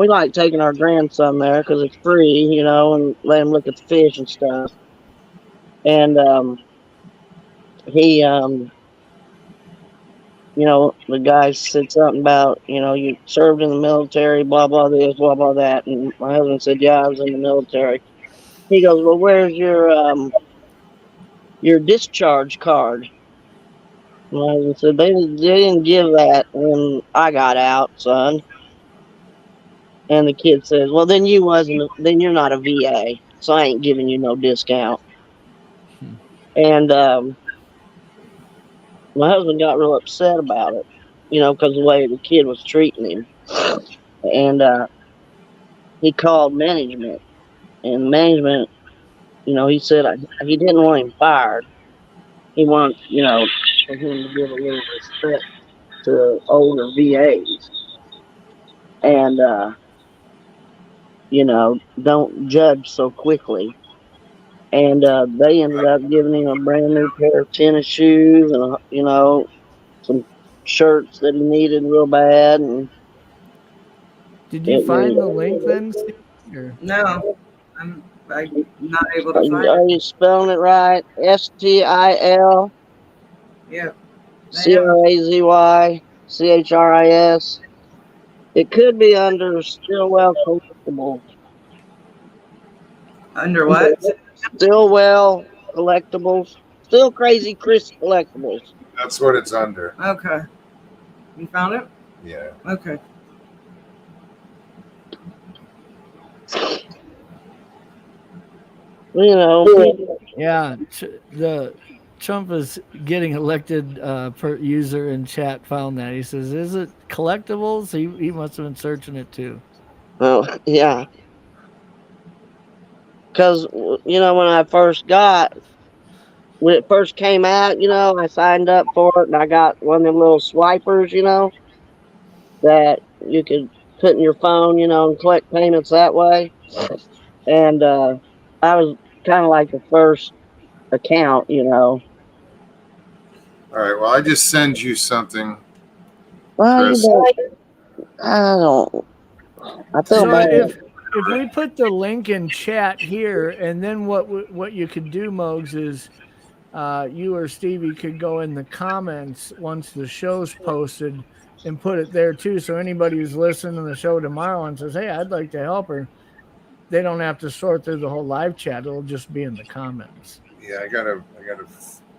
we like taking our grandson there because it's free, and let him look at the fish and stuff. And he, the guy said something about, you served in the military, blah, blah, this, blah, blah, that. And my husband said, yeah, I was in the military. He goes, well, where's your discharge card? My husband said, they didn't give that when I got out, son. And the kid says, well, then then you're not a VA, so I ain't giving you no discount. And my husband got real upset about it, because the way the kid was treating him. And he called management, and management, he said he didn't want him fired. He wanted, for him to give a little respect to older VAs. And, don't judge so quickly. And they ended up giving him a brand new pair of tennis shoes and, some shirts that he needed real bad. And Did you find the link then, Steve? Or? No, I'm not able to find Are it. you spelling it right? STIL Yeah. CRAZYCHRIS. It could be under Stillwell Collectibles. Under what? Stillwell Collectibles. Still Crazy Chris Collectibles. That's what it's under. Okay. You found it? Yeah. Okay. Yeah, the Trump is getting elected per user in chat found that. He says, is it collectibles? He must have been searching it too. Oh, yeah. Because, when when it first came out, I signed up for it and I got one of them little swipers, that you could put in your phone, and collect payments that way. And I was kind of like the first account, All right. Well, I just send you something. Well, Chris. I feel So bad. if we put the link in chat here, and then what you could do, Mogs, is you or Stevie could go in the comments once the show's posted and put it there too. So anybody who's listening to the show tomorrow and says, hey, I'd like to help her, they don't have to sort through the whole live chat. It'll just be in the comments. Yeah, I gotta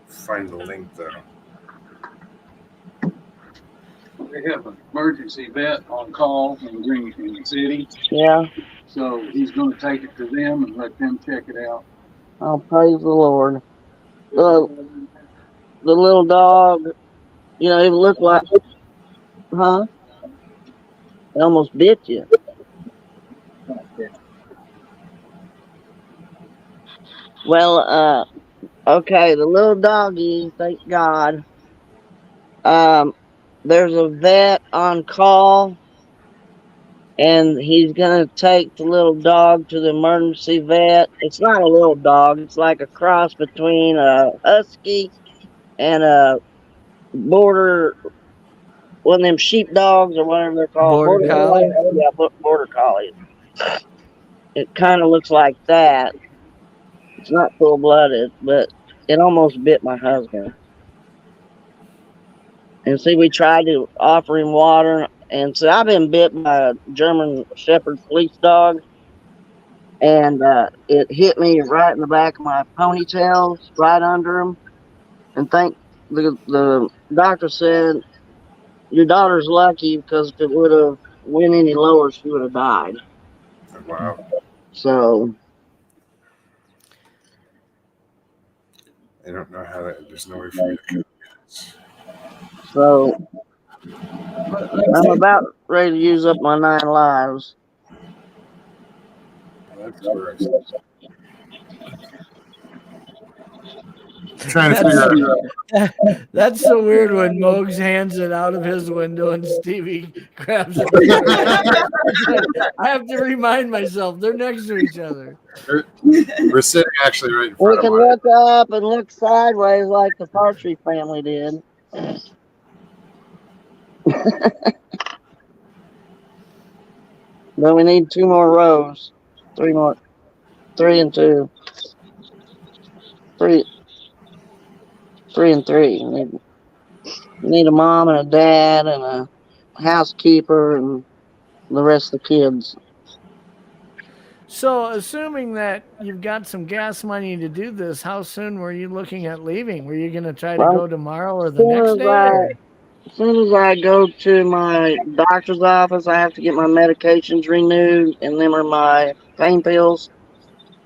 find the link though. They have an emergency vet on call in Green City, Yeah. so he's going to take it to them and let them check it out. Oh, praise the Lord. The little dog, it looked like, huh? It almost bit you. Well, okay, the little doggy, thank God. There's a vet on call, and he's gonna take the little dog to the emergency vet. It's not a little dog, it's like a cross between a husky and a one of them sheep dogs or whatever they're called. Border collie? Yeah, border collie. It kind of looks like that. It's not full-blooded, but it almost bit my husband. And see, we tried to offer him water, and so I've been bit by a German Shepherd police dog, and it hit me right in the back of my ponytails, right under him. And the doctor said, your daughter's lucky because if it would have went any lower, she would have died. Wow. So I don't know how that. There's no way for me to. So I'm about ready to use up my 9 lives. That's correct. Trying to figure out. That's so weird when Mogs hands it out of his window and Stevie grabs it. I have to remind myself they're next to each other. We're sitting actually right in We front of can one. look up and look sideways like the Partridge family did. But we need 2 more rows. 3 more. 3 and 2. 3 and 3. Need a mom and a dad and a housekeeper and the rest of the kids. So, assuming that you've got some gas money to do this, how soon were you looking at leaving? Were you going to try to Well, go tomorrow or the next day? As soon as I go to my doctor's office, I have to get my medications renewed, and them are my pain pills.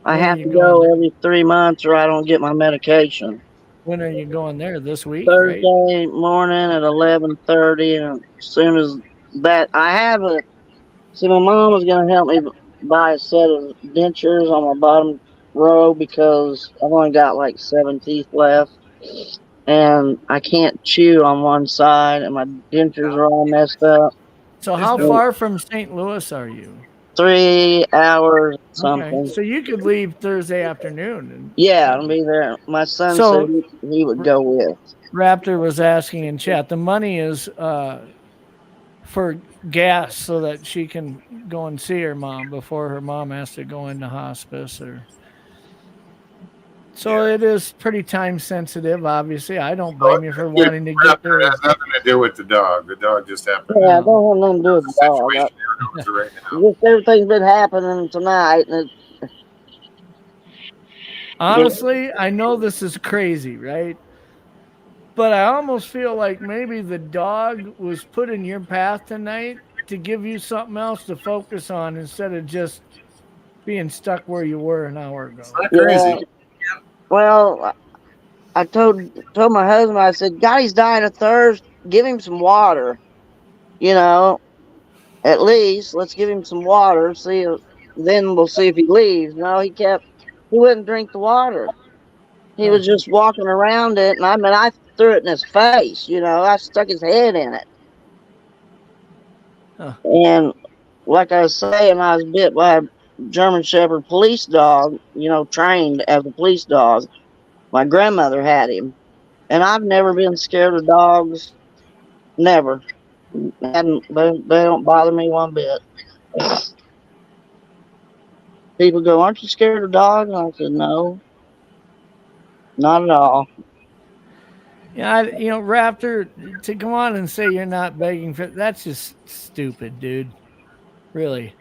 I When are have you to going? go every 3 months or I don't get my medication. When are you going there? This week, right? Thursday morning at 11:30, and as soon as that, I have a. See, my mom was going to help me buy a set of dentures on my bottom row because I've only got like 7 teeth left. And I can't chew on one side, and my dentures are all messed up. So, how far from St. Louis are you? 3 hours, something. Okay, so you could leave Thursday afternoon. And, Yeah, I'll be there. My son So- said he would go with. Raptor was asking in chat. The money is for gas so that she can go and see her mom before her mom has to go into hospice. So it is pretty time sensitive. Obviously, I don't blame you for wanting to get there. It has nothing to do with the dog. The dog just happened. Yeah, I don't have nothing to do with the dog. Situation you're going through right now. Just everything's been happening tonight, and Honestly, I know this is crazy, right? But I almost feel like maybe the dog was put in your path tonight to give you something else to focus on instead of just being stuck where you were an hour ago. Not crazy. Yeah. Well, I told my husband, I said, God, he's dying of thirst. Give him some water. You know, at least let's give him some water. Then we'll see if he leaves. No, he wouldn't drink the water. He was just walking around it, and I threw it in his face. You know, I stuck his head in it. Huh. And like I was saying, I was bit by a German Shepherd police dog, you know, trained as a police dog. My grandmother had him. And I've never been scared of dogs. Never. They don't bother me one bit. People go, aren't you scared of dogs? And I said, no. Not at all. Yeah, Raptor, to come on and say you're not begging for that's just stupid, dude. Really.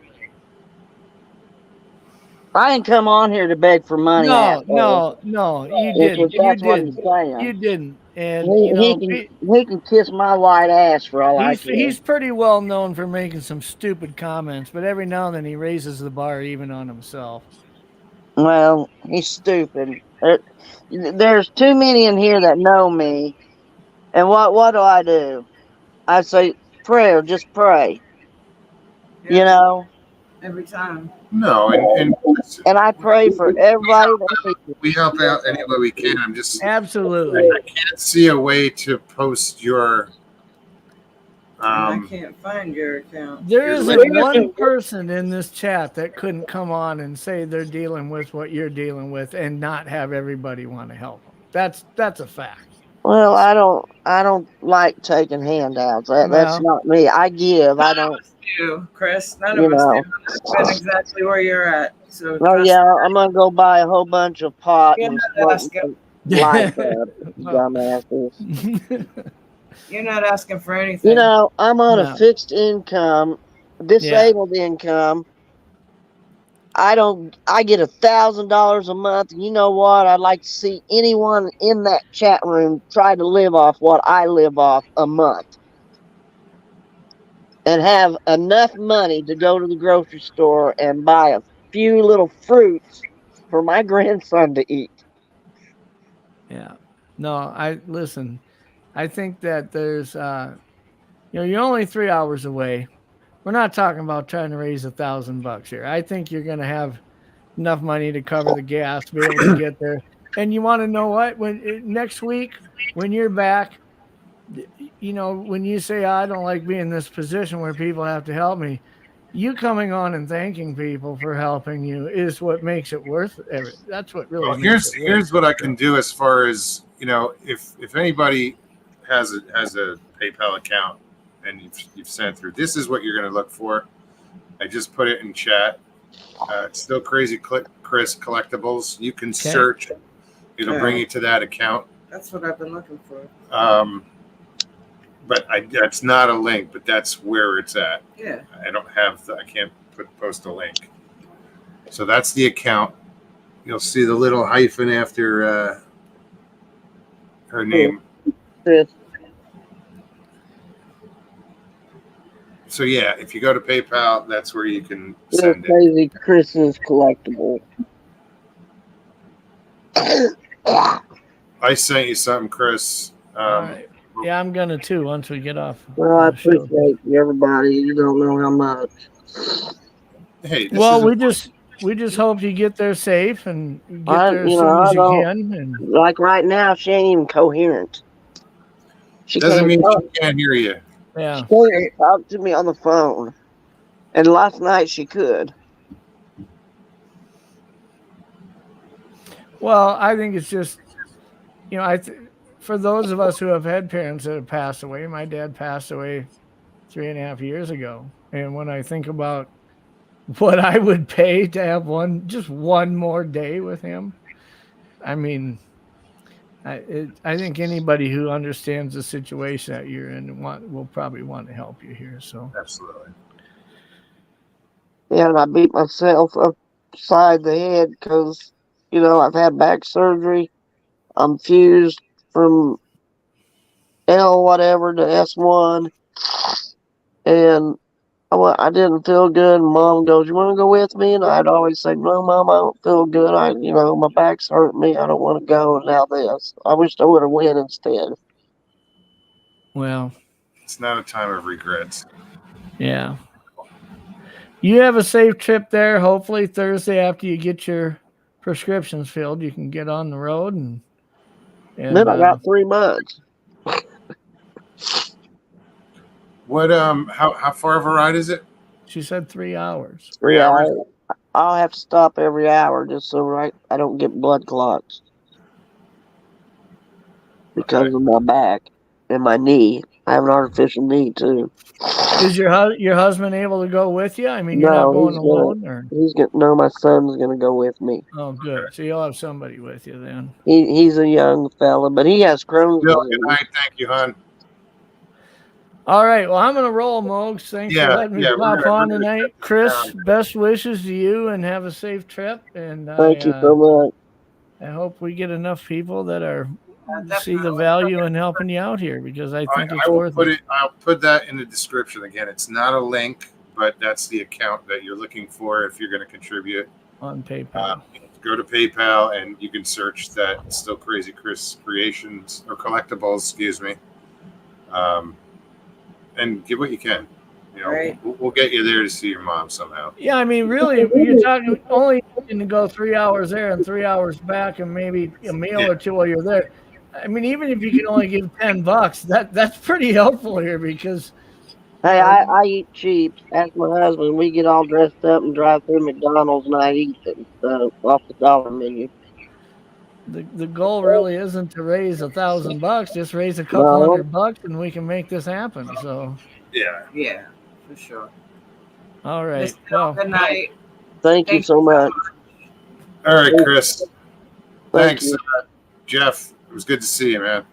I didn't come on here to beg for money. No, you didn't. That's what he's saying. You didn't. And he can kiss my white ass for all I care. he's pretty well known for making some stupid comments, but every now and then he raises the bar even on himself. Well, he's stupid. There's too many in here that know me. And what do? I say prayer, just pray. Yeah, You know? every time. No, And I pray for everybody that needs it. we help out any way we can. I'm just, Absolutely. I can't see a way to post your. I can't find your account. There Here's isn't what- one person in this chat that couldn't come on and say they're dealing with what you're dealing with and not have everybody want to help them. That's a fact. Well, I don't like taking handouts. That's not me. I give. I don't. You, Chris. None You of us know. do. That's exactly where you're at. So Oh trust yeah, I'm gonna go buy a whole bunch of pot You're and not smoke asking. lights up, dumbasses. You're not asking for anything. You know, I'm on No. a fixed income, disabled income. I get $1,000 a month. And you know what? I'd like to see anyone in that chat room try to live off what I live off a month. And have enough money to go to the grocery store and buy a few little fruits for my grandson to eat. Yeah. No, listen. I think that there's you're only 3 hours away. We're not talking about trying to raise $1,000 here. I think you're going to have enough money to cover the gas, be able to get there. And you want to know what? Next week, when you're back, when you say, I don't like being in this position where people have to help me, you coming on and thanking people for helping you is what makes it worth it. That's what really Well, makes it worth here's what I can do as far as, if anybody has a PayPal account and you've sent through, this is what you're going to look for. I just put it in chat. It's still Crazy Chris Collectibles. You can search. It'll bring you to that account. That's what I've been looking for. But that's not a link, but that's where it's at. Yeah. I can't post a link. So that's the account. You'll see the little hyphen after her name. Chris. So yeah, if you go to PayPal, that's where you can send it. Crazy Chris's collectible. I sent you something, Chris. All right. Yeah, I'm gonna too once we get off. Well, I appreciate you, everybody. You don't know how much. Hey, We just hope you get there safe and get there as soon as you can. And like right now, she ain't even coherent. She doesn't mean talk. she can't hear you. Yeah. She can't talk to me on the phone. And last night she could. Well, I think it's just, for those of us who have had parents that have passed away, my dad passed away 3.5 years ago. And when I think about what I would pay to have just one more day with him, I mean, I think anybody who understands the situation that you're in will probably want to help you here. So absolutely. Yeah, and I beat myself upside the head because, I've had back surgery. I'm fused from L whatever to S1. And I didn't feel good. And Mom goes, "You want to go with me?" And I'd always say, "No, Mom, I don't feel good. My back's hurting me. I don't want to go." And now this. I wish I would have went instead. Well, it's not a time of regrets. Yeah. You have a safe trip there. Hopefully Thursday after you get your prescriptions filled, you can get on the road and then I got 3 months. What how far of a ride is it? She said 3 hours. 3 hours. I'll have to stop every hour just so I don't get blood clots because of my back and my knee. I have an artificial knee too. Is your husband able to go with you? I mean, you're not going alone, or no, my son's gonna go with me. Oh, good. So you'll have somebody with you then. He's a young fella, but he has Crohn's disease. Good night. Thank you, hon. All right. Well, I'm going to roll, Mogs. Thanks for letting me pop on tonight. Chris, best wishes to you and have a safe trip. And thank you so much. I hope we get enough people that see the value in helping you out here because I think it's worth it. I'll put that in the description again. It's not a link, but that's the account that you're looking for if you're going to contribute on PayPal. Go to PayPal and you can search that Still Crazy Chris Creations or Collectibles, excuse me. And give what you can. Right. We'll get you there to see your mom somehow. Yeah, I mean, really, you're talking only going to go 3 hours there and 3 hours back, and maybe a meal or two while you're there. I mean, even if you can only give $10, that's pretty helpful here because. Hey, I eat cheap. Ask my husband. We get all dressed up and drive through McDonald's, and I eat off the dollar menu. The goal really isn't to raise $1,000. Just raise a couple $100, and we can make this happen. So. Yeah, for sure. All right. Good night. Thank you so much. All right, Chris. Thanks, you. Jeff. It was good to see you, man.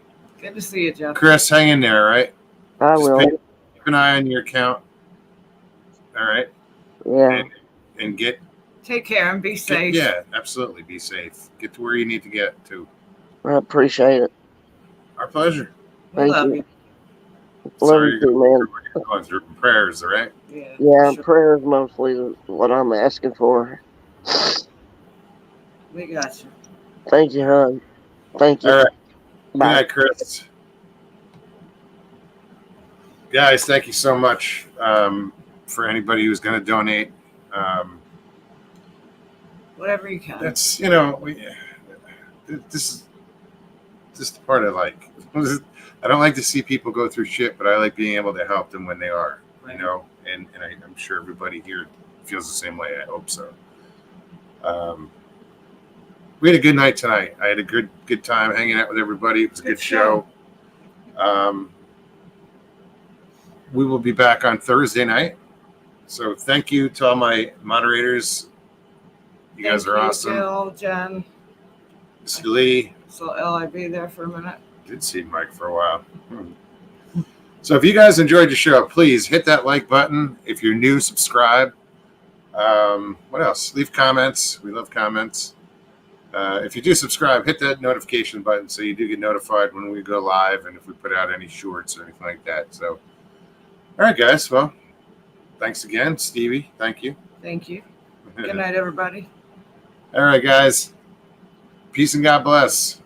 Good to see you, Jeff. Chris, hang in there, all right? I will. Keep an eye on your account. All right. Yeah. And get. Take care and be safe. Yeah, absolutely. Be safe. Get to where you need to get to. I appreciate it. Our pleasure. Thank you. Love you too, man. Going through prayers, all right? Yeah, sure. Prayers mostly what I'm asking for. We got you. Thank you, hon. Thank you. All right. Bye. Good night, Chris. Guys, thank you so much for anybody who's going to donate. Whatever you can. That's, this is just the part I like. I don't like to see people go through shit, but I like being able to help them when they are, you know, and I'm sure everybody here feels the same way. I hope so. We had a good night tonight. I had a good time hanging out with everybody. It was a good show. We will be back on Thursday night. So thank you to all my moderators. You guys are awesome. Jill, Jen. Mr. Lee. So LIB there for a minute. Did see Mike for a while. So if you guys enjoyed the show, please hit that like button. If you're new, subscribe. What else? Leave comments. We love comments. If you do subscribe, hit that notification button so you do get notified when we go live and if we put out any shorts or anything like that. So, all right, guys. Well, thanks again, Stevie. Thank you. Thank you. Good night, everybody. All right, guys. Peace and God bless.